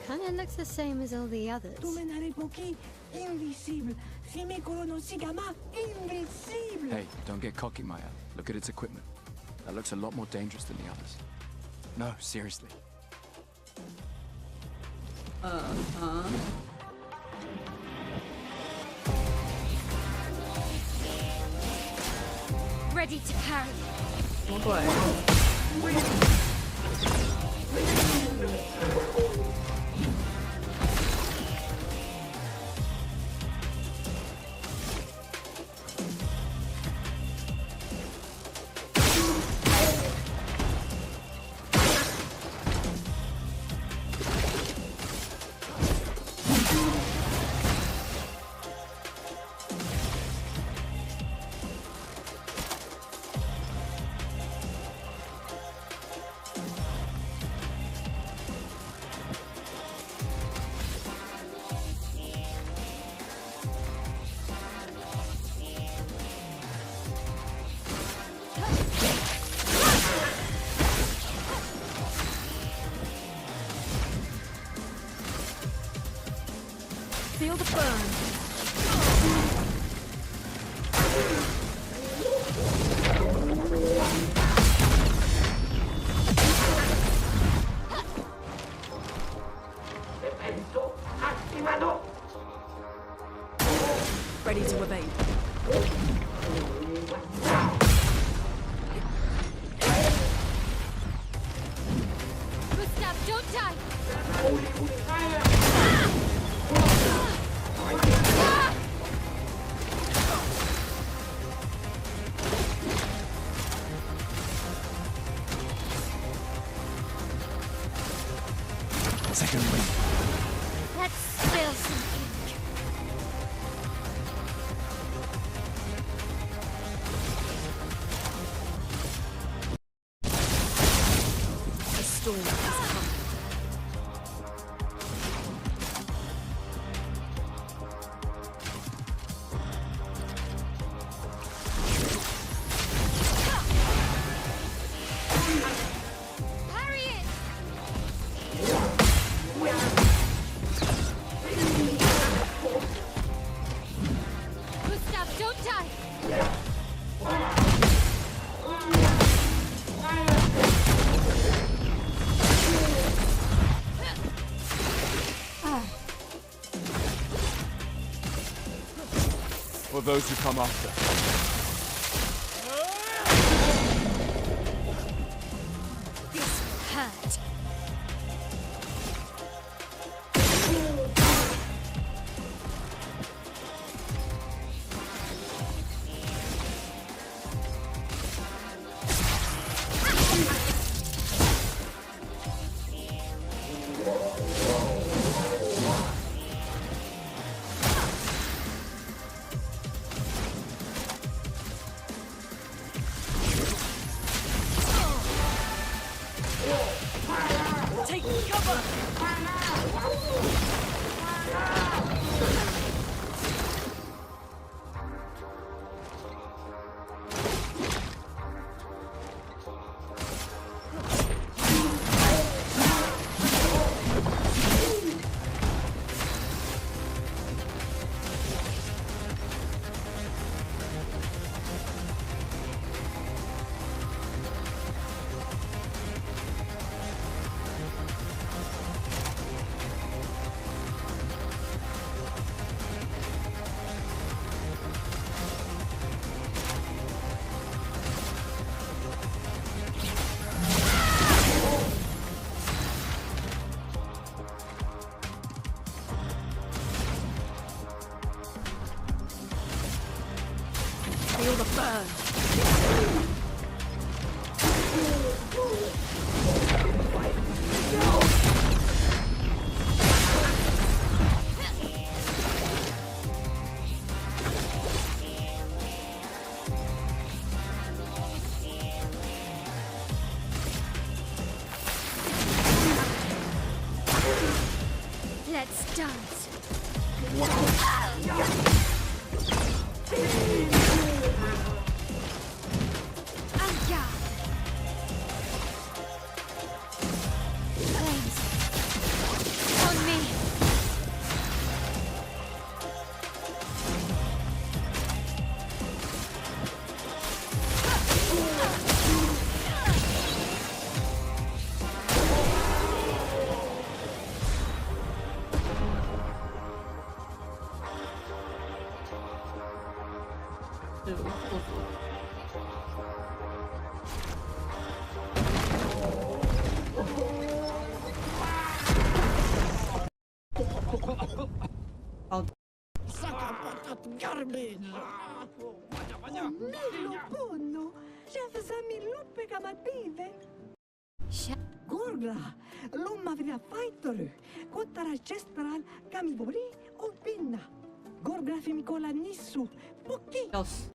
Kinda looks the same as all the others. Domenare pochi invisible. Simicolo non si chiama invisibile. Hey, don't get cocky, Maya. Look at its equipment. That looks a lot more dangerous than the others. No, seriously. Ready to carry. 什么鬼？ Feel the burn. Ready to evade. Gustav, don't die! Second wind. Let's spill some ink. The storm has come. Parry it! Gustav, don't die! For those who come after. This will hurt. Take cover! Let's dance. Flames. On me. Buono, chef Samiluppe Kamative. Gorga, Lomma via fighter, Kottara Chestral, Kamibori, or Pinna. Gorga Fimicola Nissu, Poki. Yes.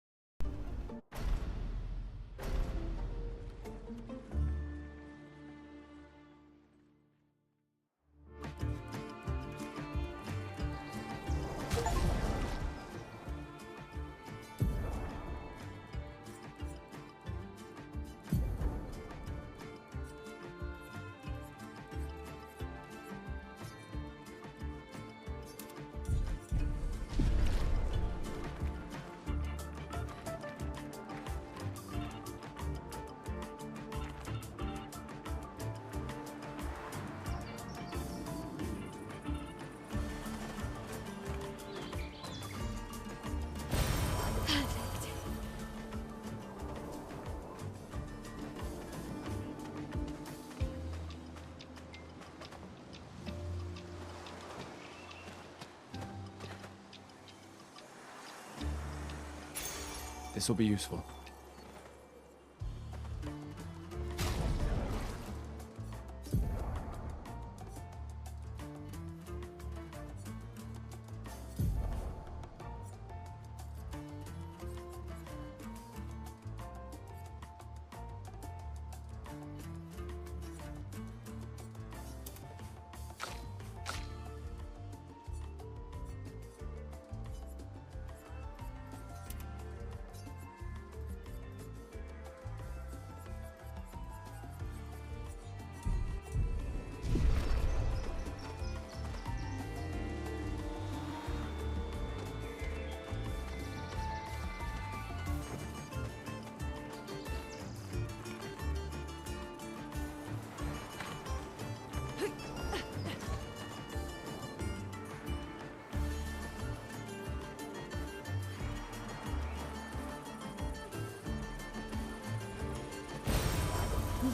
This will be useful.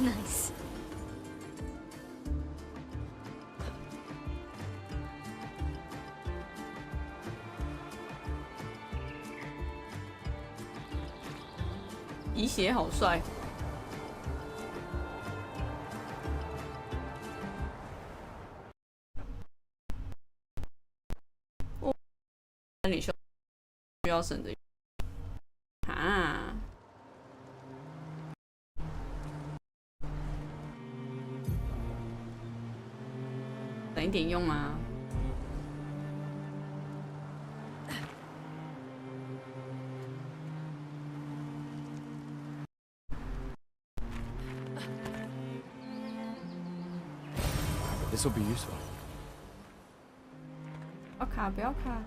Nice.遗血好帅。哦，领袖需要省着啊。省一点用吗？ This will be useful. 不要卡，不要卡。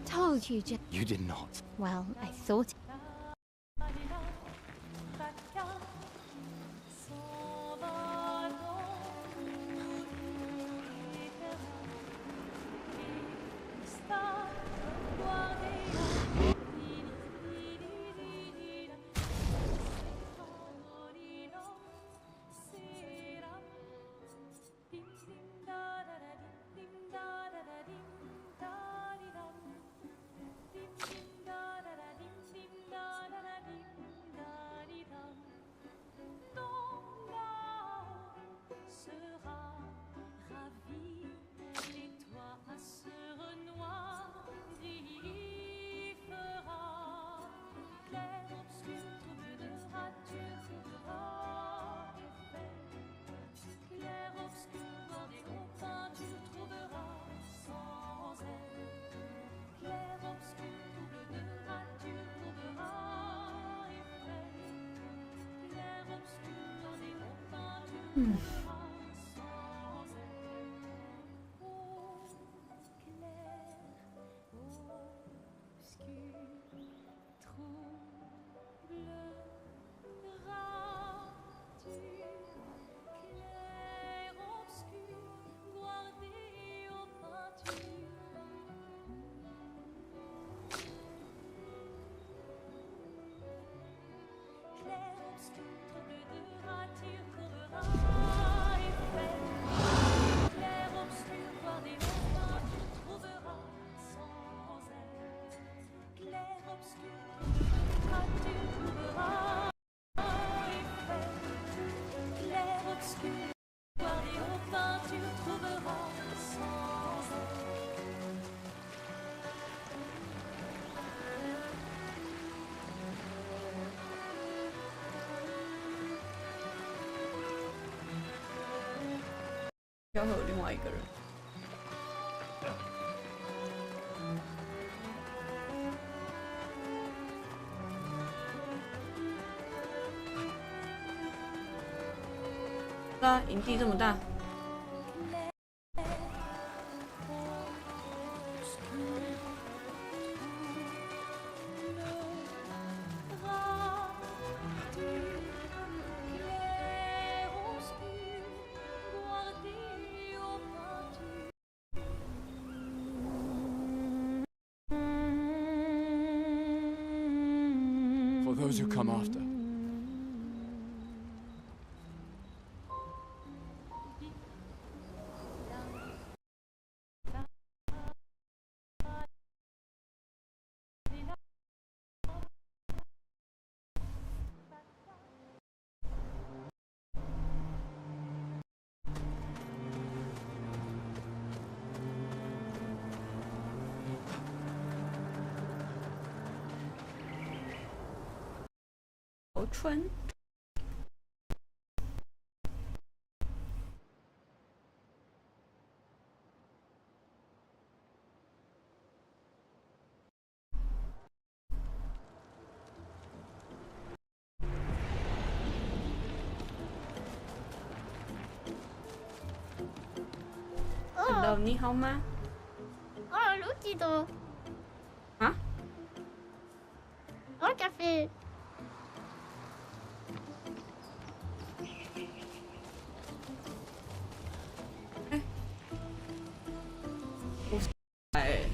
Told you, You did not. Well, I thought. 要会有另外一个人。啊，营地这么大。For those who come after.春。Hello， 你好吗？Oh, lucido. 啊？ Oh, café. 哎，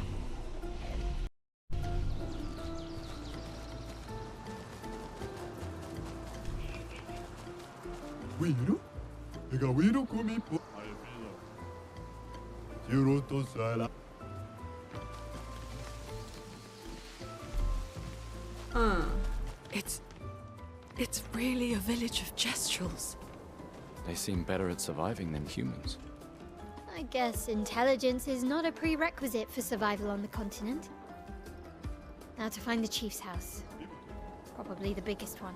Wiro? Ega Wiro come po. Giroto sala. It's really a village of Jestrals. They seem better at surviving than humans. I guess intelligence is not a prerequisite for survival on the continent. Now to find the chief's house. Probably the biggest one.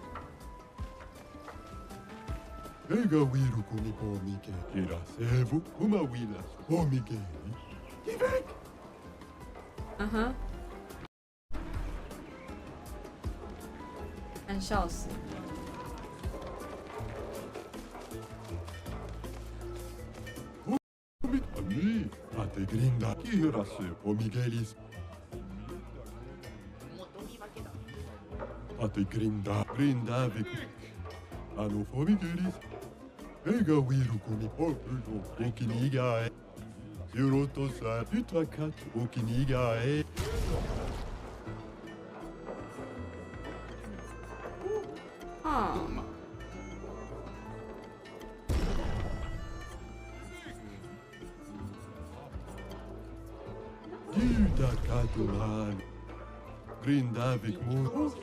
Ega Wiro come po mike. Ira sevu uma wila po mike. Ivek. 嗯哼，看笑死。 Ami, ate grinda kirase po Miguelis. Ate grinda vik. Ano po Miguelis. Ega Wiro come po tudo okiniga e. Giroto sa utrakat okiniga e. Gilda Caturan. Grindavik Muros.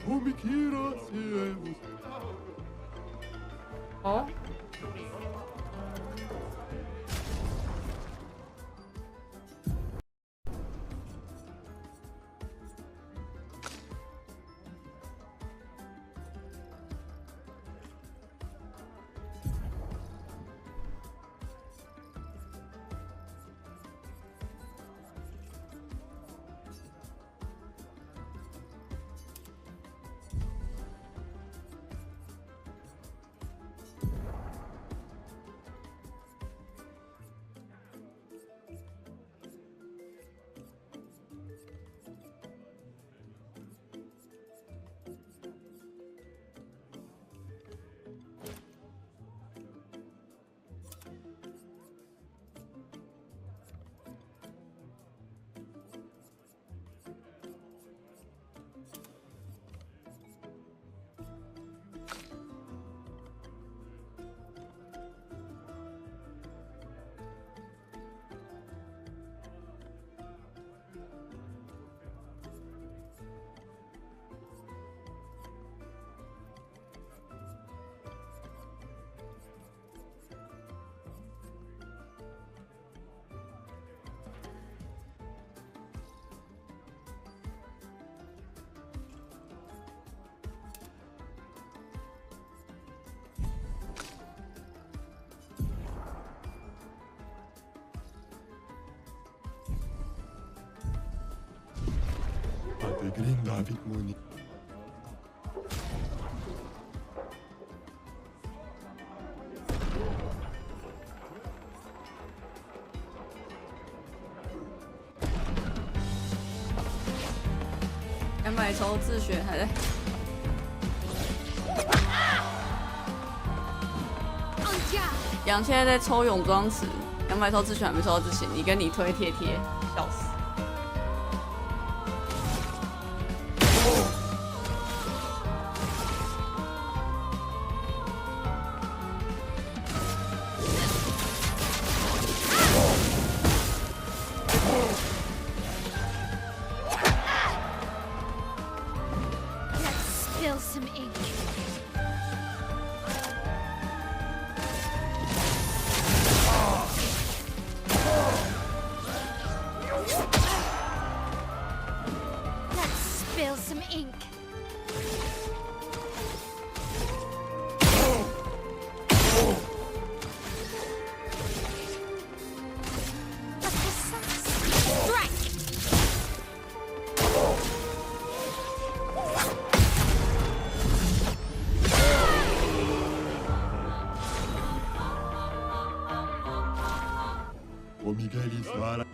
Omikira Seus. 哦， green David money. 200抽自学还在。杨现在在抽泳装池，200抽自学还没抽到之前，你跟你推贴贴，笑死。Spill some ink. Let's spill some ink. Strike! O Miguel Isara.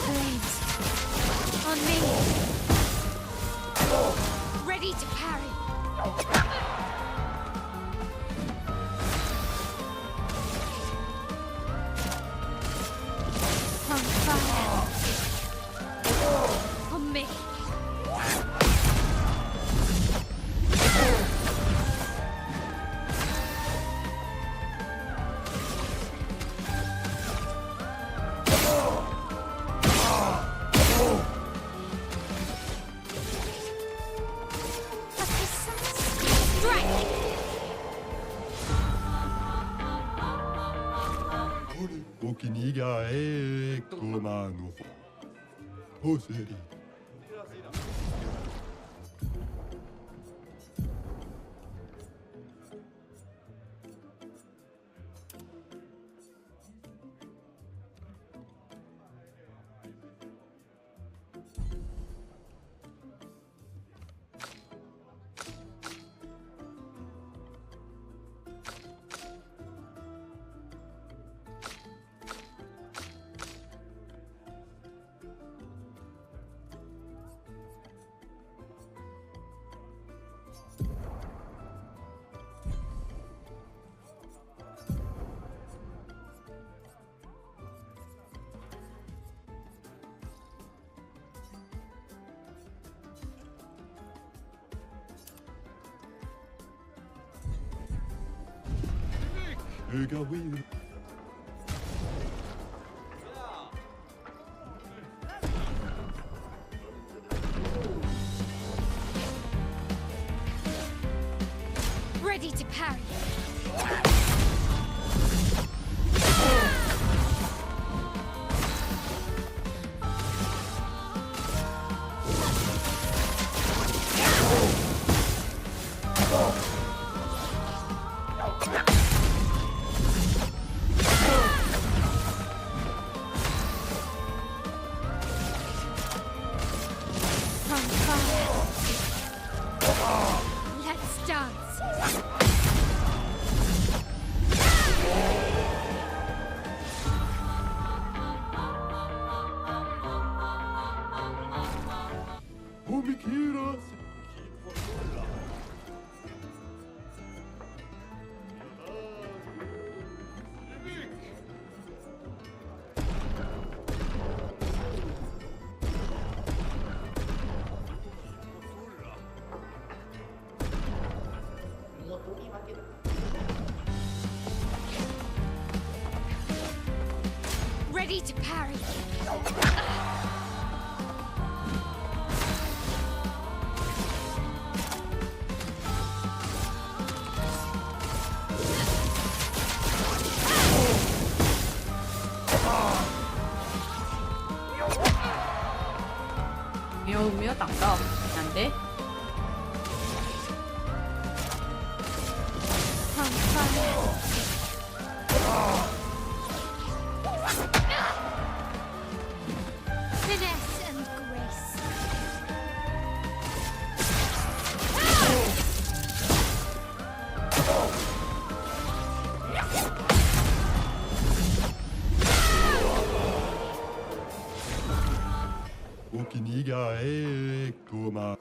Flames. On me. Ready to carry. On fire. On me. Strike! Okiniga e komano. Poseri. Öga will. Ready to parry. On fire. Let's dance. ready to parry.没有挡到，难的。Finesse and grace. お気に入りがとま。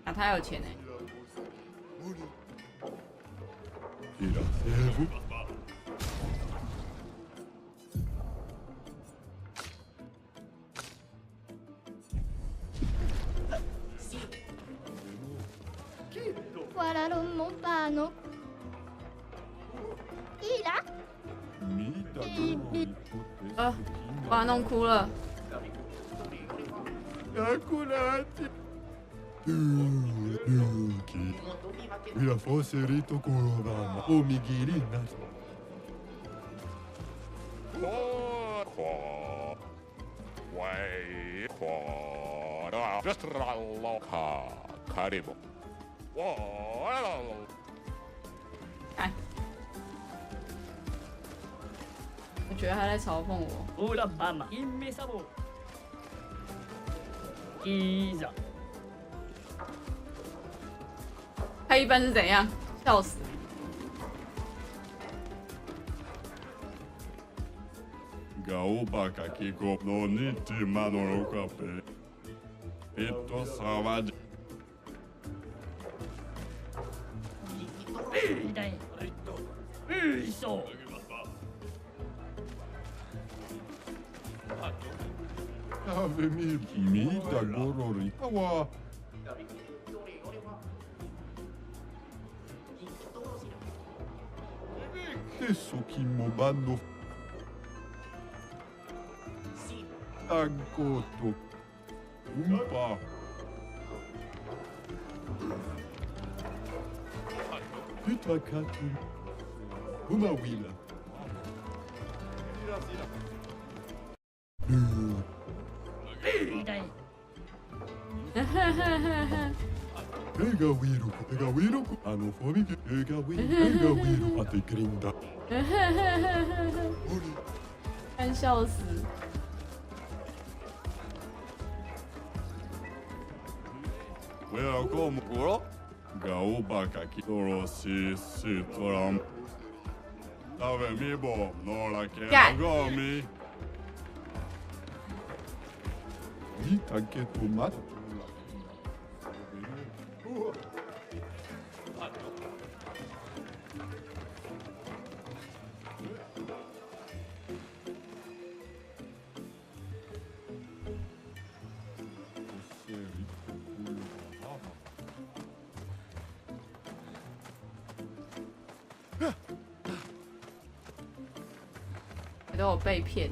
啊，他有钱哎。いらせぶ。Voilà lo montano. Ila? 見た把他弄哭了。Il a fosserito curva, o migirina. Karibo. 哎，我觉得他在嘲讽我。オラママインメサボいざ他一般是怎样？笑死！ Gao baka kiko no niti madoro kape. Ito savage. 痛いういそう Ave mi kimi da gorori wa. Adesso chi mo bando Ankoto Umpa Utakatu Umawila Ega wiru, anofobik, ega wiru, ate grinda. 看笑死！ Welcome, Goro. Gao baka kitoro si toram. Ave mi bo, nora ke gomi. Vita che tomato.都有被骗。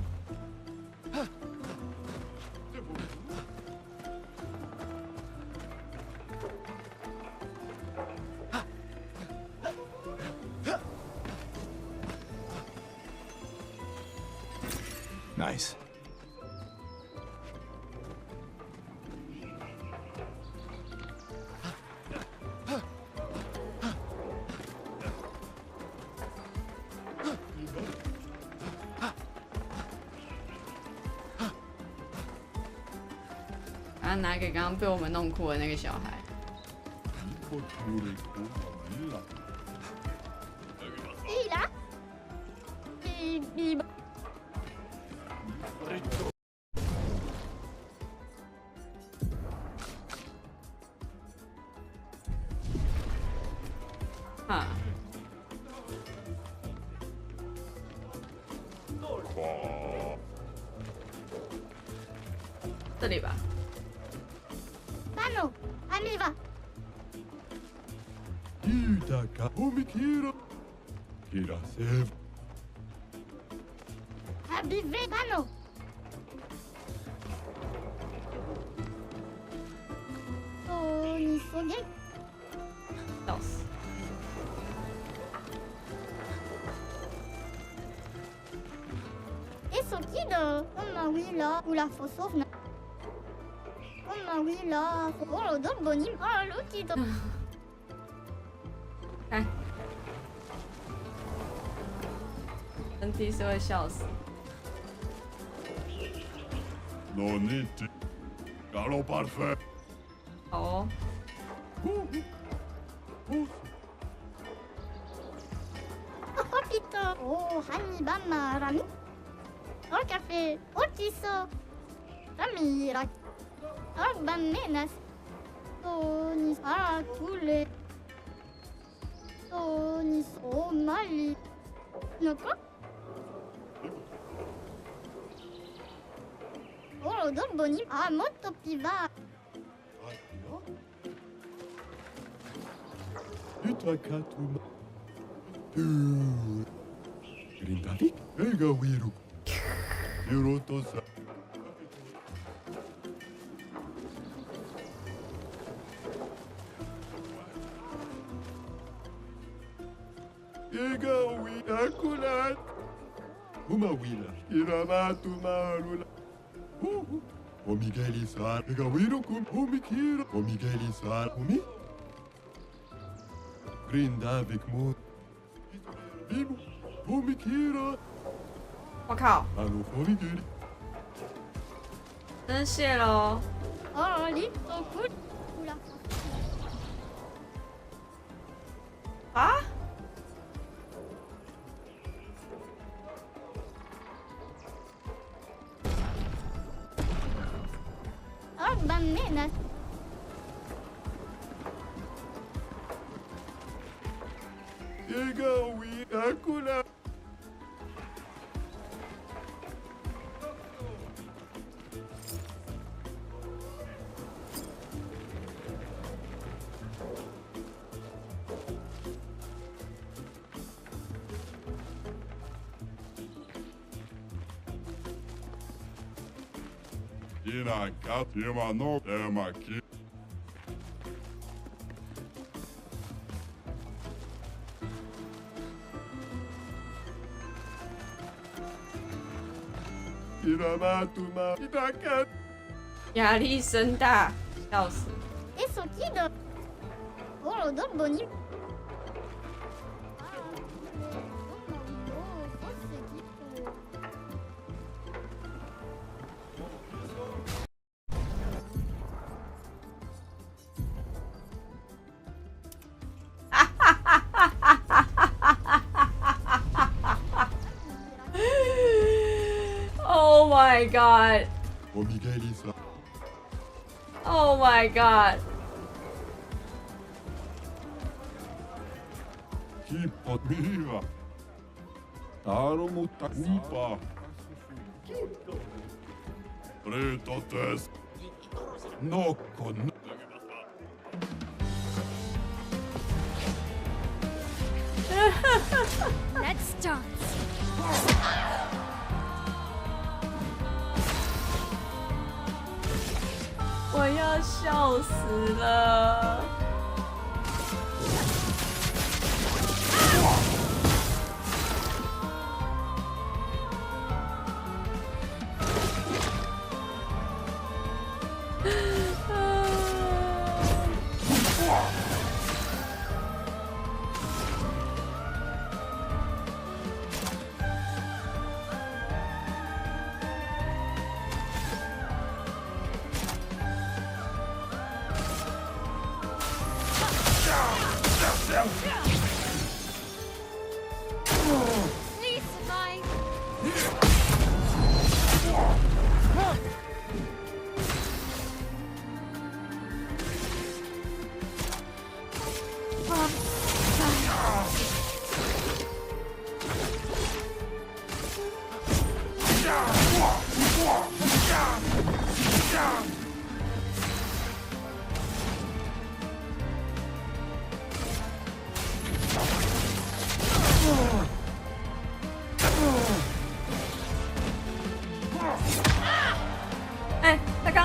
Nice.然后拿给刚刚被我们弄哭的那个小孩。 Ila? Ah. 这里吧。 Mano, arriva. Utaka Omikira. Kira sev. Abivegano. 你说耶？笑死！ Eso quiero. Uma wila ula fosofna. Uma wila olo don bonim alo quiero. 看，人体是会笑死。 Noniti. Calo parfait. 好哦。 Rapito. Oh, Hanibama Rami. Oh, café. Oh, tiso. Rami rak. Oh, bamenas. Oh, ni para tule. Oh, ni so mali. Noko? Oh, don bonim. Ah, moto piva. Utrakatuma. Grindavik. Ega wiru. Yurotosa. Ega wi akulat. Uma wila. Iramatu marula. Omigeli sar. Ega wiru kum. Omikira. Omigeli sar. Omi. Grindavik mod. Bimu. Omikira. 我靠， Alo omigeli. 真谢喽！ Oh, listo, good. Ula. 啊？ Oh, bamenas. Ega wi akulat. Ina kat yema no ema ki. Iramatuma itakat. 压力山大，笑死！ Eso quiero. Oh, don bonim. Oh my god! Omigeli sa. Oh my god! Kipot miva. Taro mutta upa. Pretotes. Nokkon. Let's dance. 我要笑死了！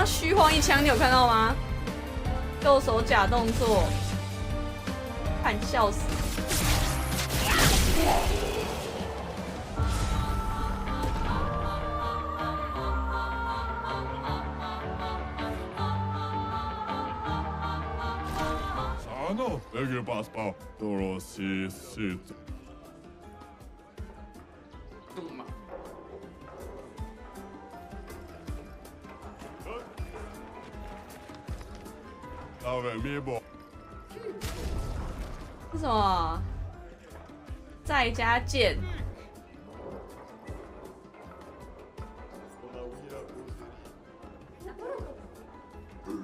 刚虚晃一枪，你有看到吗？右手假动作，看笑死。Sano, bigger baseball. Doro si sit. 老外面不。是什么？在家见。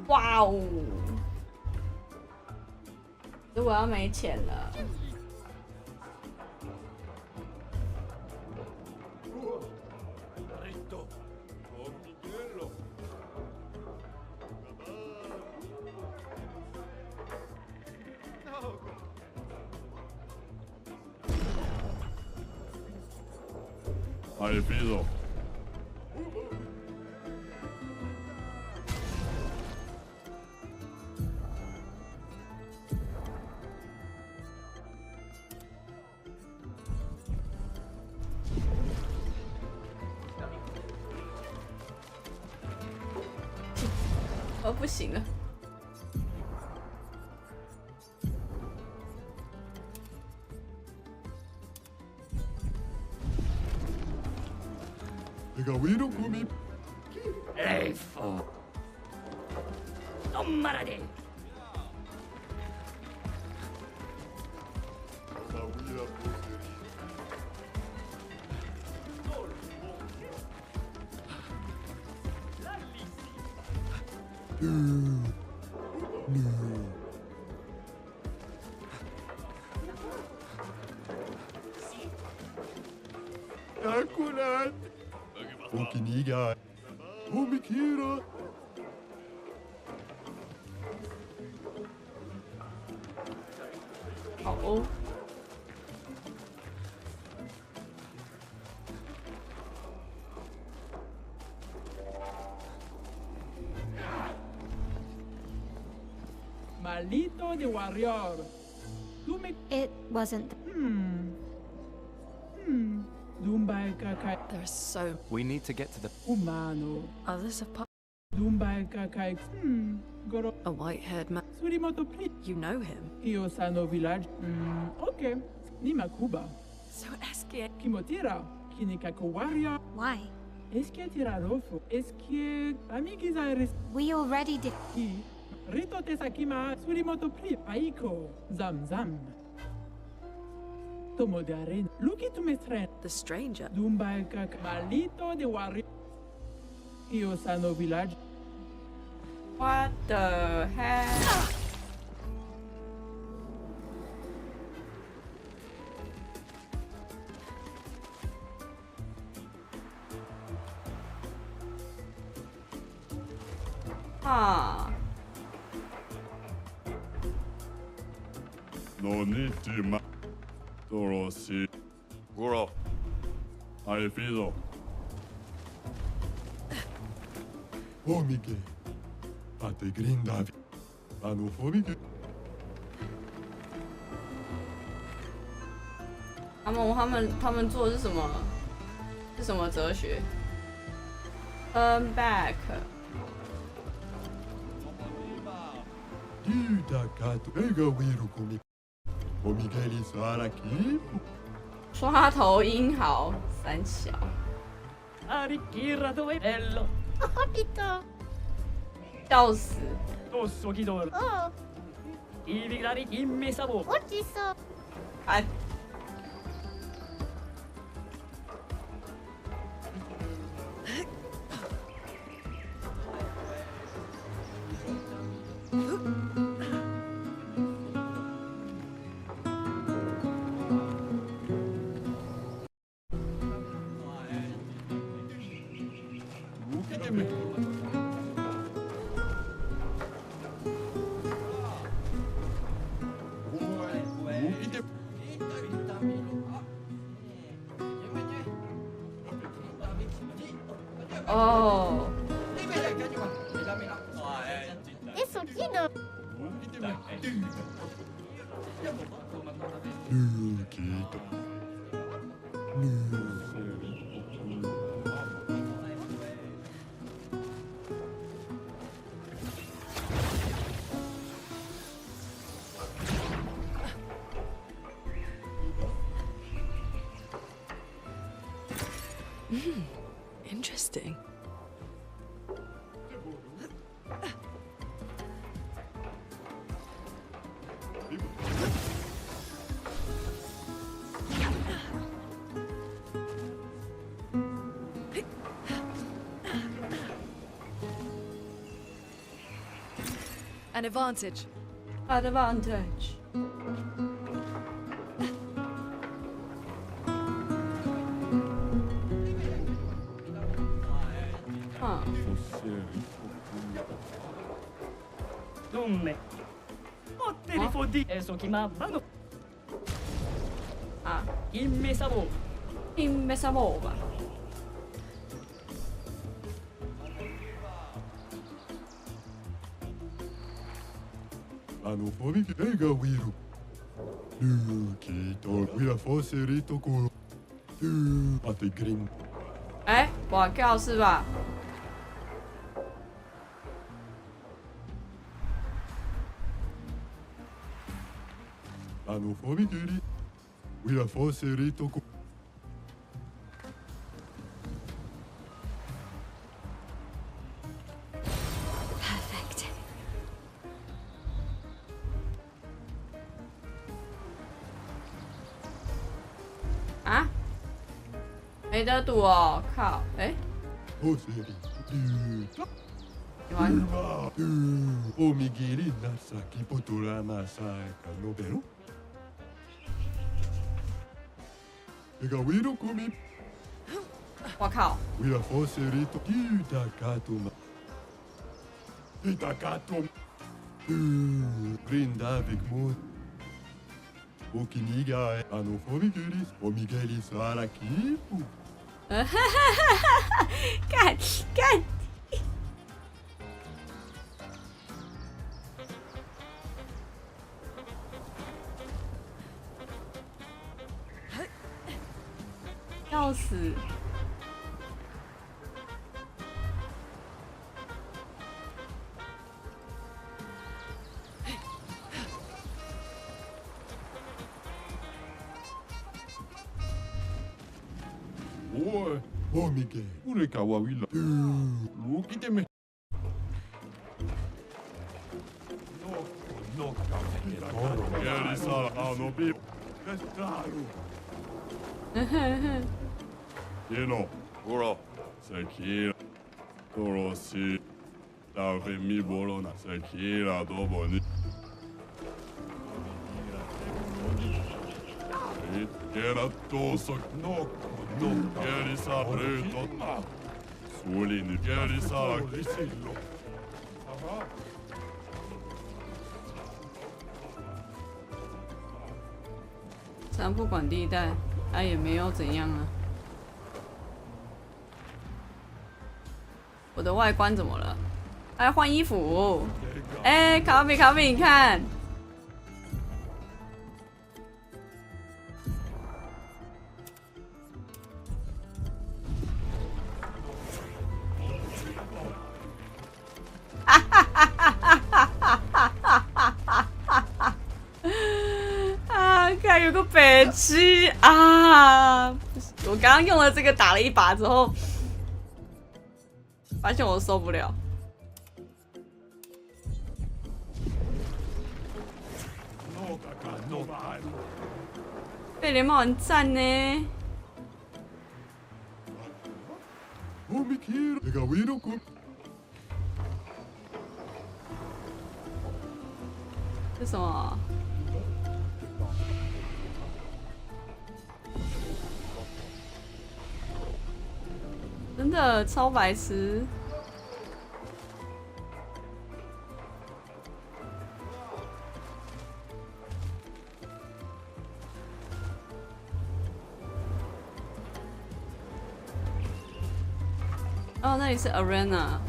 哇哦！如果要没钱了。Hai fido. Oh, 不行了。Gawiro kumi. Leifo. Tommarade. Akurat. Okiniga. Omikira. Oh. Maldito de warrior. Tú me... It wasn't. Dumbai kakai There are so We need to get to the. humano. others have Dumbai kakai. Goro. a white-haired man. Surimoto please. You know him. Kiyosano village. Okay. Nima Kuba. So Eskia. Kimotira. Kinikako warrior. Why? Eskia tirarofo. Eskia amigiza eres. We already did. Ki. Rito tesakima. Surimoto please. Aiko. Zam zam. Tomo de arena. Luki tu mestre. The stranger. Dumbai kaka. Malito de warrior. Kiyosano village. What the heck? Ah. No need to ma. Doro si. Goro. Hai fido. Omike. Ate grindavi. Anofomike. 他们做的是什么？是什么哲学？Turn back。 Idakato. Gawiro kumi. Omigeli saraki. 刷头音好，三小。 Arricchirra dove bello. Capito. 笑死！ Tosso Ghidor. Oh, I vigari immi savo. 어딨어? 啊！ 哦。Eso tiene. Kita. Interesting. An advantage. Advantage。嗯， Dunne. Otteri foddi. Eso chiamavano. 啊 Immesavo. ，in Messamova。Fome que pega o Iro. Que torna fosse rito com. Até grim. 哎，广告是吧？ Fome que ele. Vira fosse rito com. Perfect. 啊？没得赌哦，靠！哎， Fosse rito. 你玩 O Miguel nasa que potura massa no pero. Pega o Iro come. 我靠！ Vira fosse rito. Ita catuma. Ita catum. Brinda Vigmund. O Kiniga Fome que eles. O Miguel Sara aqui. 干干！要死！Oh Miguel. Ure kawawila. Look at me. No, Gary Sara no be. Claro. Yeno, ora. Sekira. Torosi. Dave mi bolona. Sekira doboni. Era toso. No. Gary Sara preto. Solini. Gary Sara kisillo. 咱不管地带，他也没有怎样啊。我的外观怎么了？哎，换衣服。哎，卡比，你看。看有个北七啊！我刚刚用了这个打了一把之后，发现我受不了。被联盟很赞呢。这什么？真的超白痴！哦，那里是 Arena。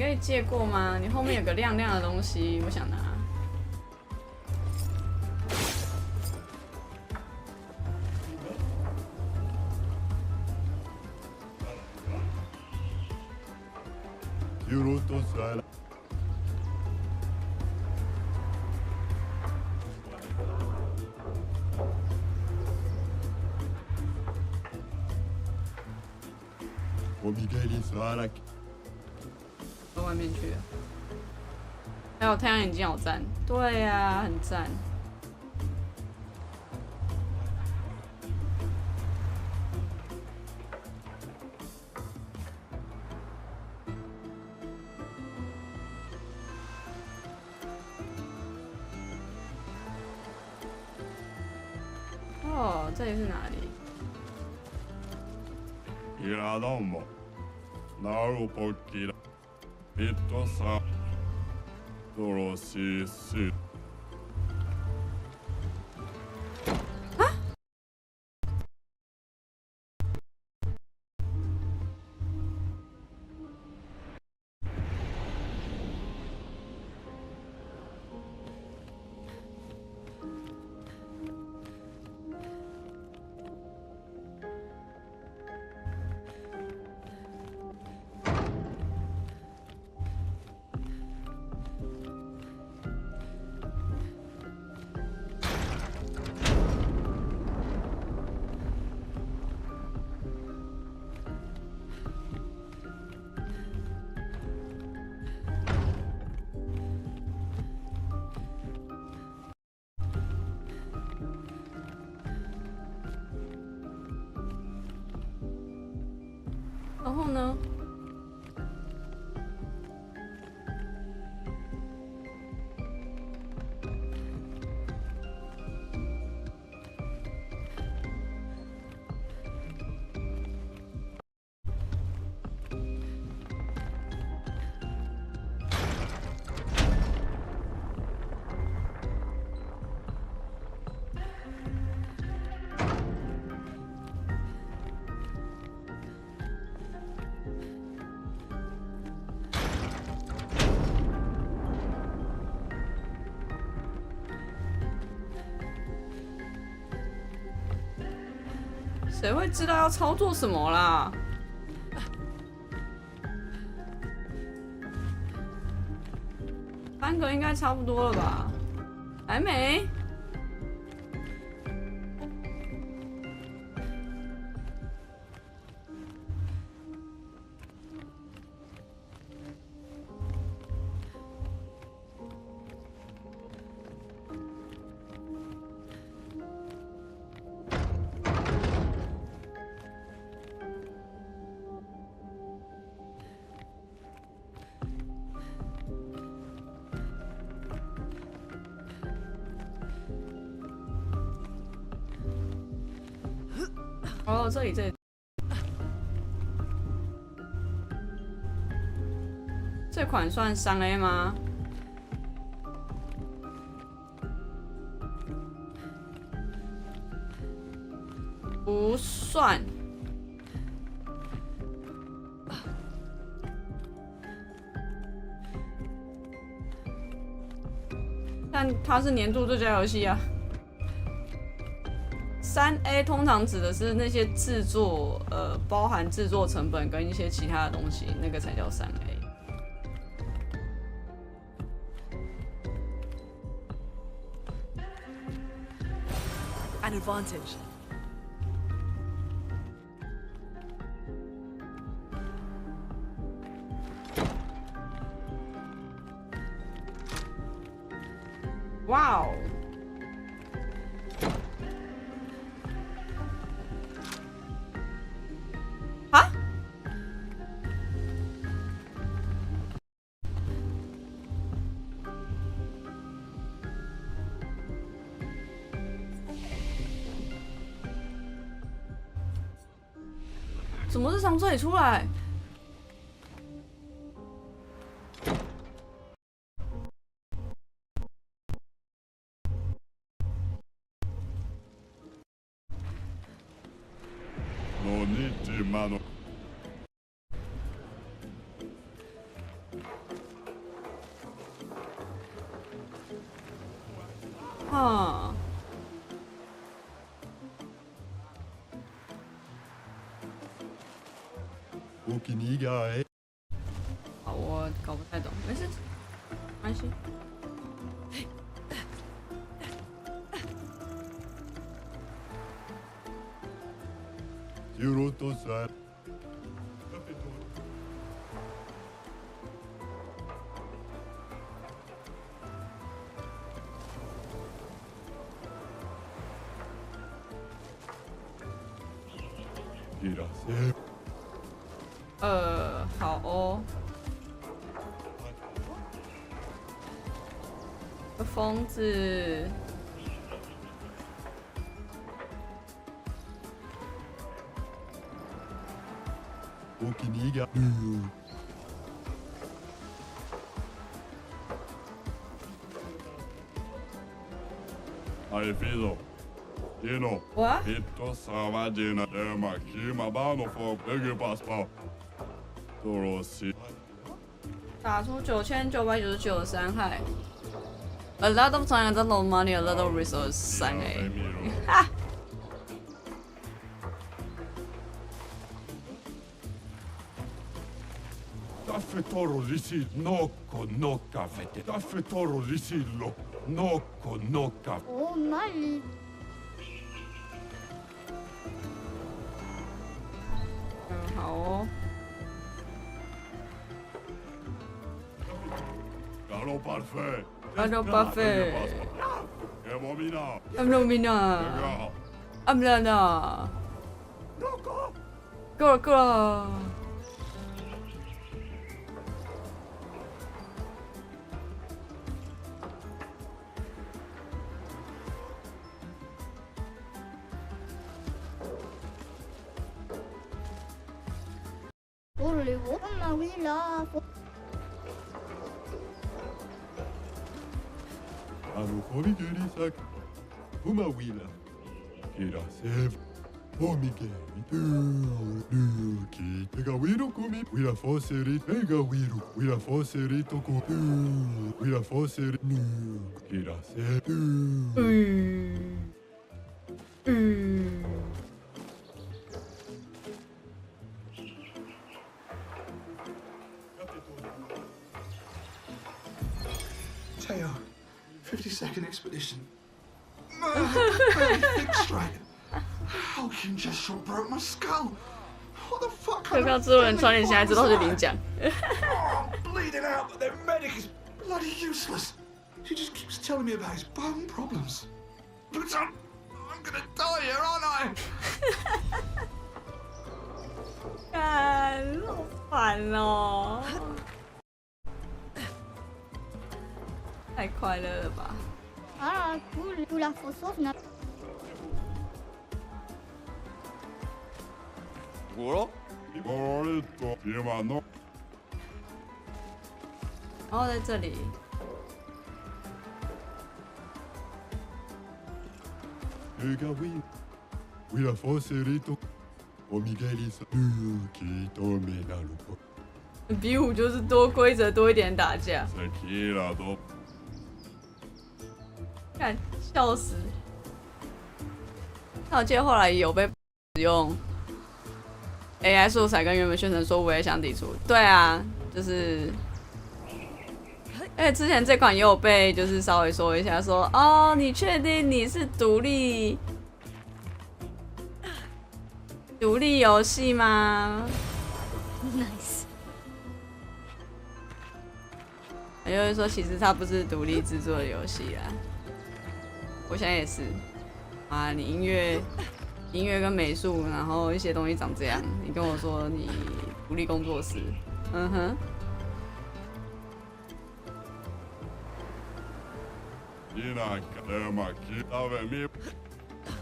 可以借过吗？你后面有个亮亮的东西，我想拿。ユロトサラ我米给你刷了。到外面去了。还有太阳眼镜好赞，对呀、啊，很赞。哦，这里是哪里？いやどうも。なるポッキラ。ビットさ。よろしいし。然后呢？谁会知道要操作什么啦？3个应该差不多了吧？还没？哦，这里。这款算3A 吗？不算。但它是年度最佳游戏啊。3A 通常指的是那些制作，包含制作成本跟一些其他的东西，那个才叫3A。An advantage. Wow. 怎么是从这里出来？啊。お気に入り。好，我搞不太懂，没事，没关系。ジロとさ。いらっしゃい。好哦。疯子。お気に入り。Hai fido. Ino. What? Hitto savagina dema kima bano for bigger passport. 多罗西。打出9999的伤害。A lot of time, a lot of money, a lot of resources. 3A。哈。Taffetoro risil nocco nocca fete. Taffetoro risillo nocco nocca. Oh, mal. 好哦。Gallo parfait. Gallo parfait. Emomina. Emomina. Amlana. Go. フォミゲリサクウマウィラキラセフフォミゲリドゥルキテガウィロコミウィラフォセリテガウィロウィラフォセリトコドゥウィラフォセリヌキラセドゥTeo, 52nd Expedition. Barely think straight. Hulking gesture broke my skull. What the fuck? 刚刚制作人传你现在知道就领奖。I'm bleeding out, but their medic is bloody useless. He just keeps telling me about his bone problems. But I'm gonna die here, aren't I? 干，好烦哦！太快乐了吧！ Ah, cool. Tu la fosofna. Sicuro? Sicuro, chiamano. 然后在这里，We are forcerito. O Miguelis, che tome da lupo. 比武就是多规则多一点打架。 Sekira do. 看，笑死！那我记得后来有被使用 AI 素材跟原本宣传说我也想抵触。对啊，就是，而且之前这款也有被就是稍微说一下说，哦，你确定你是独立游戏吗 Nice. 也就是说，其实它不是独立制作的游戏啦。我想也是啊，你音乐跟美术，然后一些东西长这样，你跟我说你独立工作室，嗯哼。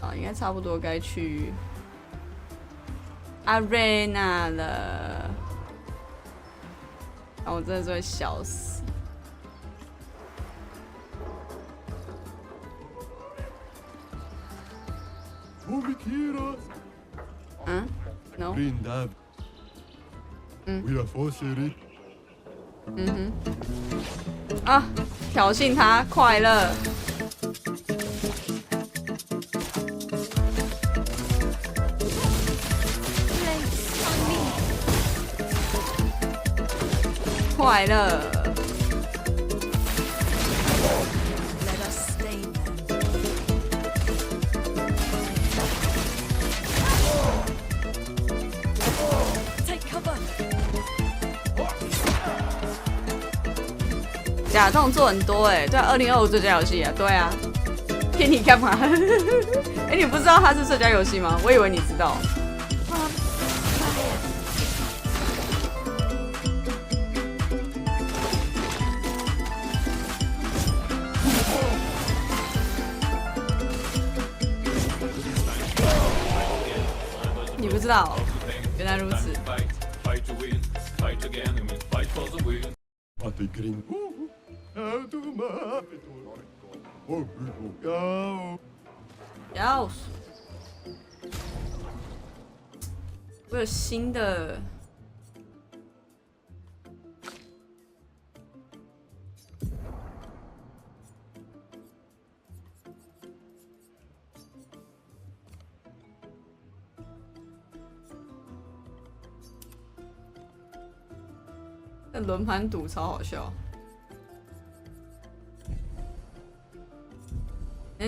啊，应该差不多该去 Arena 了。啊，我真的是会笑死。嗯 ？No。嗯。嗯哼。啊，挑衅他快乐。快乐。Let us stay there. Take cover. 假动作很多哎、对啊，2025最佳游戏啊，对啊，骗你干嘛？哎、你不知道它是社交游戏吗？我以为你知道。你不知道、原来如此。 Ate green. Out of my Oh, go. 要，我有新的。那轮盘赌超好笑。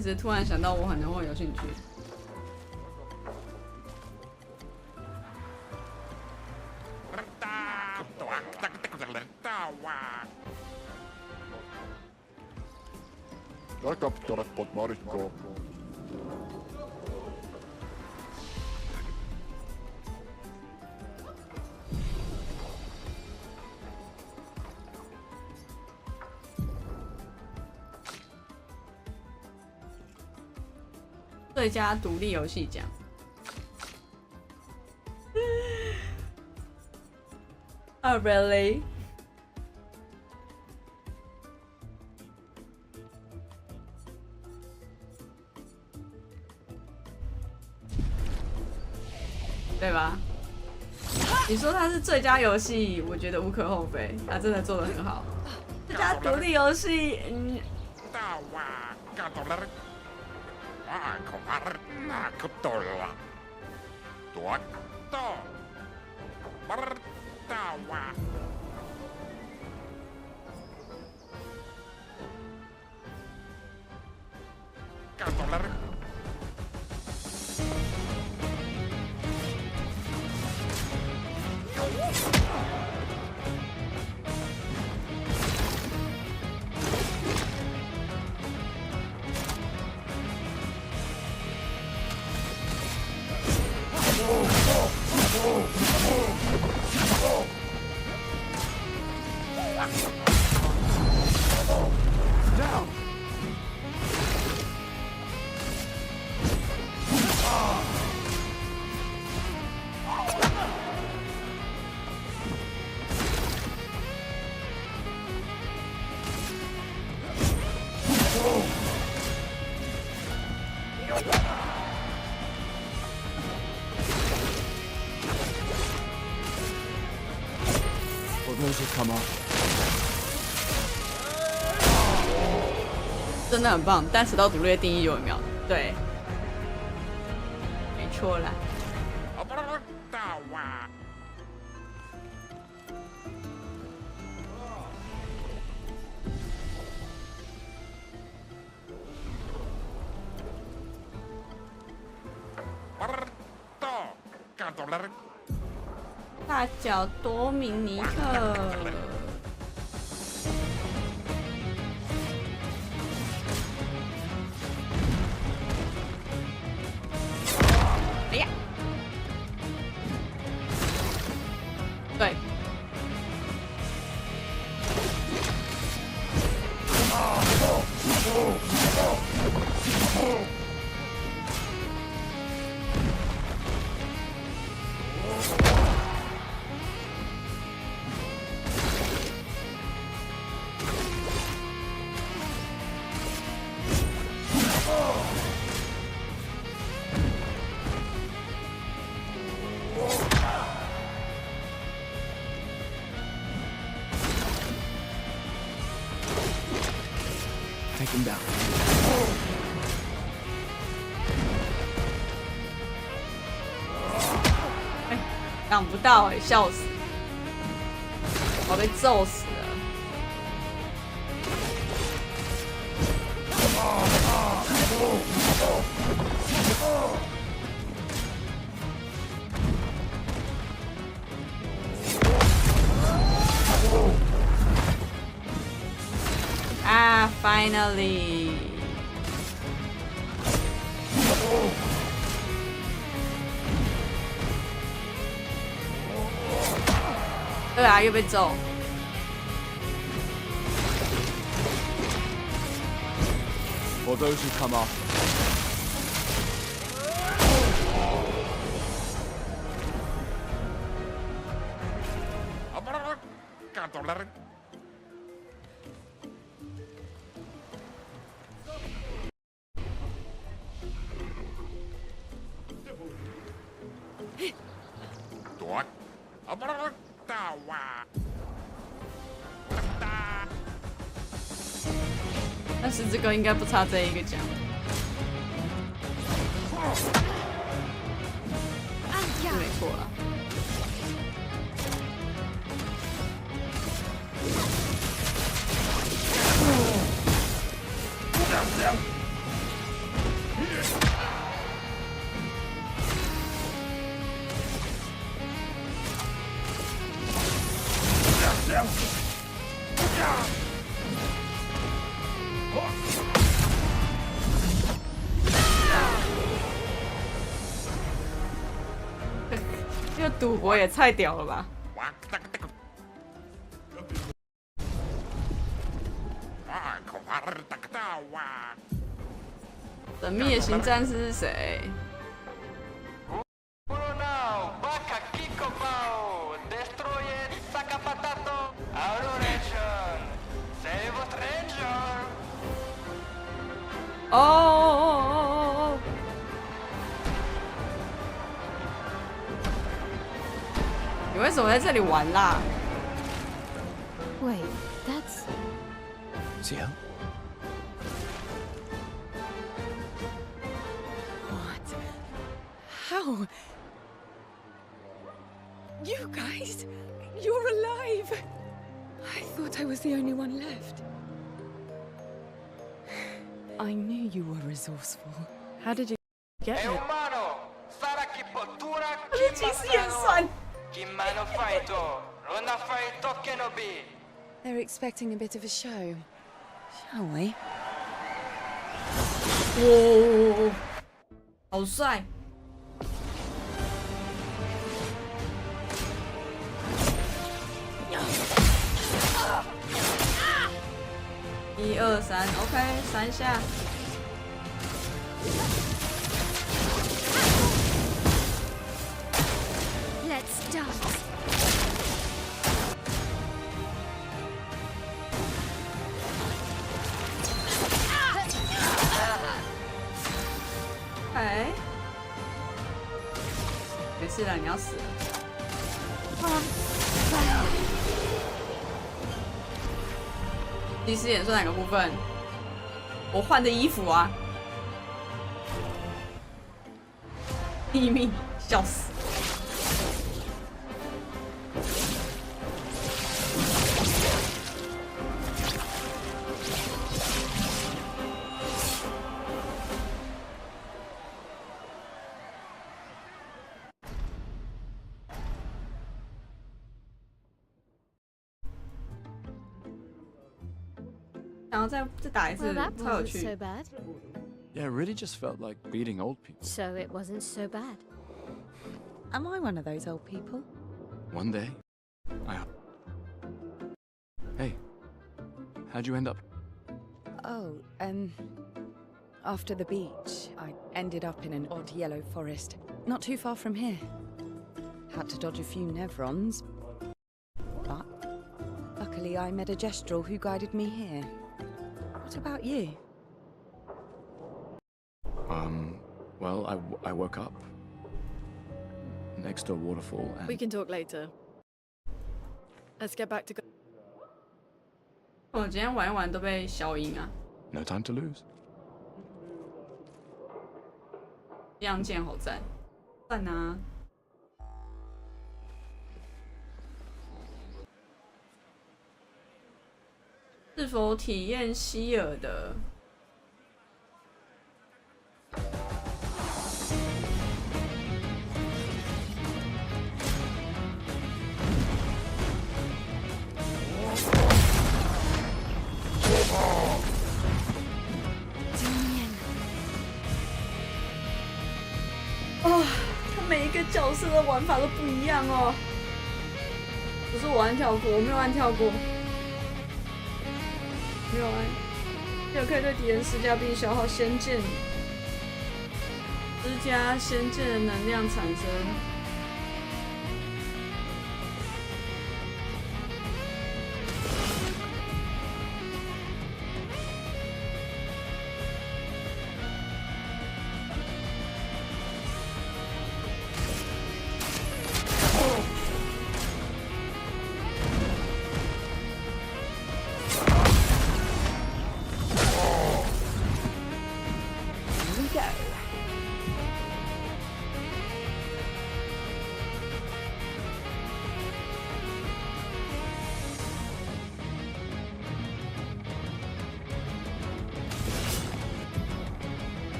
只是突然想到，我可能会有兴趣。最佳独立游戏奖。Really？ 对吧？你说它是最佳游戏，我觉得无可厚非，它真的做得很好。最佳独立游戏，真的很棒。单词到独立的定义有没有？对，没错啦。大脚多米尼克。哎呀，对。Take him down. 挡不到哎、笑死！我被揍死了。啊 ，finally！ 对啊，又被揍。For those who come after. Dog. 但是这个应该不差这一个奖。是没错啦。这个赌博也太屌了吧！神秘的新战士是谁？哦！你为什么在这里玩啦 Wait, that's... Zia? What? How? You guys? You're alive! I thought I was the only one left. I knew you were resourceful. How did you get here? 其实也算。 They're expecting a bit of a show. Shall we? 哇，好帅！1、2、3 ，OK， 3下。Let's dance. 哎，没事了，你要死了。第4演算哪个部分？我换的衣服啊！毙命，笑死！然后再打一次 Well, that 超有 wasn't 趣。 so bad. Yeah, it really just felt like beating old people. So it wasn't so bad. Am I one of those old people? One day, I. Hey, how'd you end up? Oh, after the beach, I ended up in an odd yellow forest, not too far from here. Had to dodge a few Nevrons, but luckily I met a Gestrel who guided me here. What about you? Well, I woke up next to a waterfall and... We can talk later. Let's get back to. 我今天玩一玩都被消音啊， No time to lose. 样剑好赞，赞啊！是否体验希尔的？哦，他每一个角色的玩法都不一样哦。不是我按跳过，我没有按跳过，没有按。这个可以对敌人施加并消耗仙剑，施加仙剑的能量产生。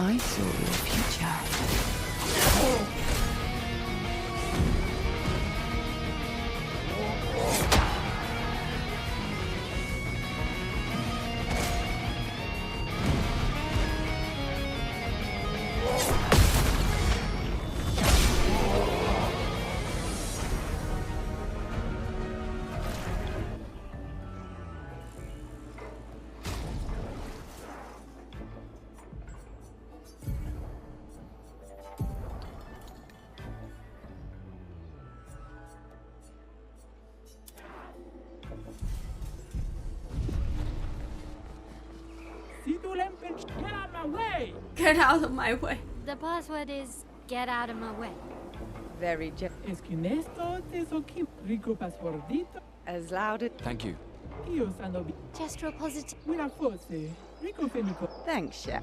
I saw your future. Get out of my way! Get out of my way. The password is get out of my way. Very Es que en esto es aquí rico passwordito. as loud as. Thank you. Io sanno Gesture positive. Mira forse. Rico femico. Thanks, Chef.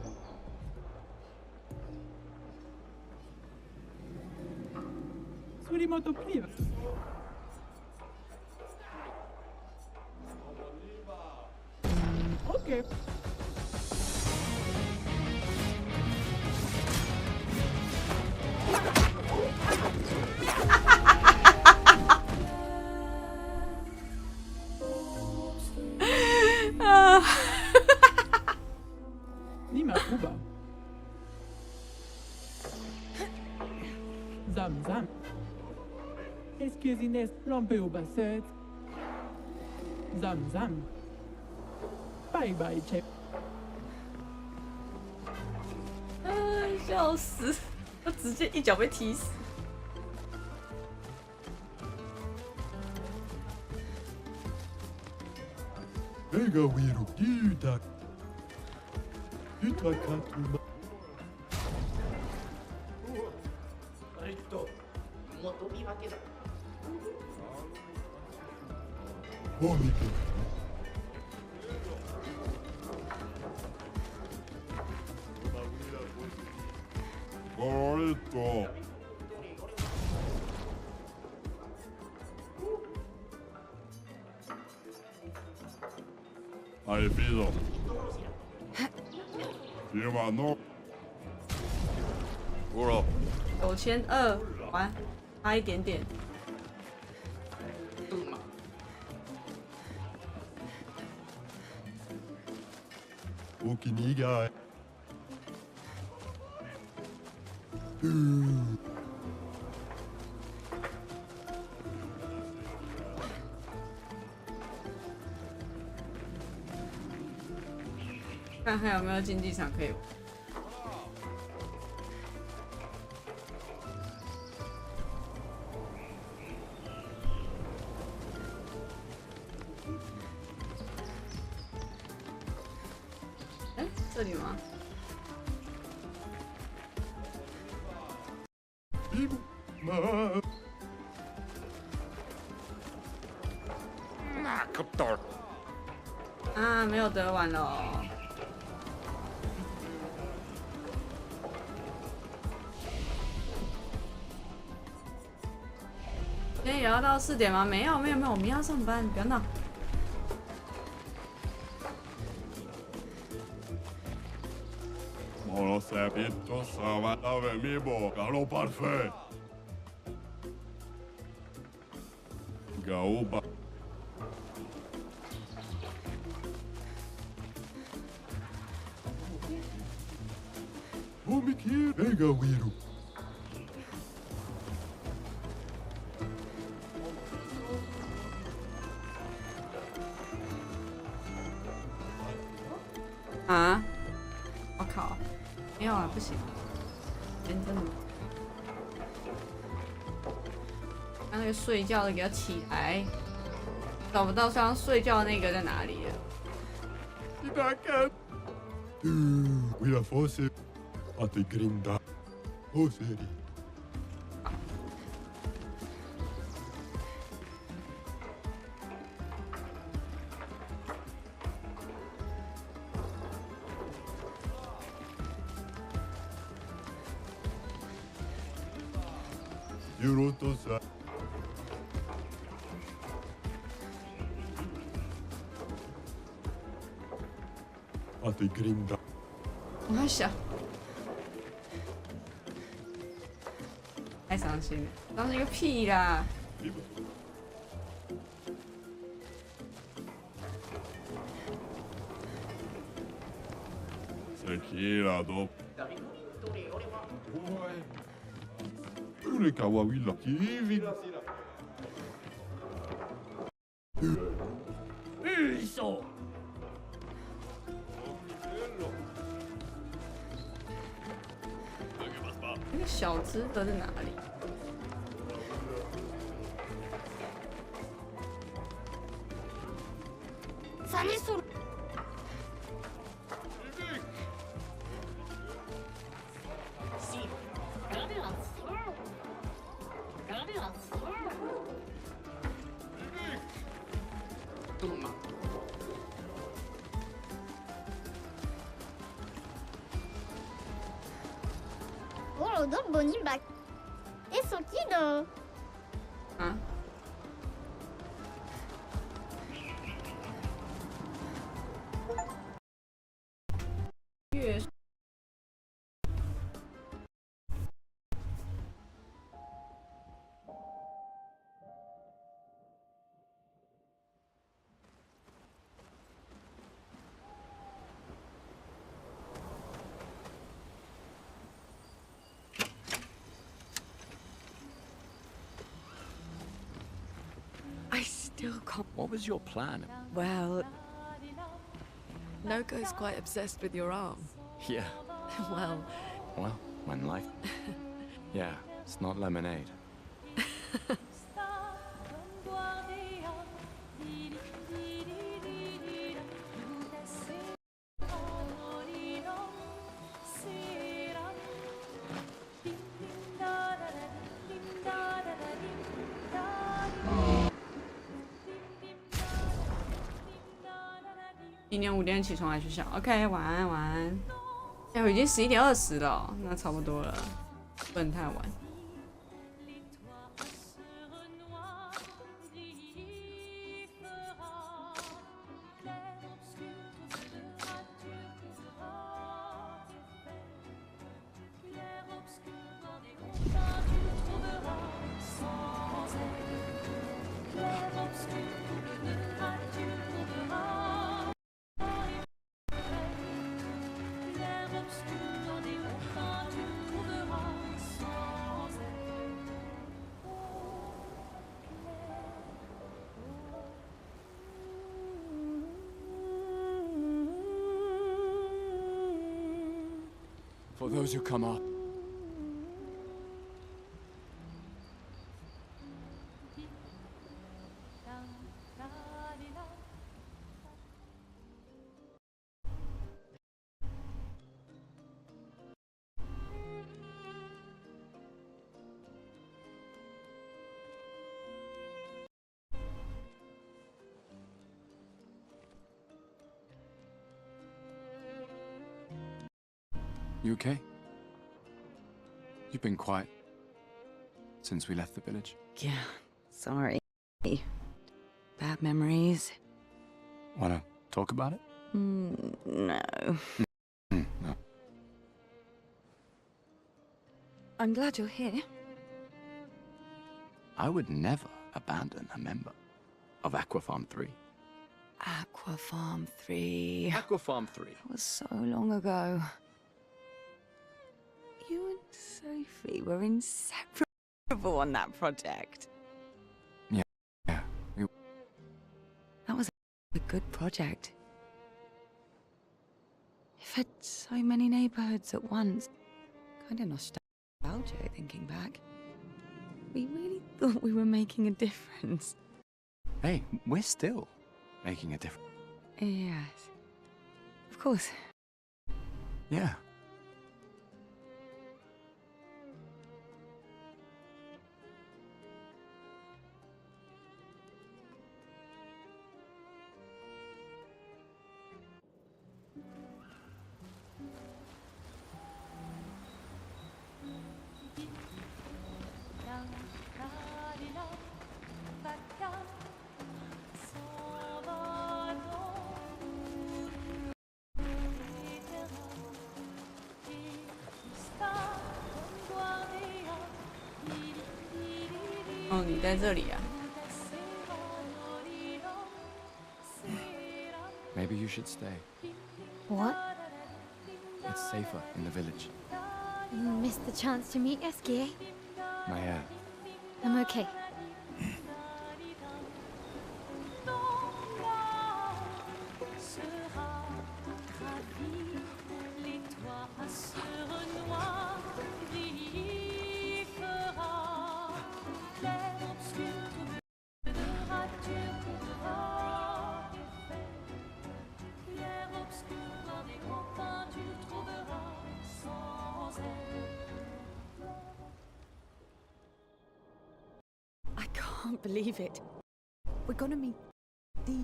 Surimoto pliva. Okay. Nima Kuba. Zam zam. Excusez-nous, l'ombre au basset. Zam zam. Bye bye, chef. 笑死！他直接一脚被踢死。Ega wiru kita. Kita katuma. Omika. Correcto. Hai pido. Lleva no. 9200，完，差一点点。Okiniga. 看还有没有竞技场可以玩。哎，这里吗？ 啊，没有得玩了。今天也要到4点吗？没有，我们要上班，不要闹。Moro sapito sama ave mi boca lo parfait. Gaoba. Umiki ega wiru. 啊！我靠，没有啊，不行，认真的。刚那个睡觉的给他起来，找不到刚刚睡觉的那个在哪里了。Itakan. Quella fosse a te grinda. Oh, seri. Yuroto-san. A te grinda. 我在想，太伤心了，伤心个屁啦！ Sekira do. Ure kawawila kivi. Isso! 那个小只的在哪里？何それ。Ora do bonimba. Isso aqui do. 啊？月。 I still can't. What was your plan? Well, Noko's quite obsessed with your arm. Yeah. Well, Well, when life. Yeah, it's not lemonade.今天5点起床来学校。OK， 晚安晚安。哎，我已经11:20了哦，那差不多了，不能太晚。For those who come up. You okay? You've been quiet since we left the village. Yeah, Sorry. Bad memories. Wanna talk about it? No. No. I'm glad you're here. I would never abandon a member of Aquafarm 3. Aquafarm 3. Aquafarm 3. That was so long ago. You and Sophie were inseparable on that project. Yeah. That was a good project. It fed so many neighborhoods at once. Kind of nostalgic thinking back. We really thought we were making a difference. Hey, we're still making a difference. Yes. Of course. Yeah.哦，你在这里啊？ Maybe you should stay. What? It's safer in the village. You missed the chance to meet Esquier. Maya, I'm okay. I can't believe it. We're gonna meet The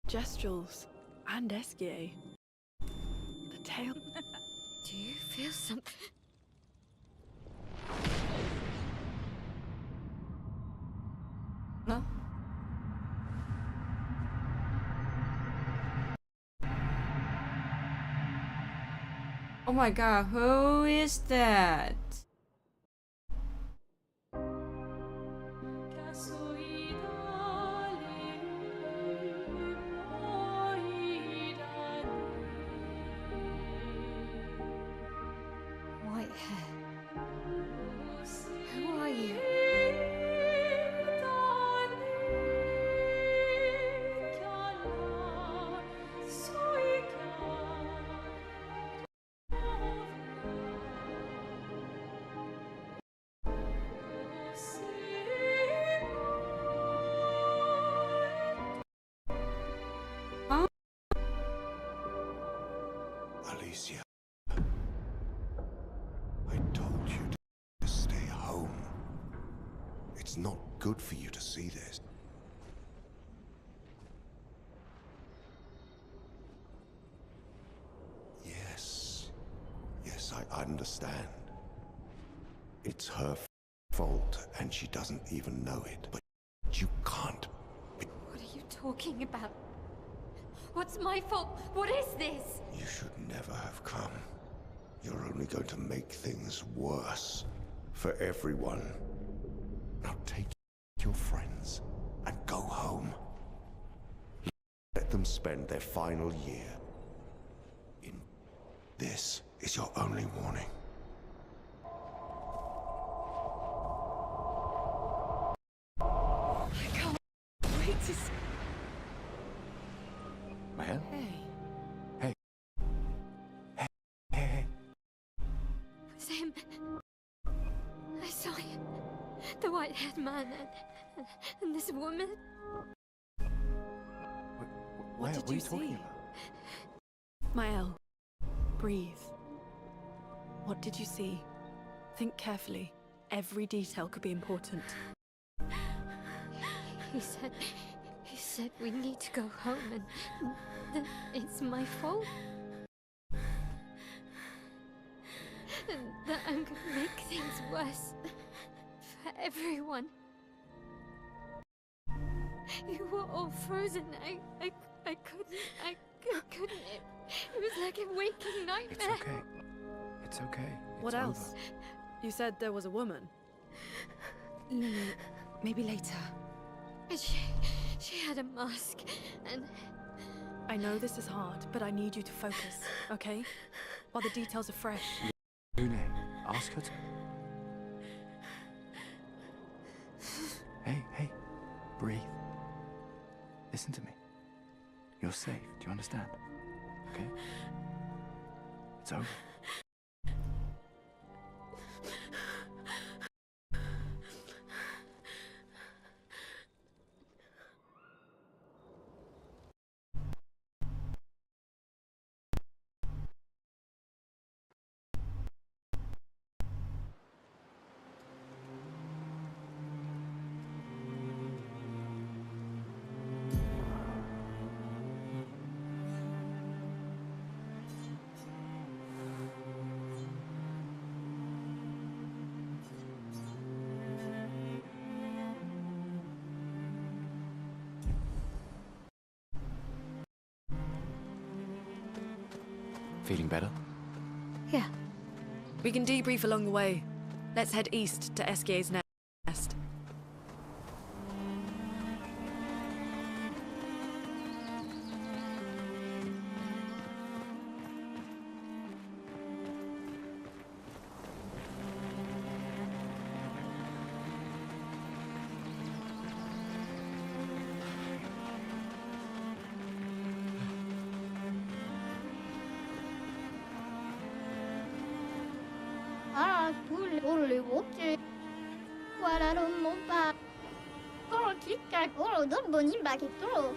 Gestrels and Esquier. The tale. Do you feel something? No. Oh my god, who is that? White hair. Who are you? Alicia, I told you to stay home. It's not good for you to see this. Yes, I understand. It's her fault, and she doesn't even know it. But you can't. What are you talking about? What's my fault? What is this? You should never have come. You're only going to make things worse for everyone. Now take your friends and go home. Let them spend their final year in... This is your only warning. I can't wait to see. Maya? Hey. Hey. It was him. I saw him. The white-haired man and this woman. What did are you you talking see? about? Mael, breathe. What did you see? Think carefully. Every detail could be important. He said we need to go home and that it's my fault. And that I'm gonna make things worse for everyone. You were all frozen. I couldn't. It was like a waking nightmare. It's okay. It's okay. What It's else? over. You said there was a woman. Lily, maybe later. She had a mask, and I know this is hard, but I need you to focus, okay? While the details are fresh. Lune, ask her to. Hey, breathe. Listen to me. You're safe. Do you understand? Okay? It's over. Feeling better? yeah. We can debrief along the way. Let's head east to Eskier's nest. Ah, cool, ok. Voilà lo mopa. Koro kika, koro do boni bakito.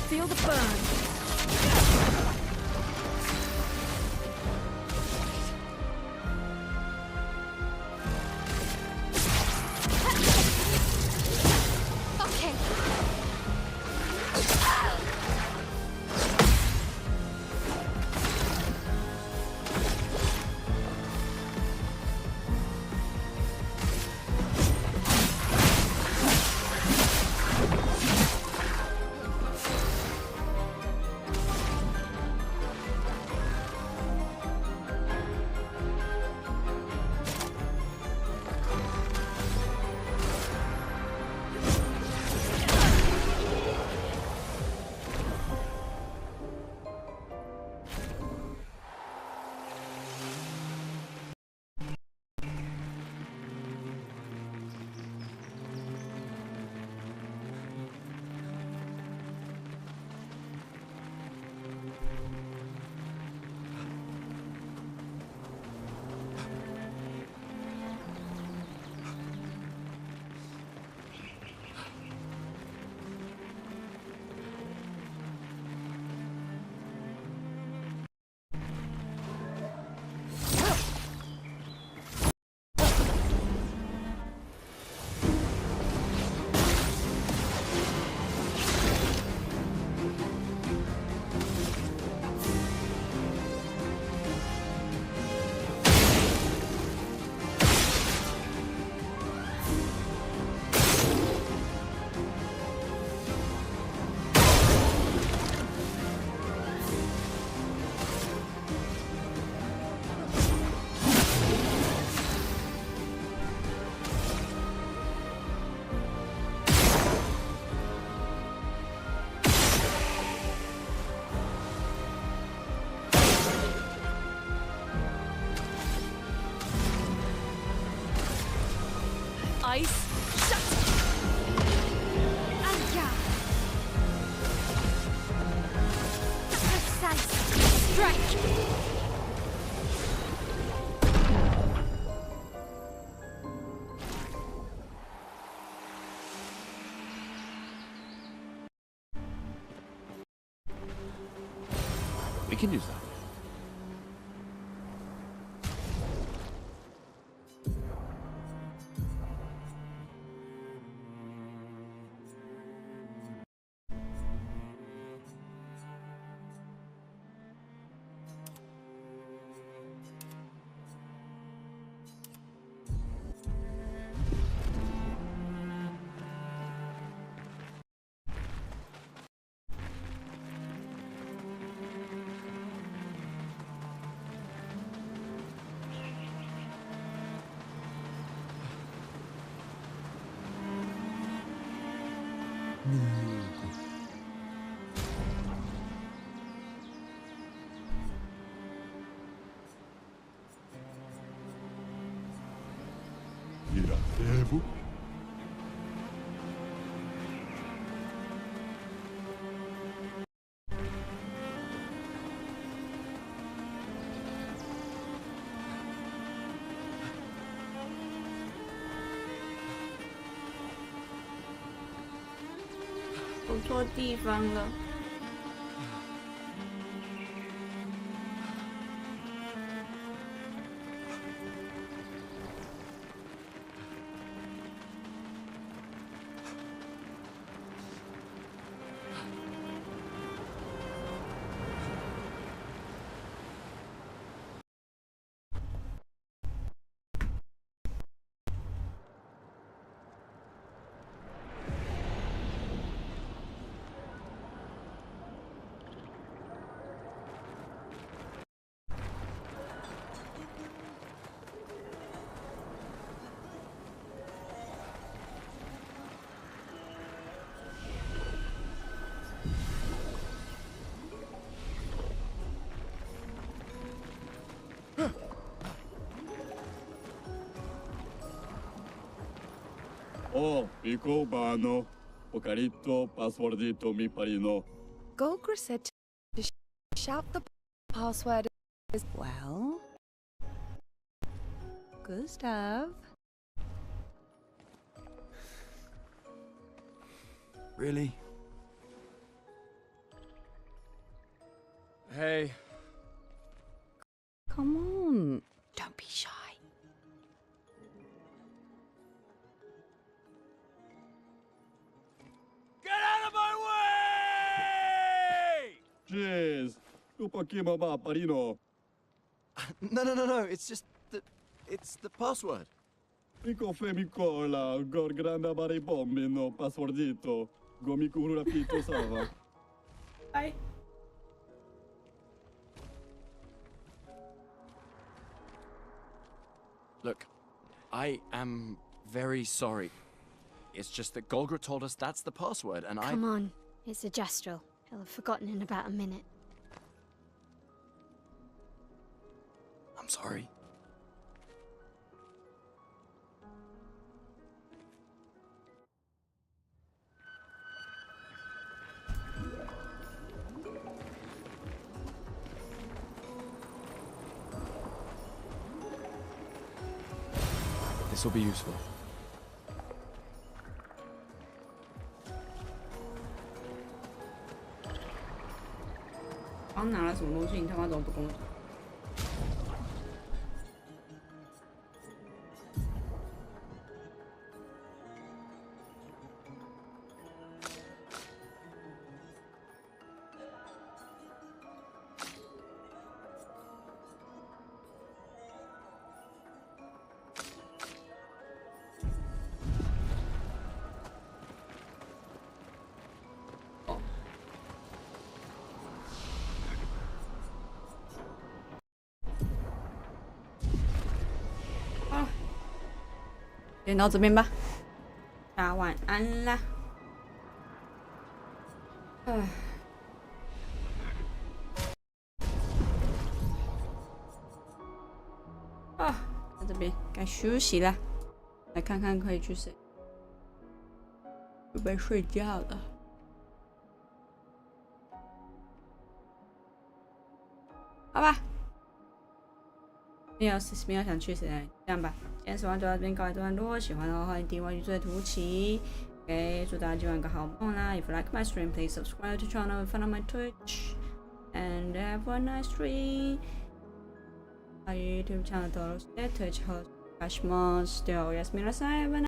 Feel the burn. Okay. Stretch! We can use that. Iratevo.走错地方了。Oh, Pico Bano, Ocarito, Passwordito, mi parino. Golgra said to shout the password as well. Gustav. Really? Hey. Come on. Don't be shy. Get out of my way! Jeez, Upakima ma parino. No. It's the password. Pico femicola, gor granda bare bombino, passwordito. Gomiku rapito sava. Bye. Look, I am very sorry. It's just that Golgra told us that's the password, and Come on, it's a gestural. He'll have forgotten in about a minute. I'm sorry. This will be useful.刚拿了什么东西？你他妈怎么不跟我讲？先到这边吧，大家晚安啦。唉，在这边该休息啦。来看看可以去谁，准备睡觉了。好吧。没有想去谁？这样吧，今天10万就到这边告一段落。喜欢的话，欢迎订阅最图奇。OK， 祝大家今晚有个好梦啦 ！If you like my stream, please subscribe to channel and follow my Twitch. And have a nice dream. YouTube channel 登录して Twitch を開します。ではおやすみなさい。